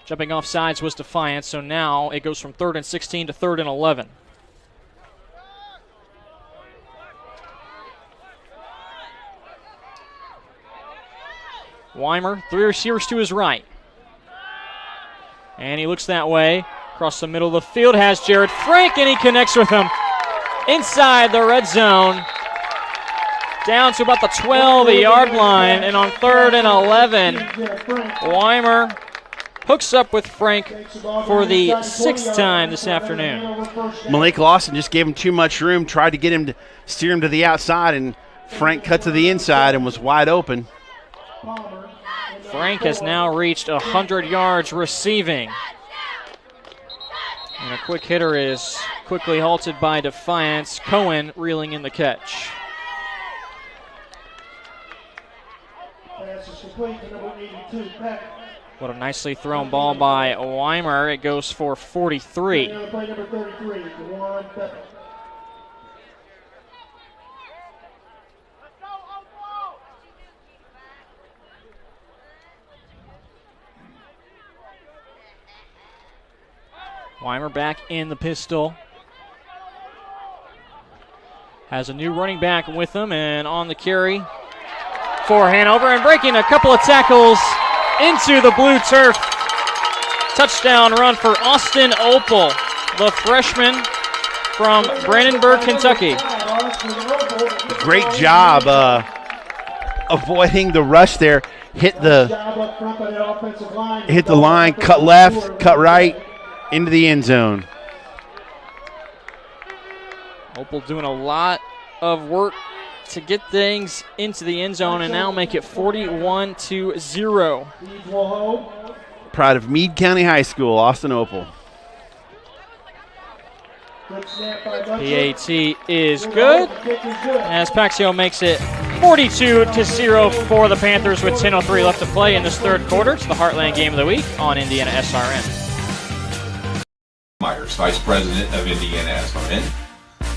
Jumping off sides was Defiance, so now it goes from 3rd and 16 to 3rd and 11. Weimer, 3 receivers to his right. And he looks that way. Across the middle of the field has Jared Frank, and he connects with him inside the red zone. Down to about the 12-yard line, and on 3rd and 11, Weimer hooks up with Frank for the 6th time this afternoon. Malik Lawson just gave him too much room, tried to get him to steer him to the outside, and Frank cut to the inside and was wide open. Frank has now reached 100 yards receiving. And a quick hitter is quickly halted by Defiance. Cohen reeling in the catch. What a nicely thrown ball by Weimer. It goes for 43. Weimer back in the pistol. Has a new running back with him, and on the carry for Hanover, and breaking a couple of tackles into the blue turf. Touchdown run for Austin Opal, the freshman from Brandenburg, Kentucky. Great job avoiding the rush there. Hit the line, cut left, cut right, into the end zone. Opal doing a lot of work to get things into the end zone and now make it 41-0. Proud of Meade County High School, Austin Opal. PAT is good as Paxio makes it 42-0 for the Panthers with 10:03 left to play in this 3rd quarter. It's the Heartland Game of the Week on IndianaSRN. Myers, Vice President of IndianaSRN.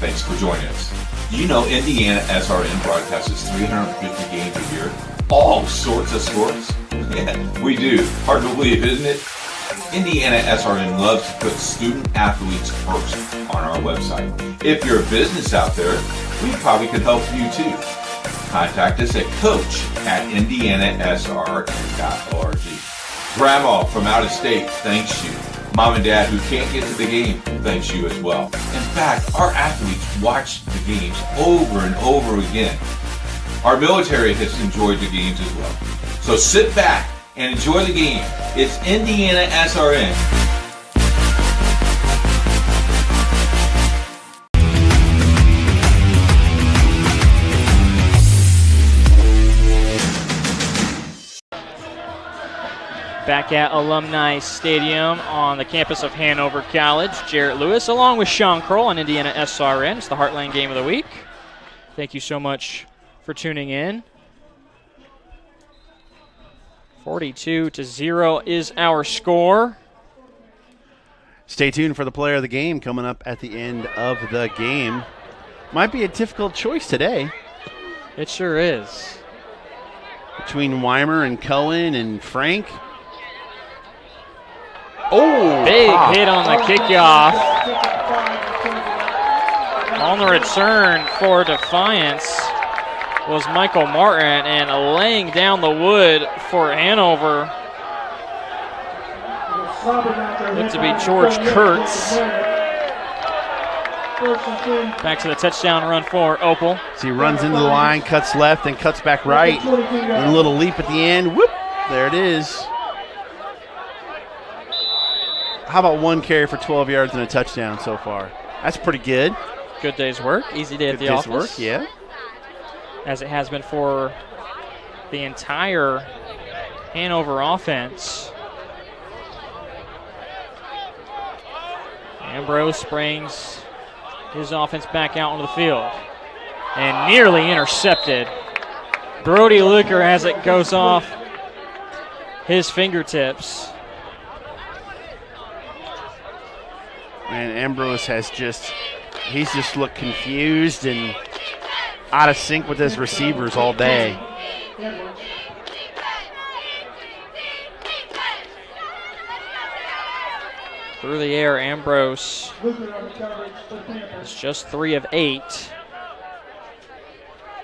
Thanks for joining us. Do you know IndianaSRN broadcasts 350 games a year? All sorts of sports? Yeah, we do. Hard to believe, isn't it? IndianaSRN loves to put student athletes first on our website. If you're a business out there, we probably could help you too. Contact us at coach@indianasrn.org. Grandma from out of state thanks you. Mom and Dad who can't get to the game thanks you as well. In fact, our athletes watch the games over and over again. Our military has enjoyed the games as well. So sit back and enjoy the game. It's IndianaSRN. Back at Alumni Stadium on the campus of Hanover College, Jarrett Lewis along with Sean Kroll on IndianaSRN. It's the Heartland Game of the Week. Thank you so much for tuning in. 42-0 is our score. Stay tuned for the player of the game coming up at the end of the game. Might be a difficult choice today. It sure is. Between Weimer and Cohen and Frank. Oh! Big hit on the kickoff. On the return for Defiance was Michael Martin, and laying down the wood for Hanover looked to be George Kurtz. Back to the touchdown run for Opal. So he runs into the line, cuts left, and cuts back right. And a little leap at the end. Whoop! There it is. How about one carry for 12 yards and a touchdown so far? That's pretty good. Good day's work. Easy day at the office. Good day's work, yeah. As it has been for the entire Hanover offense. Ambrose brings his offense back out onto the field and nearly intercepted. Brody Luker as it goes off his fingertips. And Ambrose he's just looked confused and out of sync with his receivers all day. Through the air, Ambrose is just 3 of 8.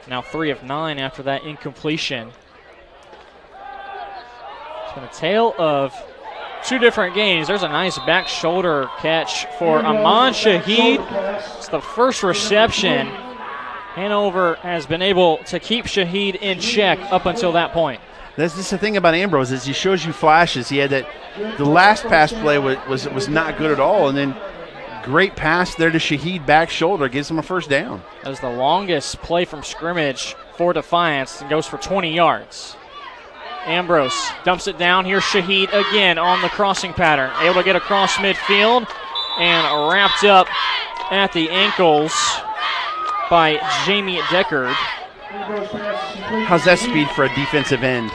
Now 3 of 9 after that incompletion. It's been a tale of 2 different games. There's a nice back shoulder catch for Aman Shahid. It's the first reception. Hanover has been able to keep Shahid in check up until that point. That's just the thing about Ambrose is he shows you flashes. He had the last pass play was not good at all, and then great pass there to Shahid back shoulder gives him a first down. That was the longest play from scrimmage for Defiance and goes for 20 yards. Ambrose dumps it down. Here's Shahid again on the crossing pattern, able to get across midfield and wrapped up at the ankles by Jamie Deckard. How's that speed for a defensive end?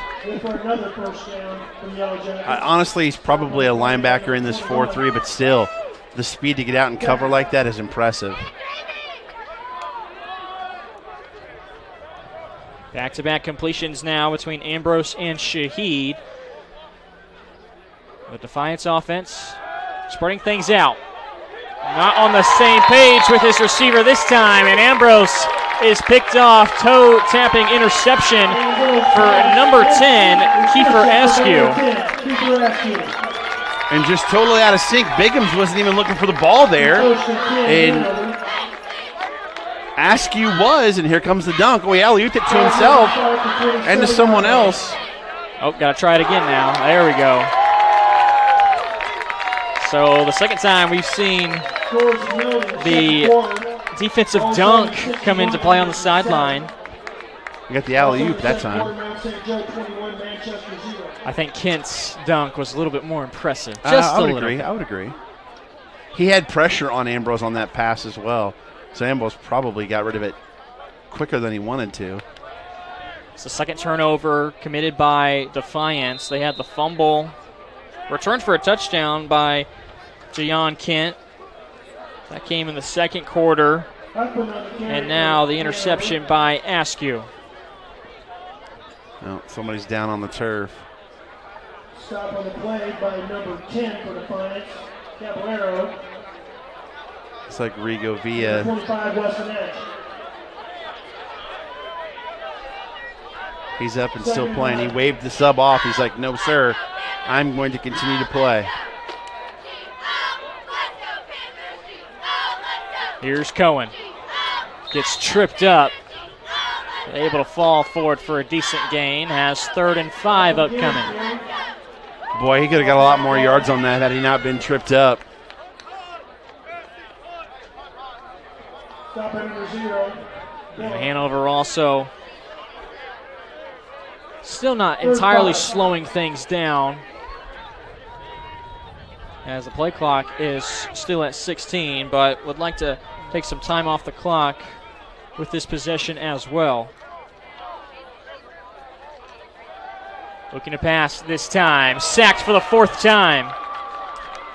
Honestly, he's probably a linebacker in this 4-3, but still, the speed to get out and cover like that is impressive. Back-to-back completions now between Ambrose and Shahid. The Defiance offense spreading things out. Not on the same page with his receiver this time, and Ambrose is picked off. Toe-tapping interception for number 10, Kiefer Askew. And just totally out of sync. Biggums wasn't even looking for the ball there. And Askew was, and here comes the dunk. Oh, he alley-ooped it to himself and to someone else. Oh, got to try it again now. There we go. So the second time we've seen the defensive dunk come into play on the sideline. We got the alley-oop that time. I think Kent's dunk was a little bit more impressive. I would agree. He had pressure on Ambrose on that pass as well. So Ambrose probably got rid of it quicker than he wanted to. It's the second turnover committed by Defiance. They had the fumble. Returned for a touchdown by Jayon Kent. That came in the second quarter. And now the interception by Askew. Oh, somebody's down on the turf. Stop on the play by number 10 for Defiance, Caballero. It's like Rigo Villa. 25 Western Edge. He's up and still playing. He waved the sub off. He's like, no, sir, I'm going to continue to play. Here's Cohen. Gets tripped up. Able to fall forward for a decent gain. Has 3rd and 5 upcoming. Boy, he could have got a lot more yards on that had he not been tripped up. And Hanover also still not entirely slowing things down, as the play clock is still at 16, but would like to take some time off the clock with this possession as well. Looking to pass this time. Sacked for the 4th time.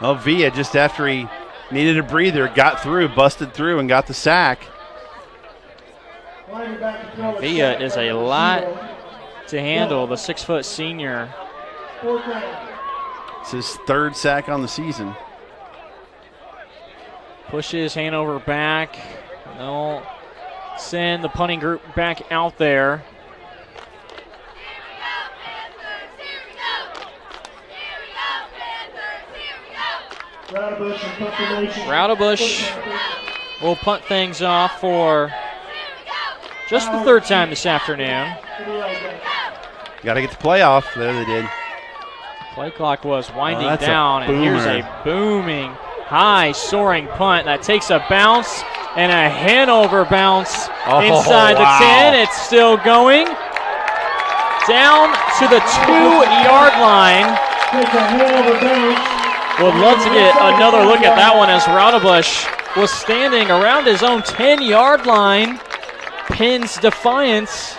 Well, Villa, just after he needed a breather, got through, busted through, and got the sack. Villa is a lot to handle, the 6-foot senior. It's his 3rd sack on the season. Pushes Hanover back. They'll send the punting group back out there. Raudebusch will punt things off for just the 3rd time this afternoon. Got to get the playoff. There they did. Play clock was winding down, and here's a booming, high, soaring punt that takes a bounce and a Hanover bounce inside the 10. It's still going. Down to the 2-yard line. Would love to get another look at that one as Raudebusch was standing around his own 10-yard line. Pins Defiance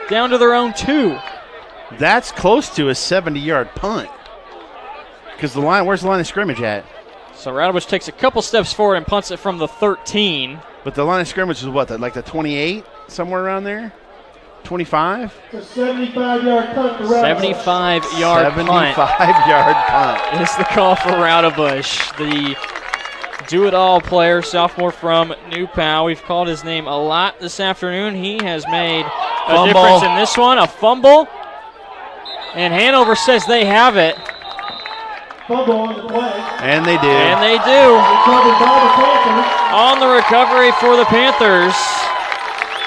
down to their own 2. That's close to a 70-yard punt. Because the line, where's the line of scrimmage at? So Raudebusch takes a couple steps forward and punts it from the 13. But the line of scrimmage is what, like the 28, somewhere around there? 25? It's a 75-yard punt to Raudebusch. 75-yard punt. 75-yard punt. Is the call for Raudebusch, the do-it-all player, sophomore from New Pal. We've called his name a lot this afternoon. He has made a difference in this one. A fumble. And Hanover says they have it. Fumble on the play. And they do. And they do. Recovered by the Panthers. On the recovery for the Panthers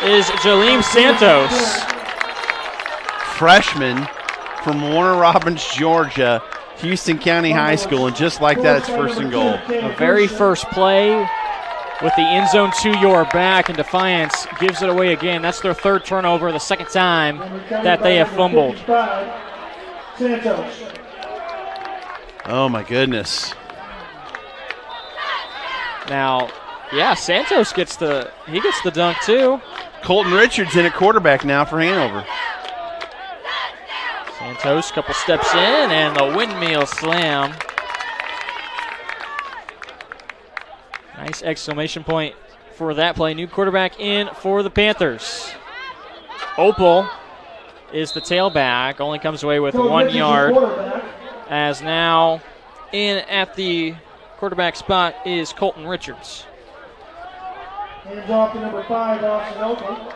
is Jaleem Santos. Freshman from Warner Robins, Georgia, Houston County High School, and just like that, it's 1st and goal. The very first play with the end zone to your back, and Defiance gives it away again. That's their 3rd turnover, the 2nd time that they have fumbled. Santos. Oh, my goodness. Now, yeah, Santos gets the dunk too. Colton Richards in at quarterback now for Hanover. Santos, couple steps in, and the windmill slam. Nice exclamation point for that play. New quarterback in for the Panthers. Opal is the tailback, only comes away with 1 yard. As now in at the quarterback spot is Colton Richards. Hands off to number 5, Austin Opal.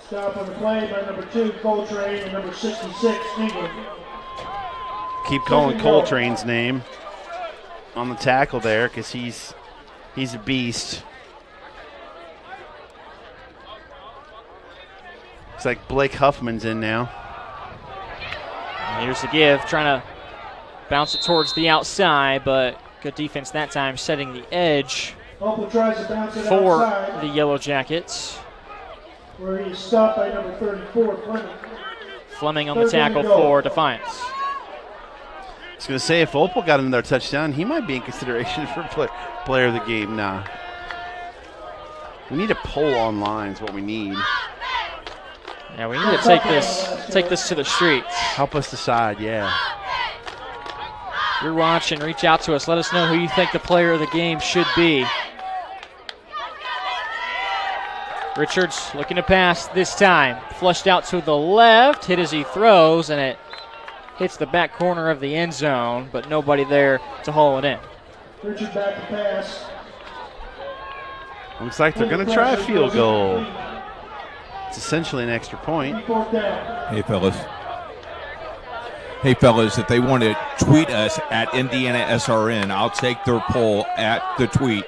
Stop on the play by number 2, Coltrane, and number 66, England. Keep calling Coltrane's name on the tackle there because he's a beast. Looks like Blake Huffman's in now. And here's the give, trying to bounce it towards the outside, but good defense that time, setting the edge Opal tries to bounce it for outside, the Yellow Jackets. where he is stopped by number 34, Fleming. Fleming on the tackle for Defiance. I was going to say, if Opal got another touchdown, he might be in consideration for player of the game. Nah. We need a poll online is what we need. Yeah, we need to take this to the streets. Help us decide, yeah. If you're watching, reach out to us. Let us know who you think the player of the game should be. Richards looking to pass this time. Flushed out to the left, hit as he throws, and it hits the back corner of the end zone, but nobody there to haul it in. Richard back to pass. Looks like they're going to try a field goal. It's essentially an extra point. Hey, fellas. Hey, fellas, if they want to tweet us at IndianaSRN, I'll take their poll at the tweet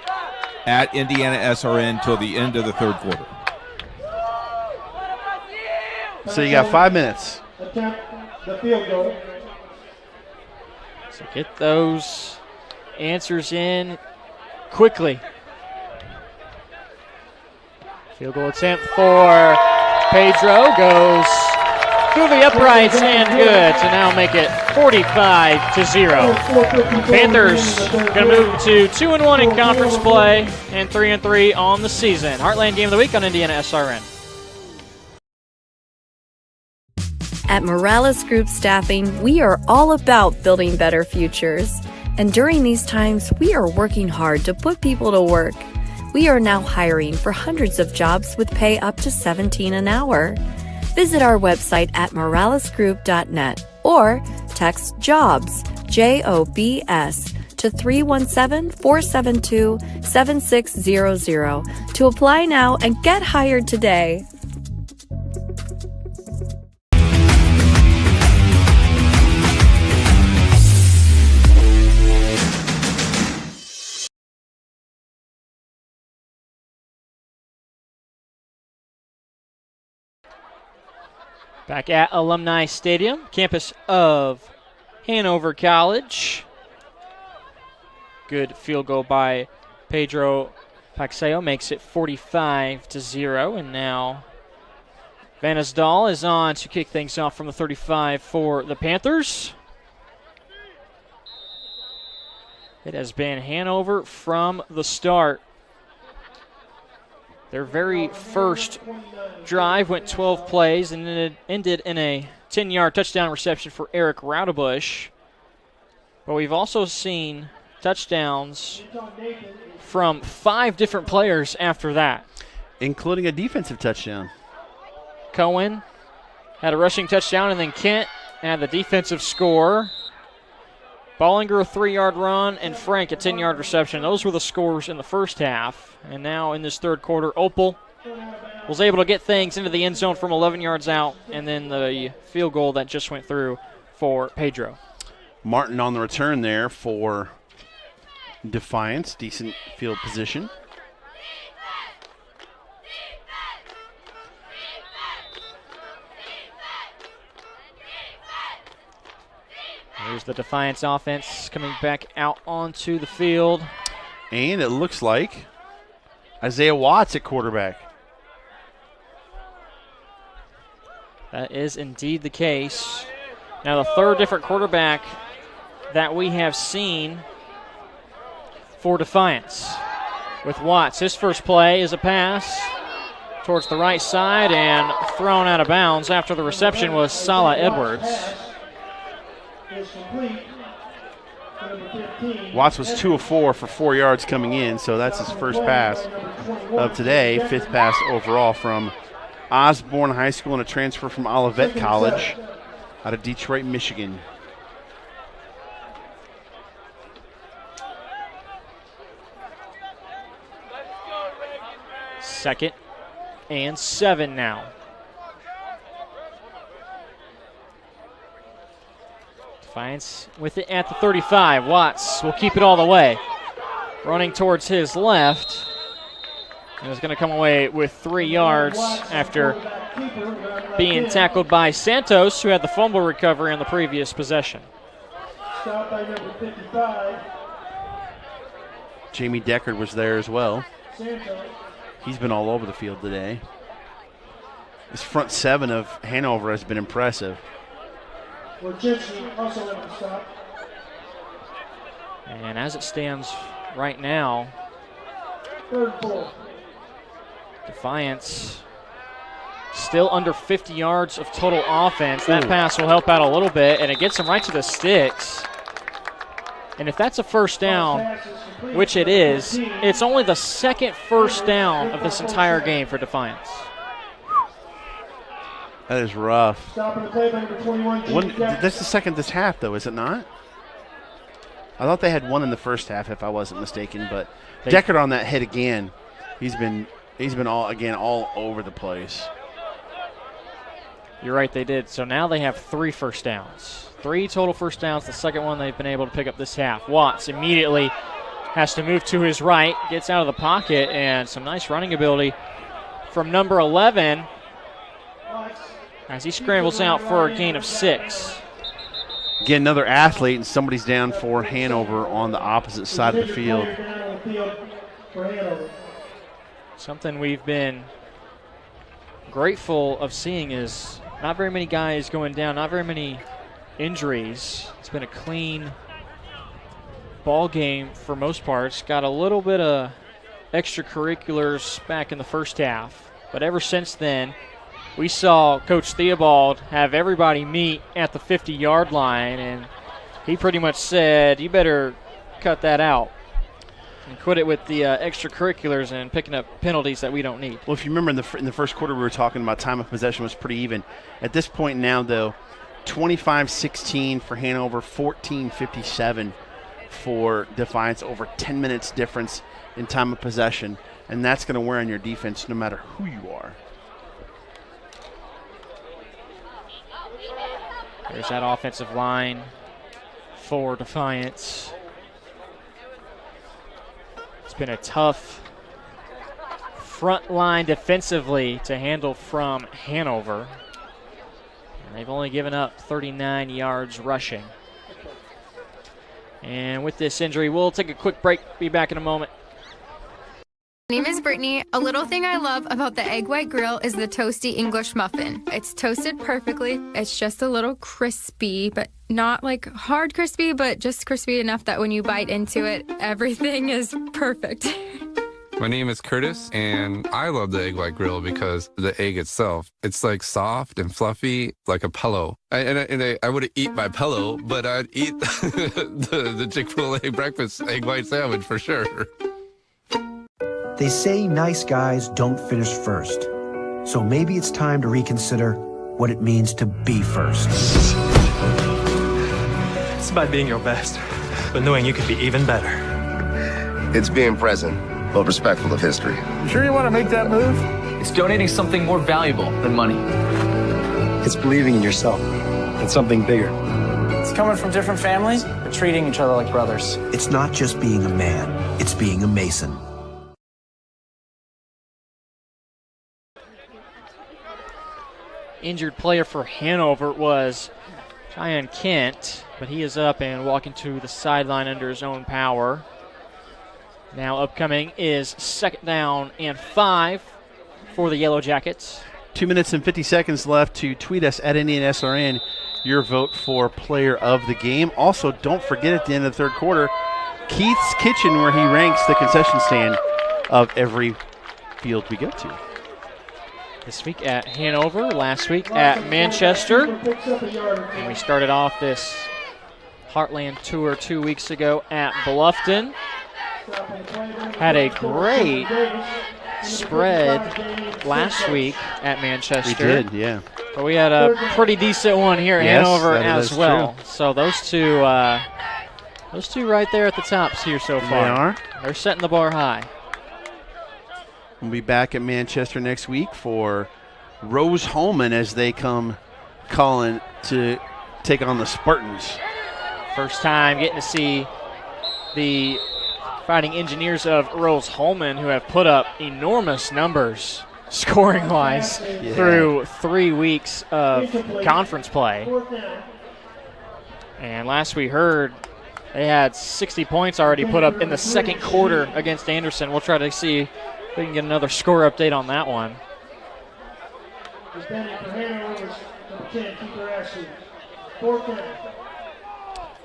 at IndianaSRN till the end of the 3rd quarter. So you got 5 minutes. Attempt the field goal. So get those answers in quickly. Field goal attempt for Pedro goes through the uprights and good to now make it 45-0. Panthers going to move to 2-1 in conference play and 3-3 on the season. Heartland Game of the Week on IndianaSRN. At Morales Group Staffing, we are all about building better futures. And during these times, we are working hard to put people to work. We are now hiring for hundreds of jobs with pay up to $17 an hour. Visit our website at moralesgroup.net or text JOBS, JOBS, to 317-472-7600 to apply now and get hired today. Back at Alumni Stadium, campus of Hanover College. Good field goal by Pedro Paxeo makes it 45-0, and now Vanisdal is on to kick things off from the 35 for the Panthers. It has been Hanover from the start. Their very first drive went 12 plays and it ended in a 10-yard touchdown reception for Eric Raudebush. But we've also seen touchdowns from 5 different players after that, including a defensive touchdown. Cohen had a rushing touchdown, and then Kent had the defensive score. Bollinger a 3-yard run, and Frank a 10-yard reception. Those were the scores in the first half. And now in this third quarter, Opal was able to get things into the end zone from 11 yards out, and then the field goal that just went through for Pedro. Martin on the return there for Defiance. Decent field position. Here's the Defiance offense coming back out onto the field. And it looks like Isaiah Watts at quarterback. That is indeed the case. Now the third different quarterback that we have seen for Defiance. With Watts, his first play is a pass towards the right side and thrown out of bounds after the reception was Sala Edwards. Watts was 2 of 4 for 4 yards coming in, so that's his first pass of today, 5th pass overall from Osborne High School and a transfer from Olivet College out of Detroit, Michigan. Second and 7 now. Defiance with it at the 35. Watts will keep it all the way. Running towards his left. And is going to come away with 3 yards after being tackled by Santos, who had the fumble recovery on the previous possession. Stop by number 55. Jamie Deckard was there as well. Santos. He's been all over the field today. This front 7 of Hanover has been impressive. Also left to stop. And as it stands right now, Third and 4. Defiance still under 50 yards of total offense. That pass will help out a little bit, and it gets him right to the sticks. And if that's a first down, which it is, it's only the second first down of this entire game for Defiance. That is rough. Stopping the play by number 21. That's the second this half, though, is it not? I thought they had one in the first half, if I wasn't mistaken. But Deckard on that hit again. He's been all over the place. You're right, they did. So now they have 3 first downs. 3 total first downs. The second one they've been able to pick up this half. Watts immediately has to move to his right, gets out of the pocket, and some nice running ability from number 11 as he scrambles out for a gain of 6. Again, another athlete, and somebody's down for Hanover on the opposite side of the field. Something we've been grateful of seeing is not very many guys going down, not very many injuries. It's been a clean ball game for most parts. Got a little bit of extracurriculars back in the first half, but ever since then, we saw Coach Theobald have everybody meet at the 50-yard line, and he pretty much said, you better cut that out and quit it with the extracurriculars and picking up penalties that we don't need. Well, if you remember in the first quarter, we were talking about time of possession was pretty even. At this point now, though, 25-16 for Hanover, 14-57 for Defiance, over 10 minutes difference in time of possession, and that's going to wear on your defense no matter who you are. There's that offensive line for Defiance. It's been a tough front line defensively to handle from Hanover. And they've only given up 39 yards rushing. And with this injury, we'll take a quick break. Be back in a moment. My name is Brittany. A little thing I love about the Egg White Grill is the toasty English muffin. It's toasted perfectly. It's just a little crispy, but not like hard crispy, but just crispy enough that when you bite into it, everything is perfect. My name is Curtis, and I love the Egg White Grill because the egg itself, it's like soft and fluffy, like a pillow. I wouldn't eat my pillow, but I'd eat the Chick-fil-A breakfast egg white sandwich for sure. They say nice guys don't finish first. So maybe it's time to reconsider what it means to be first. It's about being your best, but knowing you could be even better. It's being present, but respectful of history. Sure you want to make that move? It's donating something more valuable than money. It's believing in yourself and something bigger. It's coming from different families, but treating each other like brothers. It's not just being a man, it's being a Mason. Injured player for Hanover was Cheyenne Kent, but he is up and walking to the sideline under his own power. Now upcoming is 2nd down and 5 for the Yellow Jackets. 2 minutes and 50 seconds left to tweet us at IndianaSRN your vote for player of the game. Also, don't forget at the end of the third quarter, Keith's Kitchen, where he ranks the concession stand of every field we go to. This week at Hanover, last week at Manchester. And we started off this Heartland Tour 2 weeks ago at Bluffton. Had a great spread last week at Manchester. We did, yeah. But we had a pretty decent one here at Hanover as well. True. So those two right there at the tops here so far. They are. They're setting the bar high. We'll be back at Manchester next week for Rose Holman as they come calling to take on the Spartans. First time getting to see the Fighting Engineers of Rose Holman, who have put up enormous numbers scoring-wise through 3 weeks of conference play. And last we heard, they had 60 points already put up in the second quarter against Anderson. We'll try to see if we can get another score update on that one.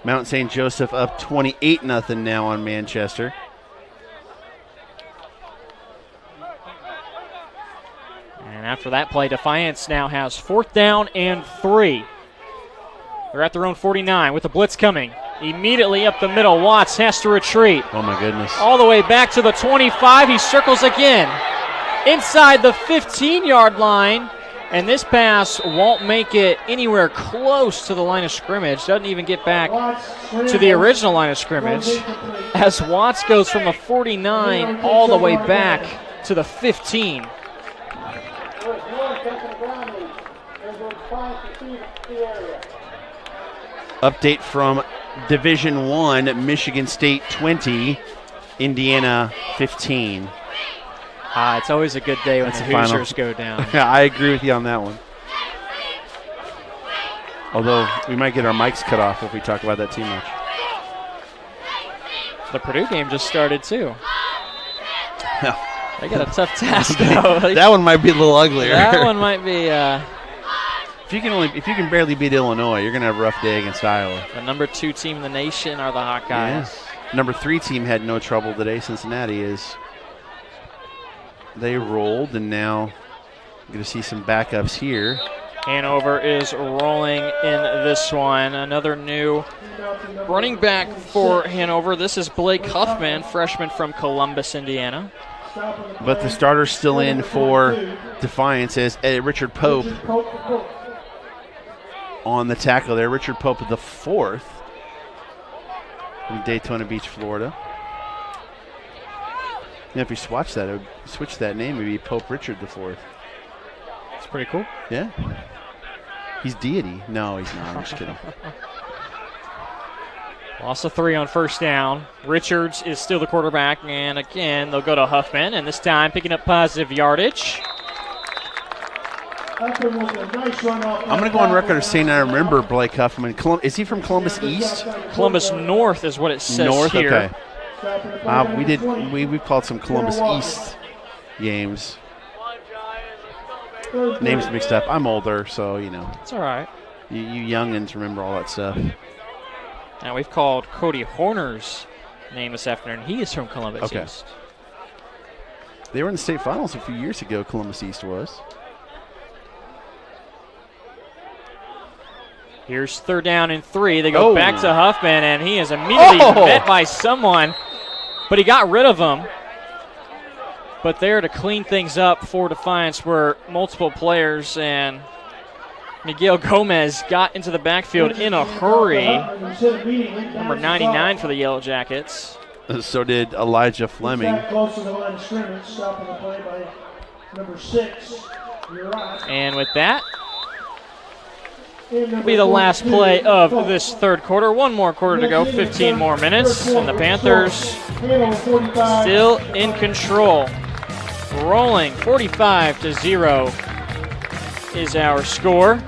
Mount St. Joseph up 28-0 now on Manchester. And after that play, Defiance now has 4th down and 3. They're at their own 49 with the blitz coming. Immediately up the middle, Watts has to retreat. Oh, my goodness. All the way back to the 25. He circles again inside the 15-yard line. And this pass won't make it anywhere close to the line of scrimmage. Doesn't even get back to the original line of scrimmage. As Watts goes from the 49 all the way back to the 15. Update from Division I, Michigan State 20, Indiana 15. It's always a good day when the Hoosiers go down. I agree with you on that one. Although we might get our mics cut off if we talk about that too much. The Purdue game just started too. They got a tough task though. That one might be a little uglier. That one might be. If you can barely beat Illinois, you're gonna have a rough day against Iowa. The number 2 team in the nation are the Hawkeyes. Yeah. Number 3 team had no trouble today. Cincinnati is. They rolled, and now Going to see some backups here. Hanover is rolling in this one. Another new running back for Hanover. This is Blake Huffman, freshman from Columbus, Indiana. But the starter's still in for Defiance is Richard Pope on the tackle there. Richard Pope the fourth from Daytona Beach, Florida. And if you switch that name, it would be Pope Richard the fourth. It's pretty cool. Yeah. He's deity. No, he's not. I'm just kidding. Loss of 3 on first down. Richards is still the quarterback, and again, they'll go to Huffman, and this time picking up positive yardage. I'm going to go on record as saying I remember Blake Huffman. Is he from Columbus East? Columbus North is what it says North? here. Okay. We've called some Columbus East games. Names mixed up. I'm older, so, you know. It's all right. You youngins remember all that stuff. Now we've called Cody Horner's name this afternoon. He is from Columbus East. They were in the state finals a few years ago, Columbus East was. Here's 3rd down and 3. They go back to Huffman, and he is immediately met by someone, but he got rid of him. But there to clean things up for Defiance were multiple players, and Miguel Gomez got into the backfield in a hurry. Number 99 for the Yellow Jackets. So did Elijah Fleming. Close to the line of scrimmage, stopping the play by number 6. And with that, will be the last play of this third quarter. One more quarter to go, 15 more minutes, and the Panthers still in control. Rolling 45-0 is our score.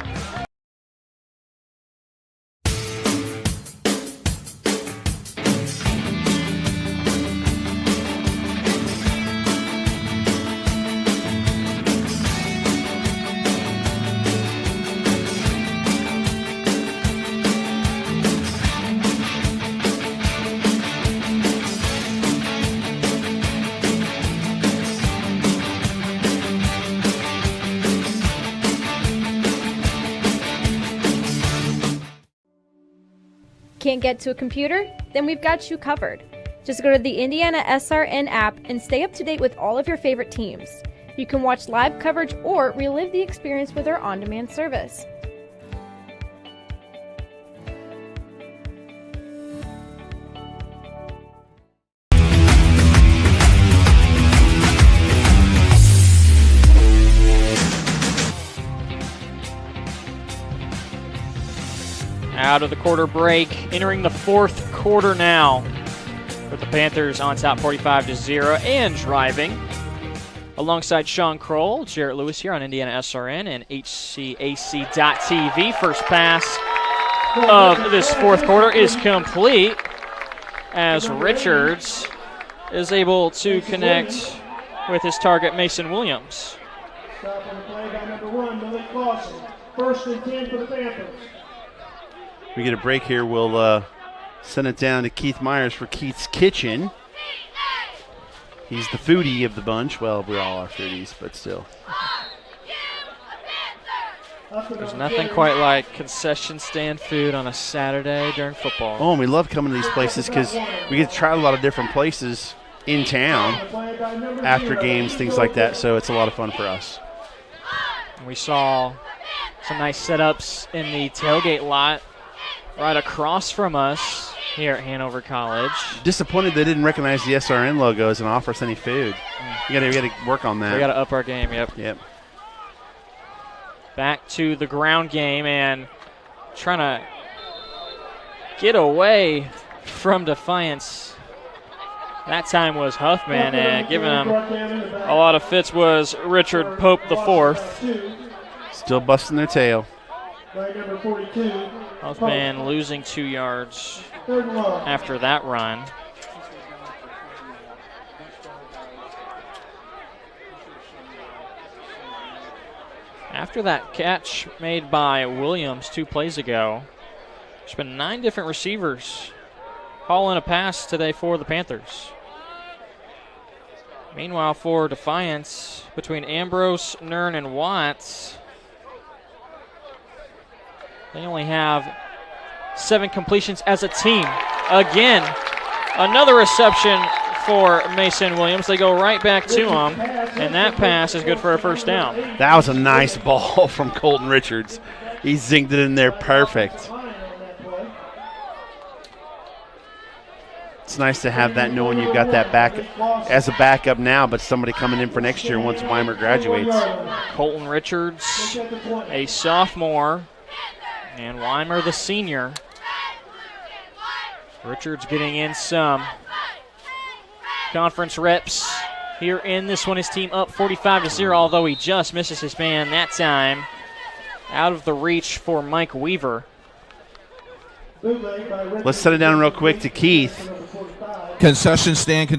Can't get to a computer? Then we've got you covered. Just go to the IndianaSRN app and stay up to date with all of your favorite teams. You can watch live coverage or relive the experience with our on-demand service. Out of the quarter break, entering the fourth quarter now, with the Panthers on top 45-0 and driving. Alongside Sean Kroll, Jarrett Lewis here on IndianaSRN and IHSAA.TV. First pass of this fourth quarter is complete as Richards is able to connect with his target, Mason Williams. Stopping the play by number 1, Malik Clausen. 1st and 10 for the Panthers. We get a break here. We'll send it down to Keith Myers for Keith's Kitchen. He's the foodie of the bunch. Well, we all are foodies, but still. There's nothing quite like concession stand food on a Saturday during football. Oh, and we love coming to these places because we get to try a lot of different places in town after games, things like that. So it's a lot of fun for us. We saw some nice setups in the tailgate lot right across from us here at Hanover College. Disappointed they didn't recognize the SRN logos and offer us any food. We got to work on that. We got to up our game, yep. Back to the ground game and trying to get away from Defiance. That time was Huffman, and giving him a lot of fits was Richard Pope the fourth. Still busting their tail. Huffman losing 2 yards after that run. After that catch made by Williams 2 plays ago, there's been 9 different receivers hauling a pass today for the Panthers. Meanwhile, for Defiance, between Ambrose, Nern, and Watts, they only have 7 completions as a team. Again, another reception for Mason Williams. They go right back to him, and that pass is good for a first down. That was a nice ball from Colton Richards. He zinged it in there perfect. It's nice to have that knowing you've got that back as a backup now, but somebody coming in for next year once Weimer graduates. Colton Richards, a sophomore, and Weimer the senior. Richards getting in some conference reps here in this one. His team up 45-0, although he just misses his man that time. Out of the reach for Mike Weaver. Let's set it down real quick to Keith. Concession stand.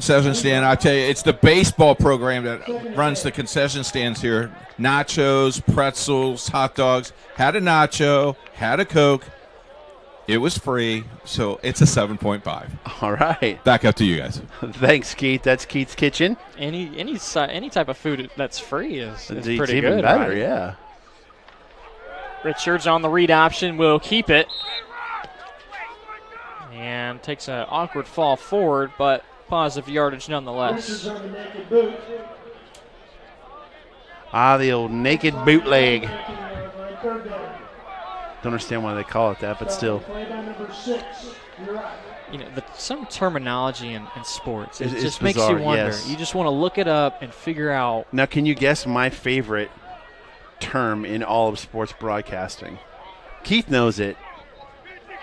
I tell you, it's the baseball program that runs the concession stands here. Nachos, pretzels, hot dogs. Had a nacho, had a Coke. It was free, so it's a 7.5. All right. Back up to you guys. Thanks, Keith. That's Keith's Kitchen. Any type of food that's free is pretty even good. Better, right? Yeah. Richards on the read option will keep it. And takes an awkward fall forward, but positive yardage nonetheless. The old naked bootleg. Don't understand why they call it that, but still. You know, some terminology in sports, it It's just bizarre, makes you wonder. yes. You just want to look it up and figure out. Now, can you guess my favorite term in all of sports broadcasting? Keith knows it.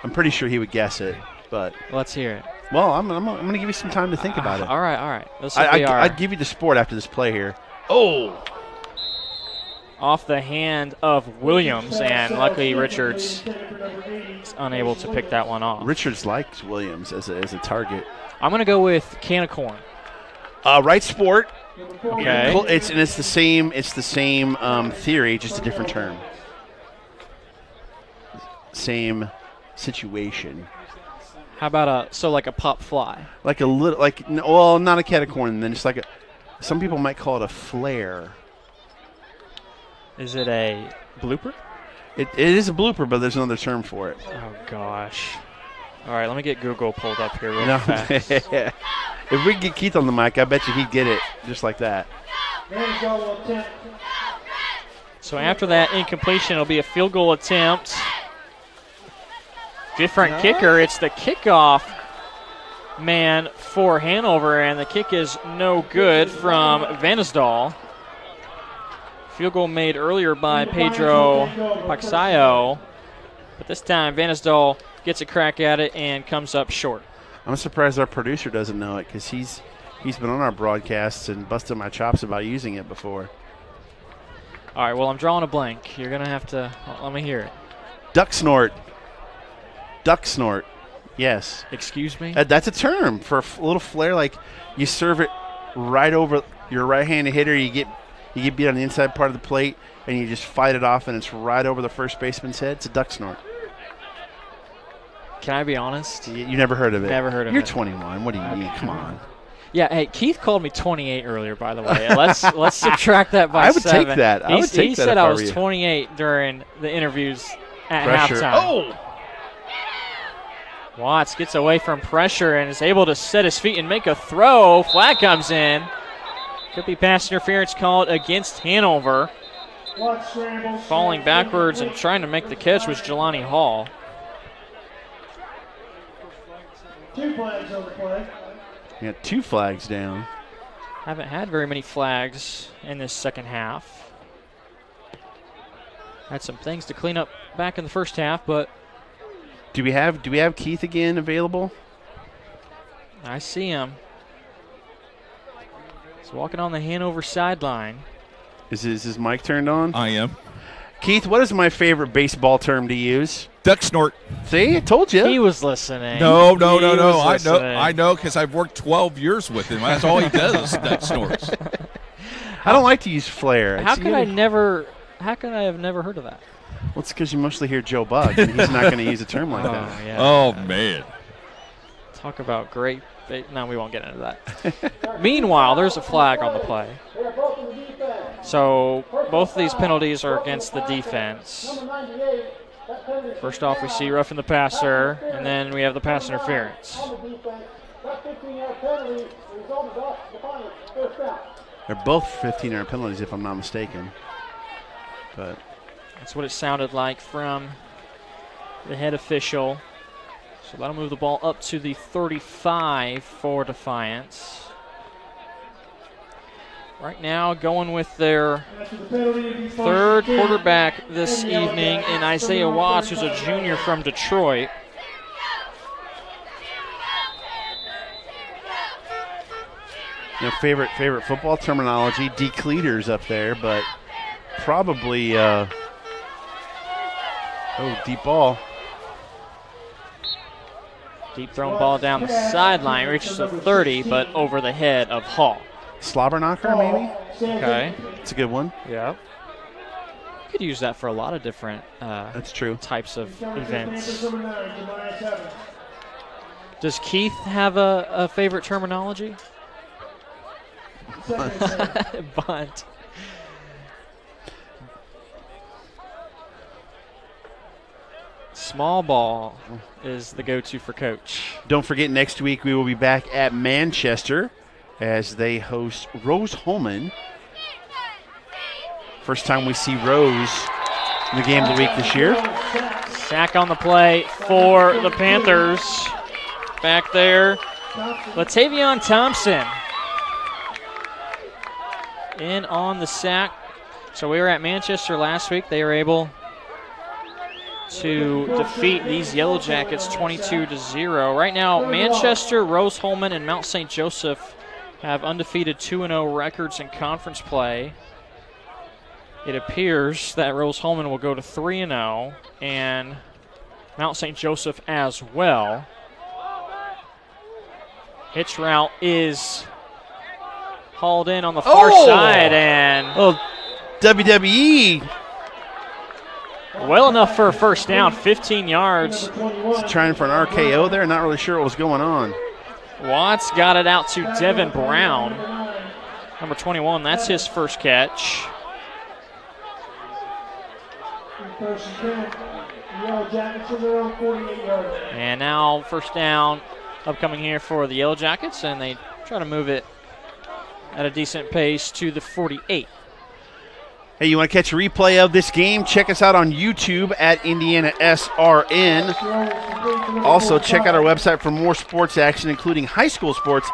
I'm pretty sure he would guess it, but let's hear it. Well, I'm going to give you some time to think about it. All right. I'd give you the sport after this play here. Oh! Off the hand of Williams, and luckily Richards is unable to pick that one off. Richards likes Williams as a target. I'm going to go with can of corn. Right sport. Okay. It's the same theory, just a different term. Same situation. How about like a pop fly? Like a little, well, not a can of corn, then just some people might call it a flare. Is it a blooper? It is a blooper, but there's another term for it. Oh, gosh. All right, let me get Google pulled up here real fast. If we could get Keith on the mic, I bet you he'd get it just like that. So after that incompletion, it'll be a field goal attempt. Different kicker. It's the kickoff man for Hanover, and the kick is no good from Vanisdal. Field goal made earlier by Pedro Paxayo, but this time Vanisdal gets a crack at it and comes up short. I'm surprised our producer doesn't know it because he's been on our broadcasts and busted my chops about using it before. All right, well, I'm drawing a blank. You're going to have to let me hear it. Duck snort. Duck snort. Yes. Excuse me? That's a term for a little flare, like you serve it right over your right-handed hitter. You get beat on the inside part of the plate, and you just fight it off, and it's right over the first baseman's head. It's a duck snort. Can I be honest? You never heard of it? Never heard of You're it. 21. What do you mean? Come on. Yeah, hey, Keith called me 28 earlier, by the way. Let's subtract that by 7. I would take that. He said I was 28 during the interviews at halftime. Oh! Watts gets away from pressure and is able to set his feet and make a throw. Flag comes in. Could be pass interference called against Hanover. Falling backwards and trying to make the catch was Jelani Hall. 2 flags on the play. You got 2 flags down. Haven't had very many flags in this second half. Had some things to clean up back in the first half, but do we have Keith again available? I see him. He's walking on the Hanover sideline. Is his mic turned on? I am. Keith, what is my favorite baseball term to use? Duck snort. See, I told you. He was listening. No. I know because I've worked 12 years with him. That's all he does is duck snorts. I don't like to use flare. How could I have never heard of that? Well, it's because you mostly hear Joe Buck, and he's not going to use a term like that. Yeah. Oh, man. Talk about great No, we won't get into that. Meanwhile, there's a flag on the play. So both of these penalties are against the defense. First off, we see roughing the passer, and then we have the pass interference. They're both 15-yard penalties, if I'm not mistaken. But that's what it sounded like from the head official. So that'll move the ball up to the 35 for Defiance. Right now going with their third quarterback this evening in Isaiah Watts, who's a junior from Detroit. You know, favorite football terminology, decleaters up there, but probably, deep ball. Deep thrown ball down the sideline, reaches the 30, but over the head of Hall. Slobber knocker, maybe? Okay. It's a good one. Yeah. Could use that for a lot of different that's true. Types of events. Does Keith have a favorite terminology? Bunt. Small ball is the go-to for Coach. Don't forget, next week we will be back at Manchester as they host Rose-Hulman. First time we see Rose in the game of the week this year. Sack on the play for the Panthers. Back there, Latavion Thompson in on the sack. So we were at Manchester last week. They were able to defeat these Yellow Jackets 22-0. Right now, Manchester, Rose-Hulman, and Mount St. Joseph have undefeated 2-0 records in conference play. It appears that Rose-Hulman will go to 3-0, and Mount St. Joseph as well. Hitch route is hauled in on the far side, and WWE. Well enough for a first down, 15 yards. He's trying for an RKO there, not really sure what was going on. Watts got it out to Devin Brown, number 21. That's his first catch. And now first down upcoming here for the Yellow Jackets, and they try to move it at a decent pace to the 48. Hey, you want to catch a replay of this game? Check us out on YouTube at IndianaSRN. Also, check out our website for more sports action, including high school sports,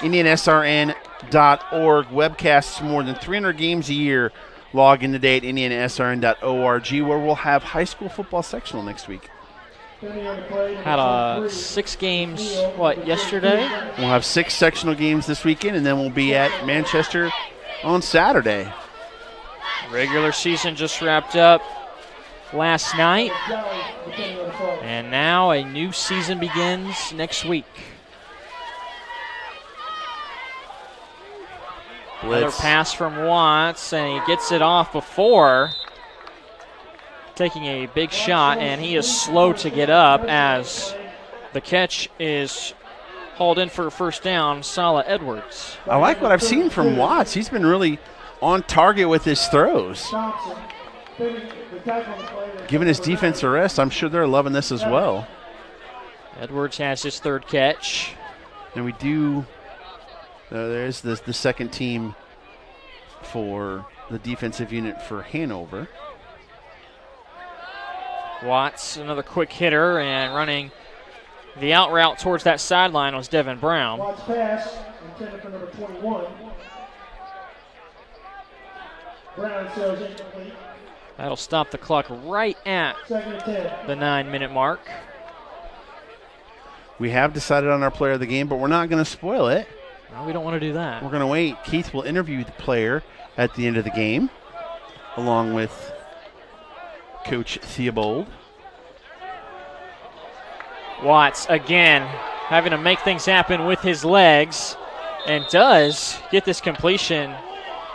IndianaSRN.org. Webcasts more than 300 games a year. Log in today at IndianaSRN.org, where we'll have high school football sectional next week. Had 6 games, yesterday? We'll have 6 sectional games this weekend, and then we'll be at Manchester on Saturday. Regular season just wrapped up last night, and now a new season begins next week. Another pass from Watts, and he gets it off before taking a big shot, and he is slow to get up as the catch is hauled in for a first down. Sala Edwards. I like what I've seen from Watts. He's been really on target with his throws. Given his defense a rest, I'm sure they're loving this as well. Edwards has his third catch. And we do, there's the second team for the defensive unit for Hanover. Watts, another quick hitter, and running the out route towards that sideline was Devin Brown. Watts pass, intended for number 21. Brown sails incomplete. That'll stop the clock right at the 9-minute mark. We have decided on our player of the game, but we're not going to spoil it. No, we don't want to do that. We're going to wait. Keith will interview the player at the end of the game, along with Coach Theobald. Watts again having to make things happen with his legs, and does get this completion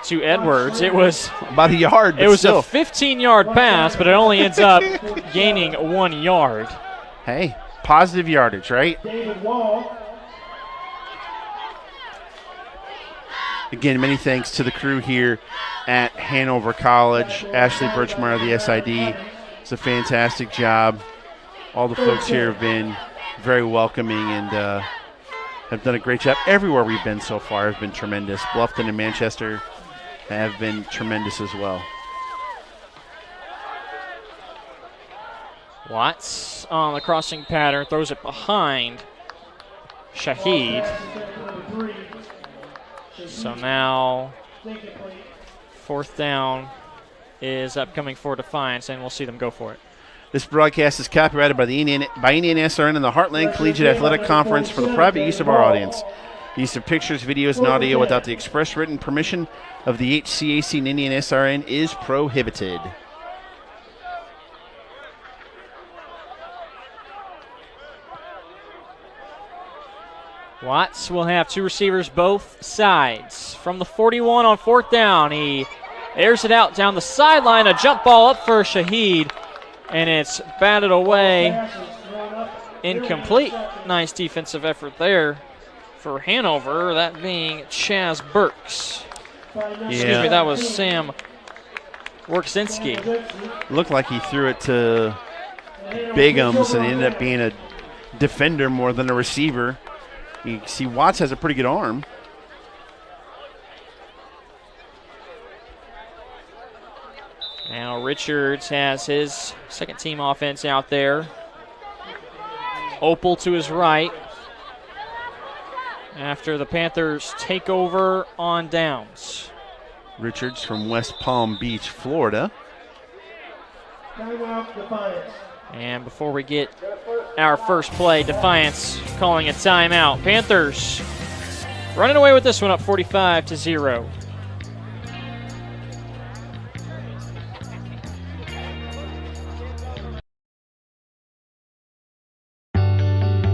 to Edwards. It was about a yard. It was still a 15-yard pass, but it only ends up gaining 1 yard. Hey, positive yardage, right? David Wall. again, many thanks to the crew here at Hanover College. Ashley Birchmeyer, the SID. It's a fantastic job. All the folks here have been very welcoming and have done a great job. Everywhere we've been so far has been tremendous. Bluffton and Manchester have been tremendous as well. Watts on the crossing pattern, throws it behind Shahid. So now 4th down is upcoming for Defiance, and we'll see them go for it. This broadcast is copyrighted by IndianaSRN and the Heartland Collegiate Athletic Conference for the private use of our audience. Use of pictures, videos, and audio without the express written permission of the IHSAA and IndianaSRN is prohibited. Watts will have 2 receivers both sides. From the 41 on 4th down, he airs it out down the sideline. A jump ball up for Shahid, and it's batted away. Incomplete. Nice defensive effort there for Hanover, that being Chaz Burks. Excuse me, that was Sam Worksinski. Looked like he threw it to Bigums and ended up being a defender more than a receiver. You see Watts has a pretty good arm. Now Richards has his second team offense out there. Opal to his right after the Panthers take over on downs. Richards from West Palm Beach, Florida. And before we get our first play, Defiance calling a timeout. Panthers running away with this one up 45-0.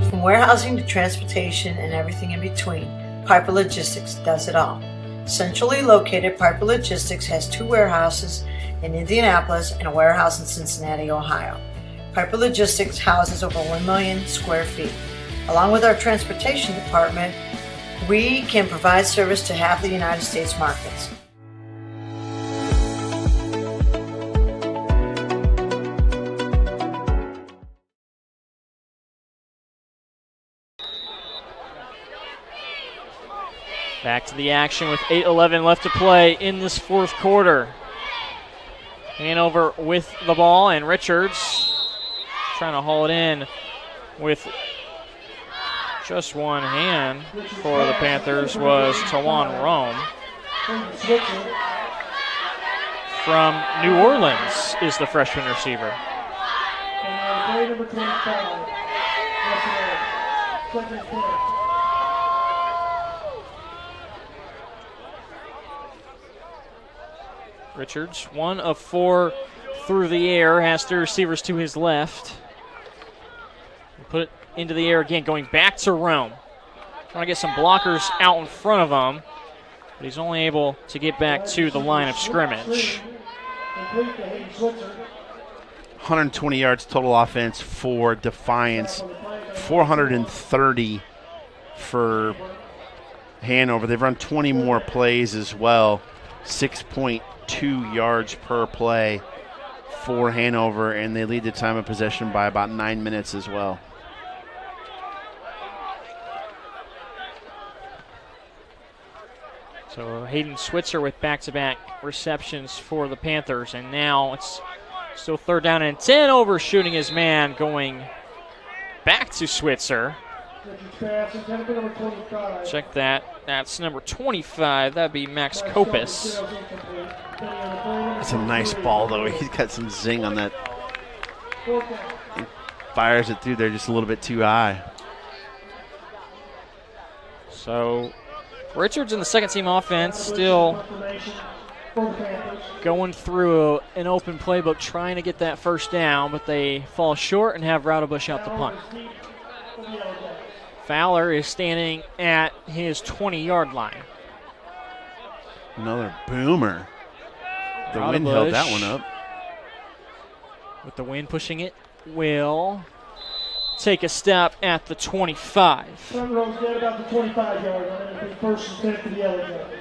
From warehousing to transportation and everything in between, Piper Logistics does it all. Centrally located, Piper Logistics has 2 warehouses in Indianapolis and a warehouse in Cincinnati, Ohio. Piper Logistics houses over 1 million square feet. Along with our transportation department, we can provide service to half the United States markets. Back to the action with 8:11 left to play in this 4th quarter. Hanover with the ball, and Richards trying to haul it in with just one hand for the Panthers was Tawan Rome. From New Orleans is the freshman receiver. Richards, 1 of 4 through the air, has 3 receivers to his left. Put it into the air again, going back to Rome. Trying to get some blockers out in front of him, but he's only able to get back to the line of scrimmage. 120 yards total offense for Defiance, 430 for Hanover. They've run 20 more plays as well, 6.2 yards per play for Hanover, and they lead the time of possession by about 9 minutes as well. So Hayden Switzer with back-to-back receptions for the Panthers, and now it's still 3rd down and 10, overshooting his man, going back to Switzer. Check that. That's number 25. That'd be Max Kopis. It's a nice ball, though. He's got some zing on that. He fires it through there just a little bit too high. So Richards in the second team offense still going through an open playbook trying to get that first down, but they fall short and have Raudebusch out the punt. Fowler is standing at his 20-yard line. Another boomer. The wind held that one up. With the wind pushing it, will take a step at the 25. Front row's dead about the 25-yard line. It'll be 1st and 10 for the yellow jackets.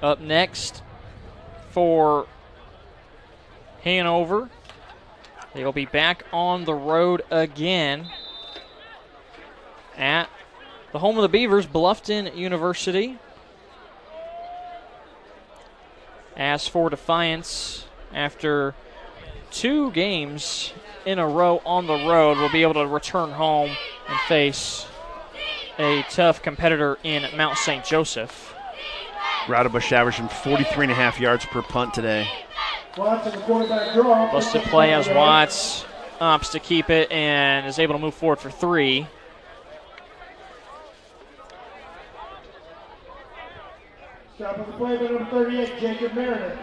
Up next for Hanover, they will be back on the road again at the home of the Beavers, Bluffton University. As for Defiance, after 2 games in a row on the road, will be able to return home and face a tough competitor in Mount St. Joseph. Roudabush averaging 43.5 yards per punt today. Busted play as Watts opts to keep it and is able to move forward for 3. Stop on the play by number 38, Jacob Meredith.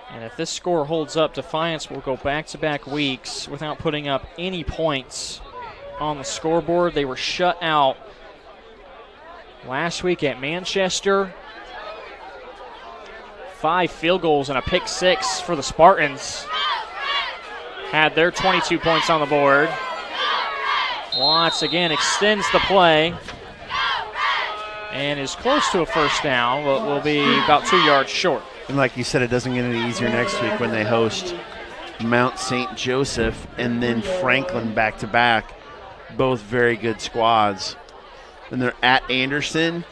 And if this score holds up, Defiance will go back-to-back weeks without putting up any points on the scoreboard. They were shut out last week at Manchester. 5 field goals and a pick 6 for the Spartans. Had their 22 points on the board. Watts again extends the play and is close to a first down, but will be about 2 yards short. And like you said, it doesn't get any easier next week when they host Mount St. Joseph and then Franklin back-to-back. Both very good squads. Then they're at Anderson,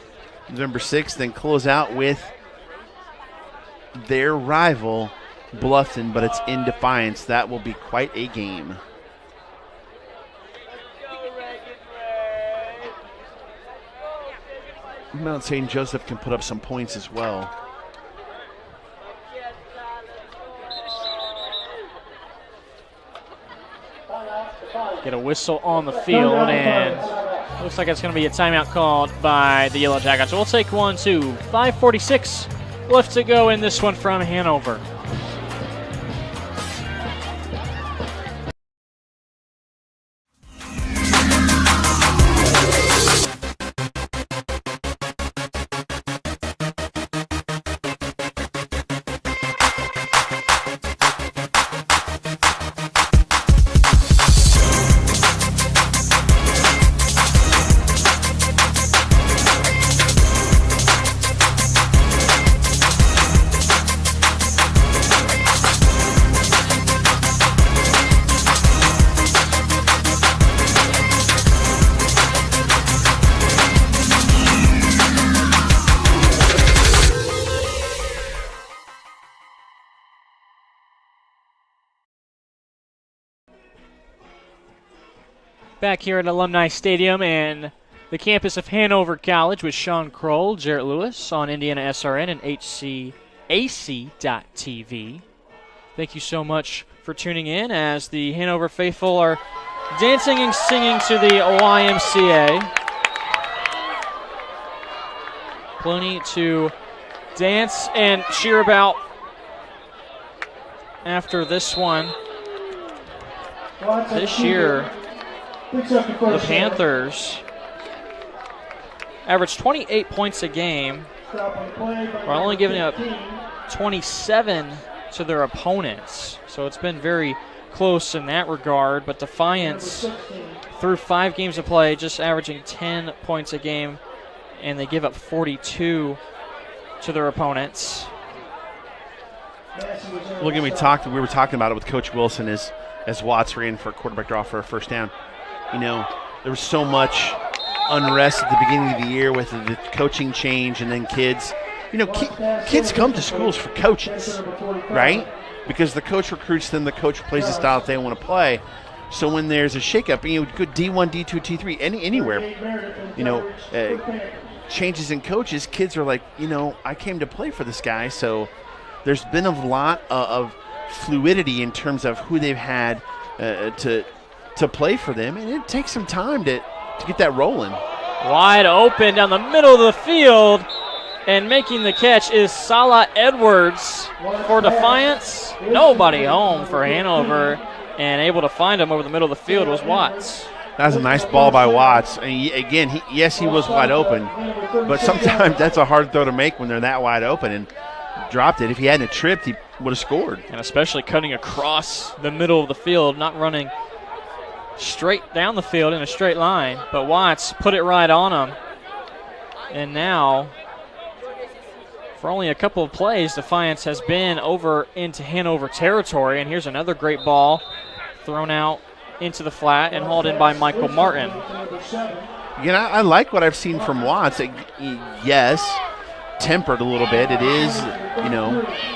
November 6th, then close out with their rival, Bluffton, but it's in Defiance. That will be quite a game. Mount St. Joseph can put up some points as well. Get a whistle on the field, and looks like it's going to be a timeout called by the Yellow Jackets. So we'll take 1, 2, 5:46 left to go in this one from Hanover. Back here at Alumni Stadium and the campus of Hanover College with Sean Kroll, Jarrett Lewis on IndianaSRN and IHSAA.TV. Thank you so much for tuning in as the Hanover faithful are dancing and singing to the YMCA. Plenty to dance and cheer about after this one. This year, the Panthers average 28 points a game while only giving up 27 to their opponents. So it's been very close in that regard. But Defiance, through 5 games of play, just averaging 10 points a game, and they give up 42 to their opponents. Look, we were talking about it with Coach Wilson as Watts ran for a quarterback draw for a first down. You know, there was so much unrest at the beginning of the year with the coaching change, and then kids, you know, kids come to schools for coaches, right? Because the coach recruits them, the coach plays the style that they want to play. So when there's a shakeup, you know, good D1, D2, T3, anywhere, you know, changes in coaches, kids are like, you know, I came to play for this guy. So there's been a lot of fluidity in terms of who they've had to play for them, and it takes some time to get that rolling. Wide open down the middle of the field, and making the catch is Salah Edwards for Defiance. Nobody home for Hanover, and able to find him over the middle of the field was Watts. That was a nice ball by Watts. And again, he was wide open, but sometimes that's a hard throw to make when they're that wide open, and dropped it. If he hadn't tripped, he would have scored. And especially cutting across the middle of the field, not running straight down the field in a straight line, but Watts put it right on him. And now, for only a couple of plays, Defiance has been over into Hanover territory, and here's another great ball thrown out into the flat and hauled in by Michael Martin. I like what I've seen from Watts. Yes, tempered a little bit. It is,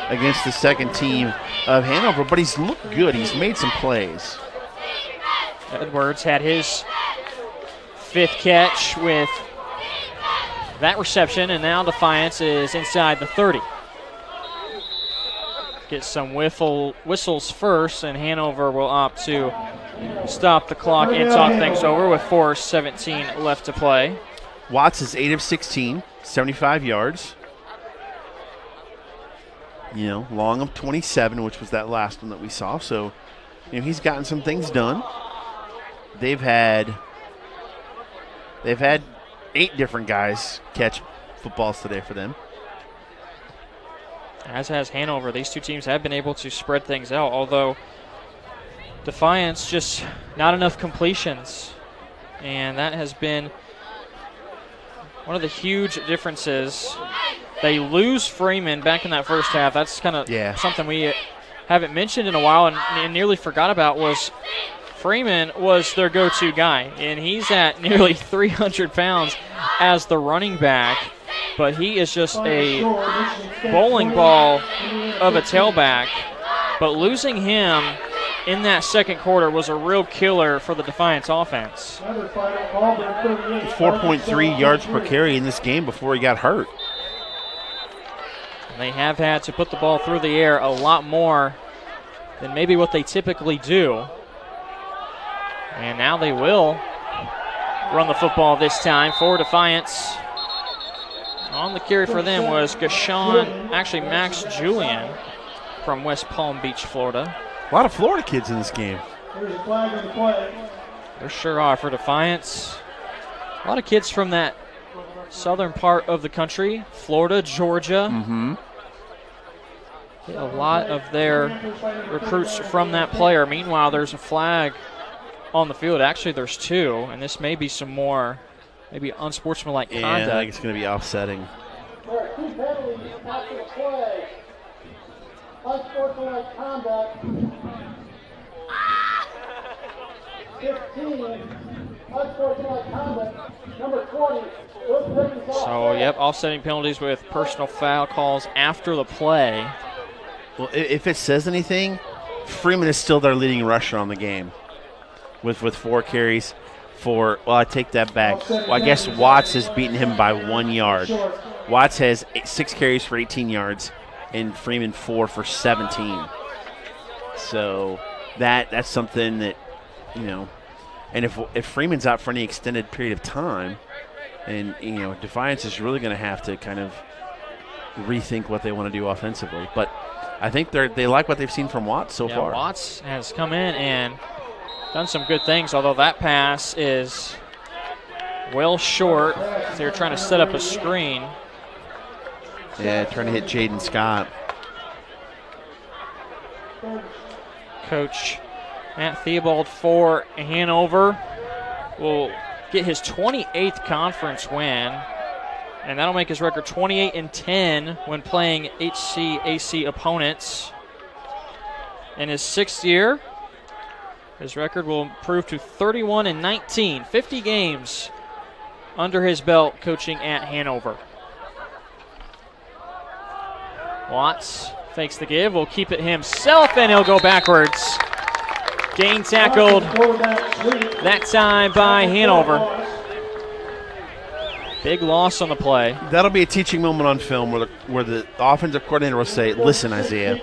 against the second team of Hanover, but he's looked good. He's made some plays. Edwards had his 5th catch with that reception, and now Defiance is inside the 30. Get some whistles first, and Hanover will opt to stop the clock and talk things over with 4:17 left to play. Watts is 8 of 16, 75 yards. Long of 27, which was that last one that we saw. So, he's gotten some things done. They've had 8 different guys catch footballs today for them. As has Hanover. These two teams have been able to spread things out, although Defiance just not enough completions. And that has been one of the huge differences. They lose Freeman back in that first half. That's kind of something we haven't mentioned in a while and nearly forgot about. Was Freeman was their go-to guy, and he's at nearly 300 pounds as the running back, but he is just a bowling ball of a tailback. But losing him in that second quarter was a real killer for the Defiance offense. 4.3 yards per carry in this game before he got hurt. They have had to put the ball through the air a lot more than maybe what they typically do. And now they will run the football this time for Defiance. On the carry for them was Max Julian from West Palm Beach, Florida. A lot of Florida kids in this game. There sure are for Defiance. A lot of kids from that southern part of the country, Florida, Georgia. Mm-hmm. A lot of their recruits from that player. Meanwhile, there's a flag on the field. Actually, there's 2, and this may be some more, maybe unsportsmanlike conduct. Yeah, I think it's going to be offsetting. There are 2 penalties after the play. Unsportsmanlike conduct. 15. Unsportsmanlike conduct. Number 20. So, offsetting penalties with personal foul calls after the play. Well, if it says anything, Freeman is still their leading rusher on the game with 4 carries. I take that back. Well, I guess Watts has beaten him by 1 yard. Watts has 6 carries for 18 yards and Freeman 4 for 17. So that's something that, and if Freeman's out for any extended period of time, and, Defiance is really going to have to kind of rethink what they want to do offensively. But I think they like what they've seen from Watts so far. Watts has come in and done some good things, although that pass is well short. They're trying to set up a screen. Yeah, trying to hit Jaden Scott. Coach Matt Theobald for Hanover will get his 28th conference win, and that'll make his record 28-10 when playing IHSAA opponents. In his 6th year, his record will improve to 31-19, 50 games under his belt coaching at Hanover. Watts fakes the give, will keep it himself, and he'll go backwards. Gain tackled that time by Hanover. Big loss on the play. That'll be a teaching moment on film where the offensive coordinator will say, listen, Isaiah,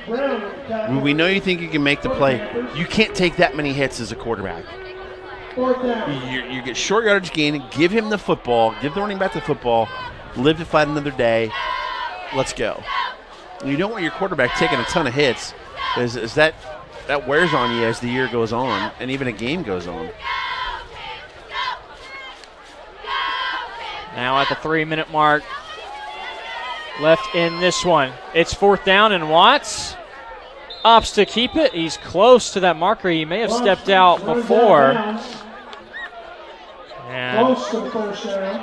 we know you think you can make the play. You can't take that many hits as a quarterback. You get short yardage gain, give him the football, give the running back the football, live to fight another day. Let's go. You don't want your quarterback taking a ton of hits. Is that wears on you as the year goes on and even a game goes on. Now at the 3-minute mark left in this one. It's 4th down, and Watts opts to keep it. He's close to that marker. He may have stepped out before. And Close to the first down.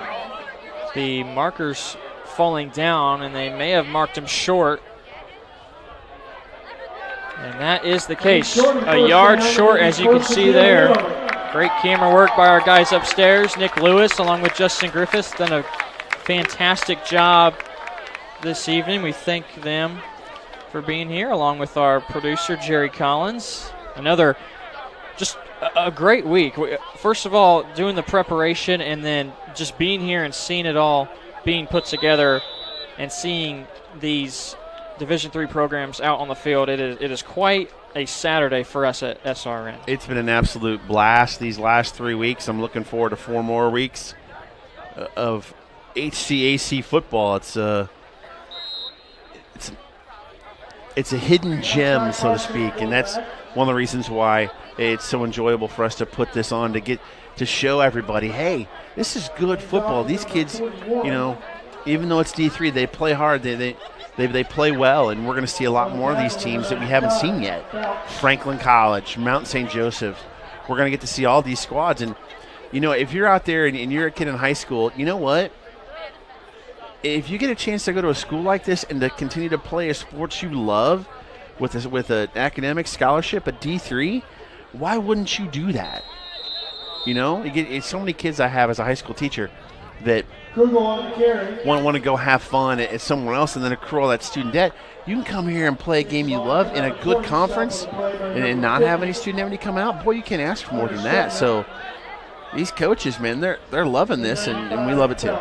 the marker's falling down, and they may have marked him short. And that is the case. A yard short, as you can see there. Great camera work by our guys upstairs. Nick Lewis, along with Justin Griffiths, done a fantastic job this evening. We thank them for being here, along with our producer, Jerry Collins. Another just a great week. First of all, doing the preparation and then just being here and seeing it all being put together and seeing these Division III programs out on the field. It is quite a Saturday for us at SRN. It's been an absolute blast these last 3 weeks. I'm looking forward to 4 more weeks of HCAC football. It's a hidden gem, so to speak, and that's one of the reasons why it's so enjoyable for us to put this on, to show everybody, hey, this is good football. These kids, even though it's D3, they play hard. They play well, and we're going to see a lot more of these teams that we haven't seen yet. Franklin College, Mount St. Joseph. We're going to get to see all these squads. And, if you're out there and you're a kid in high school, you know what? If you get a chance to go to a school like this and to continue to play a sport you love with an academic scholarship at D3, why wouldn't you do that? It's so many kids I have as a high school teacher that want to go have fun at someone else and then accrue all that student debt. You can come here and play a game you love in a good conference and not have any student equity come out. Boy, you can't ask for more than that. So these coaches, man, they're loving this, and we love it too.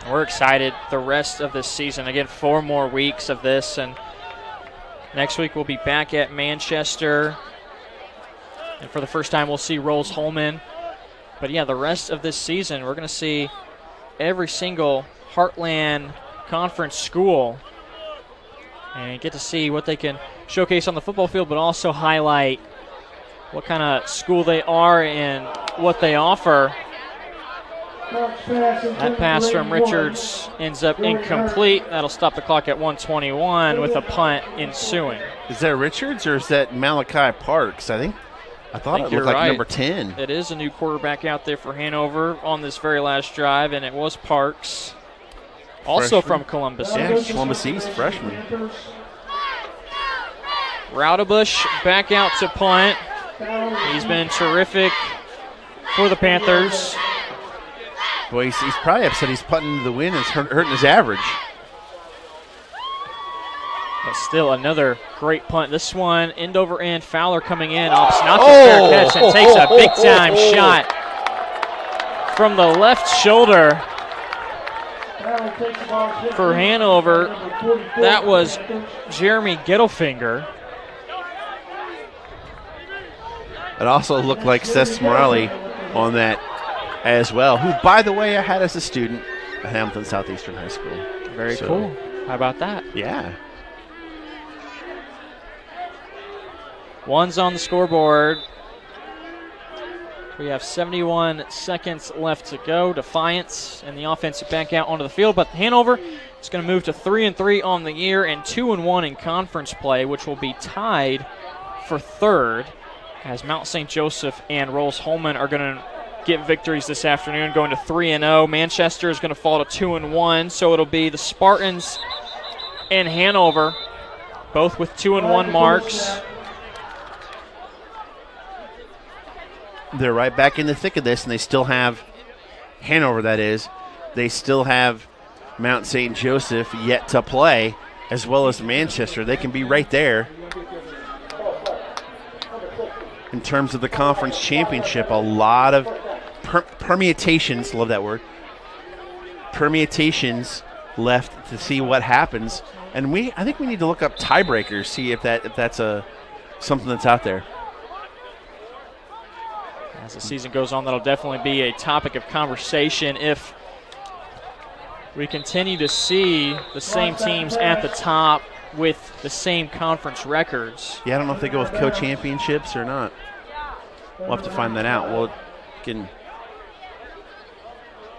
We're excited the rest of this season. Again, 4 more weeks of this, and next week we'll be back at Manchester. And for the first time, we'll see Rolls-Holman. But, yeah, the rest of this season, we're going to see every single Heartland Conference school and get to see what they can showcase on the football field, but also highlight what kind of school they are and what they offer. That pass from Richards ends up incomplete. That'll stop the clock at 1:21 with a punt ensuing. Is that Richards or is that Malachi Parks? I thought it looked like number 10. It is a new quarterback out there for Hanover on this very last drive, and it was Parks. Also from Columbus East. Yeah, Columbus East, freshman. Raudebush back out to punt. He's been terrific for the Panthers. Boy, he's probably upset he's punting to the wind and it's hurting his average. But still another great punt. This one, end over end, Fowler coming in, opts not to fair catch and takes a big-time shot from the left shoulder for Hanover. That was Jeremy Gittlefinger. It also looked like Seth Morelli on that as well, who, by the way, I had as a student at Hamilton Southeastern High School. Very cool. How about that? Yeah. One's on the scoreboard. We have 71 seconds left to go. Defiance and the offense back out onto the field, but Hanover is going to move to 3-3 on the year and 2-1 in conference play, which will be tied for third, as Mount St. Joseph and Rolls-Holman are going to get victories this afternoon, going to 3-0. Manchester is going to fall to 2-1, so it'll be the Spartans and Hanover, both with 2-1 marks. They're right back in the thick of this, and they still have Hanover, that is. They still have Mount St. Joseph yet to play, as well as Manchester. They can be right there. In terms of the conference championship, a lot of permutations, love that word, permutations left to see what happens. And I think we need to look up tiebreakers, see if that's something that's out there. As the season goes on, that'll definitely be a topic of conversation if we continue to see the same teams at the top with the same conference records. Yeah, I don't know if they go with co-championships or not. We'll have to find that out.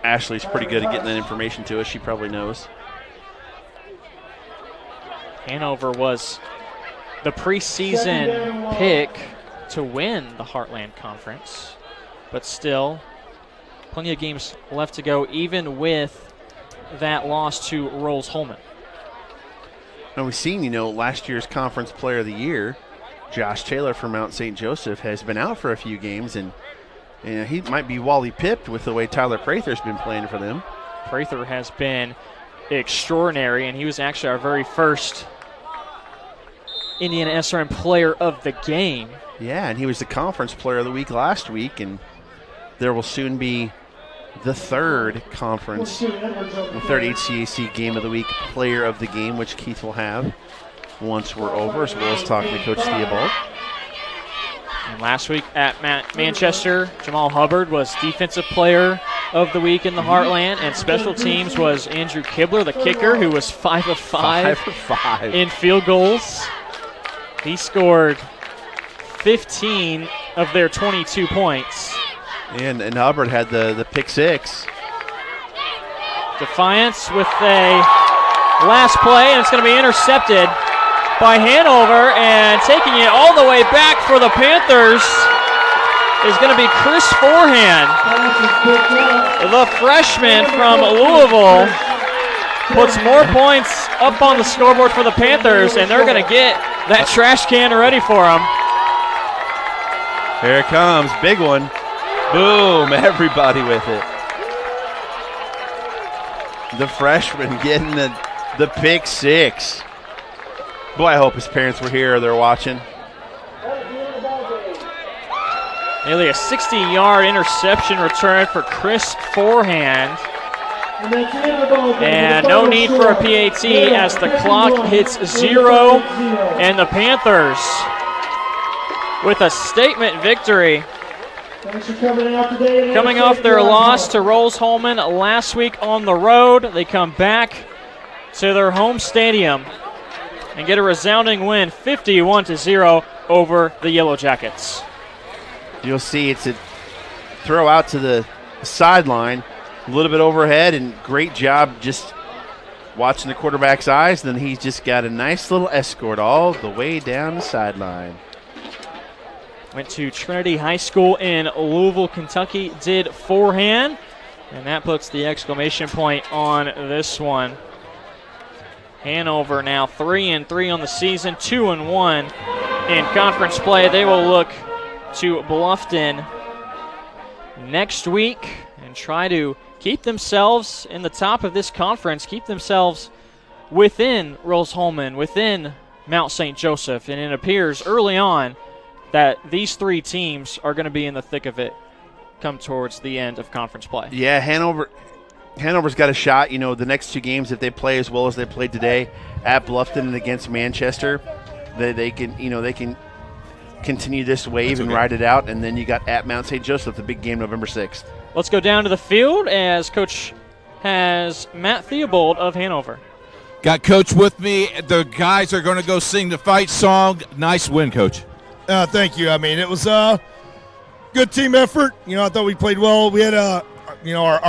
Ashley's pretty good at getting that information to us. She probably knows. Hanover was the preseason pick to win the Heartland Conference, but still plenty of games left to go, even with that loss to Rolls-Holman. And we've seen, last year's Conference Player of the Year, Josh Taylor from Mount St. Joseph, has been out for a few games, and he might be Wally pipped with the way Tyler Prather's been playing for them. Prather has been extraordinary, and he was actually our very first IndianaSRN Player of the Game. Yeah, and he was the Conference Player of the Week last week, and there will soon be the third conference, the third HCAC Game of the Week Player of the Game, which Keith will have once we're over, as well as talking to Coach Theobald. And last week at Manchester, Jamal Hubbard was Defensive Player of the Week in the Heartland, and Special Teams was Andrew Kibler, the kicker, who was 5 of 5 in field goals. He scored 15 of their 22 points. And Hubbard had the pick six. Defiance with a last play, and it's going to be intercepted by Hanover, and taking it all the way back for the Panthers is going to be Chris Forehand. The freshman from Louisville puts more points up on the scoreboard for the Panthers, and they're going to get that trash can ready for them. Here it comes, big one. Boom, everybody with it. The freshman getting the pick six. Boy, I hope his parents were here or they're watching. Nearly a 60-yard interception return for Chris Forehand. And no need for a PAT as the clock hits 0, and the Panthers with a statement victory. Coming off their loss to Rolls-Holman last week on the road, they come back to their home stadium and get a resounding win, 51-0 over the Yellow Jackets. You'll see it's a throw out to the sideline, a little bit overhead, and great job just watching the quarterback's eyes. Then he's just got a nice little escort all the way down the sideline. Went to Trinity High School in Louisville, Kentucky, did Forehand, and that puts the exclamation point on this one. Hanover now 3-3 on the season, 2-1 in conference play. They will look to Bluffton next week and try to keep themselves in the top of this conference, keep themselves within Rolls-Holman, within Mount St. Joseph, and it appears early on that these three teams are going to be in the thick of it come towards the end of conference play. Yeah, Hanover's got a shot. The next two games, if they play as well as they played today at Bluffton and against Manchester, they can continue this wave and ride it out. And then you got at Mount St. Joseph, the big game November 6th. Let's go down to the field as Coach has Matt Theobald of Hanover. Got Coach with me. The guys are going to go sing the fight song. Nice win, Coach. Thank you. I mean, it was a good team effort. I thought we played well. We had our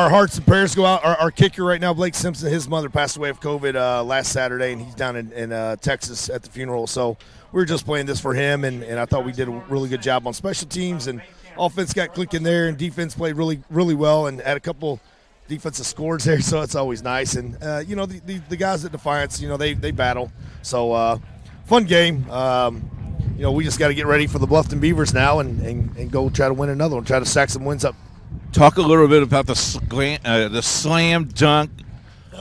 hearts and prayers go out. Our kicker right now, Blake Simpson, his mother passed away of COVID last Saturday, and he's down in Texas at the funeral. So we were just playing this for him, and I thought we did a really good job on special teams, and offense got clicking there, and defense played really, really well and had a couple defensive scores there, so it's always nice. And, the guys at Defiance, they battle. So fun game. We just got to get ready for the Bluffton Beavers now and go try to win another one, try to stack some wins up. Talk a little bit about the slam dunk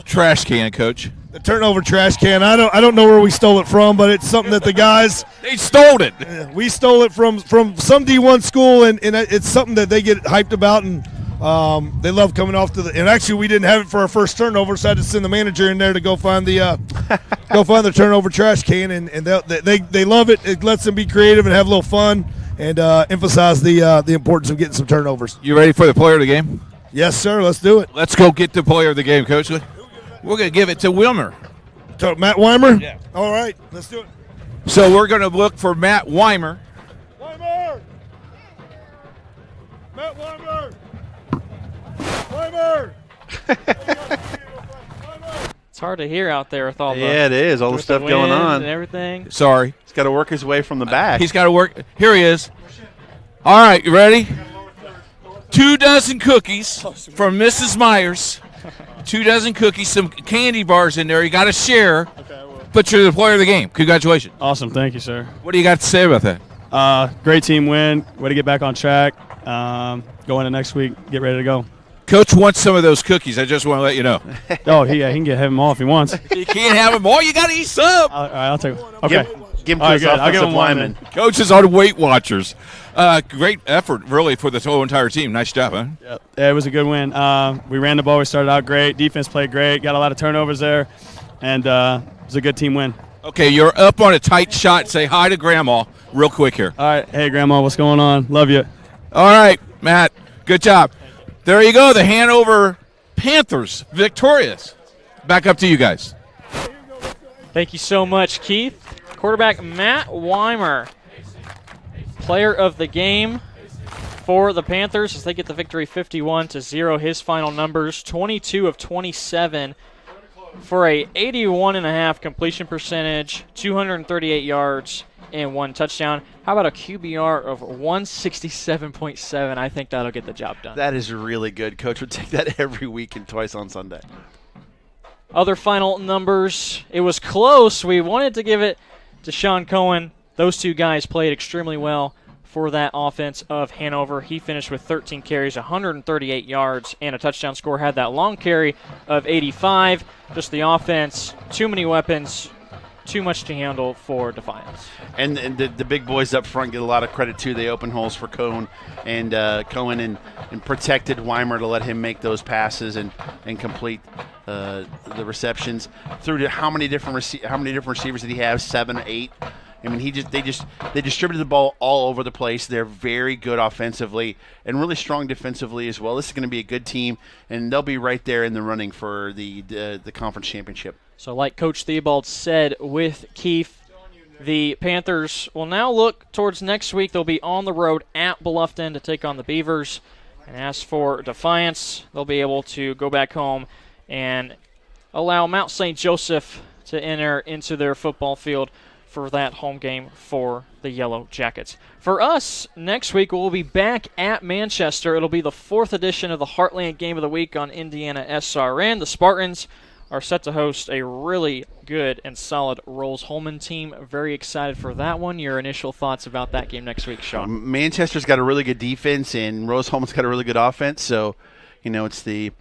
trash can, Coach. The turnover trash can. I don't know where we stole it from, but it's something that the guys they stole it. We stole it from some D1 school, and it's something that they get hyped about, and they love coming off to the. And actually, we didn't have it for our first turnover, so I had to send the manager in there to go find the turnover trash can, and they love it. It lets them be creative and have a little fun, and emphasize the importance of getting some turnovers. You ready for the player of the game? Yes, sir. Let's do it. Let's go get the player of the game, Coach. We're going to give it to Wilmer. To Matt Weimer? Yeah. All right, let's do it. So we're going to look for Matt Weimer. Weimer! Matt Weimer! Weimer! It's hard to hear out there with all the it is. All the stuff going on and everything. Sorry. He's got to work his way from the back. He's got to work. Here he is. All right, you ready? 2 dozen cookies from Mrs. Myers. 2 dozen cookies, some candy bars in there. You got to share. But you're the player of the game. Congratulations. Awesome. Thank you, sir. What do you got to say about that? Great team win. Way to get back on track. Go into next week. Get ready to go. Coach wants some of those cookies. I just want to let you know. Oh, he can have them all if he wants. You can't have them all. You got to eat some. All right, I'll take them. Okay. Give him to his offensive lineman. Coaches are Weight Watchers. Great effort, really, for the whole entire team. Nice job, huh? Yep. Yeah, it was a good win. We ran the ball. We started out great. Defense played great. Got a lot of turnovers there. And it was a good team win. Okay, you're up on a tight shot. Say hi to Grandma real quick here. All right. Hey, Grandma, what's going on? Love you. All right, Matt. Good job. There you go. The Hanover Panthers victorious. Back up to you guys. Thank you so much, Keith. Quarterback Matt Weimer, player of the game for the Panthers as they get the victory 51-0. His final numbers, 22 of 27 for a 81.5 completion percentage, 238 yards, and 1 touchdown. How about a QBR of 167.7? I think that'll get the job done. That is really good. Coach would take that every week and twice on Sunday. Other final numbers, it was close. We wanted to give it to Sean Cohen. Those 2 guys played extremely well for that offense of Hanover. He finished with 13 carries, 138 yards, and a touchdown score. Had that long carry of 85. Just the offense, too many weapons, too much to handle for Defiance. And the big boys up front get a lot of credit, too. They open holes for Cohen and protected Weimer to let him make those passes and complete the receptions. Through to how many different receivers did he have? 7, 8. I mean, they distributed the ball all over the place. They're very good offensively and really strong defensively as well. This is going to be a good team, and they'll be right there in the running for the conference championship. So like Coach Theobald said with Keith, the Panthers will now look towards next week. They'll be on the road at Bluffton to take on the Beavers. And as for Defiance, they'll be able to go back home and allow Mount St. Joseph to enter into their football field for that home game for the Yellow Jackets. For us, next week we'll be back at Manchester. It'll be the 4th edition of the Heartland Game of the Week on IndianaSRN. The Spartans are set to host a really good and solid Rolls-Holman team. Very excited for that one. Your initial thoughts about that game next week, Sean? Manchester's got a really good defense, and Rolls-Holman's got a really good offense. So, it's the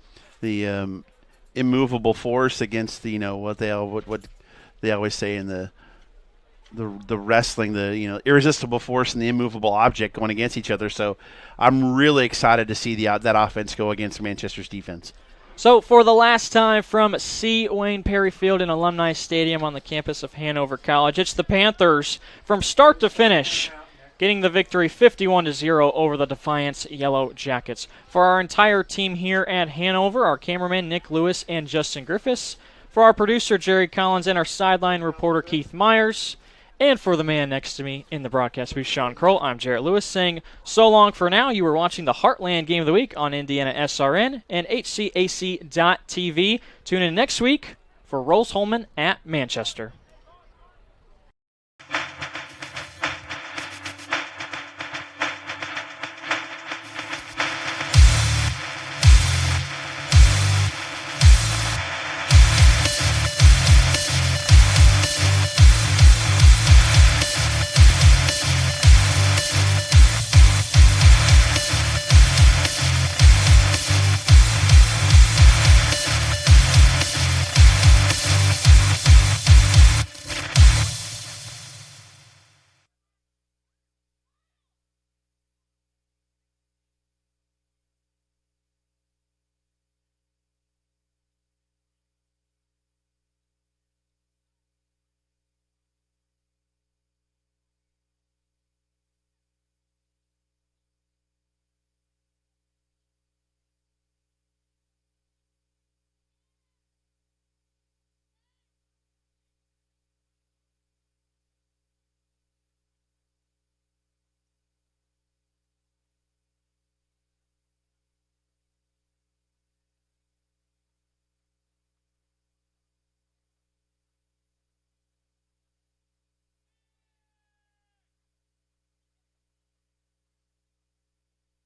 immovable force against the what they always say in the wrestling, the irresistible force and the immovable object going against each other. So I'm really excited to see that offense go against Manchester's defense. So for the last time from C. Wayne Perry Field in Alumni Stadium on the campus of Hanover College, it's the Panthers from start to finish getting the victory 51-0 over the Defiance Yellow Jackets. For our entire team here at Hanover, our cameraman Nick Lewis and Justin Griffiths, for our producer Jerry Collins and our sideline reporter Keith Myers, and for the man next to me in the broadcast booth, Sean Kroll, I'm Jarrett Lewis saying so long for now. You were watching the Heartland Game of the Week on IndianaSRN and IHSAA.TV. Tune in next week for Rolls-Holman at Manchester.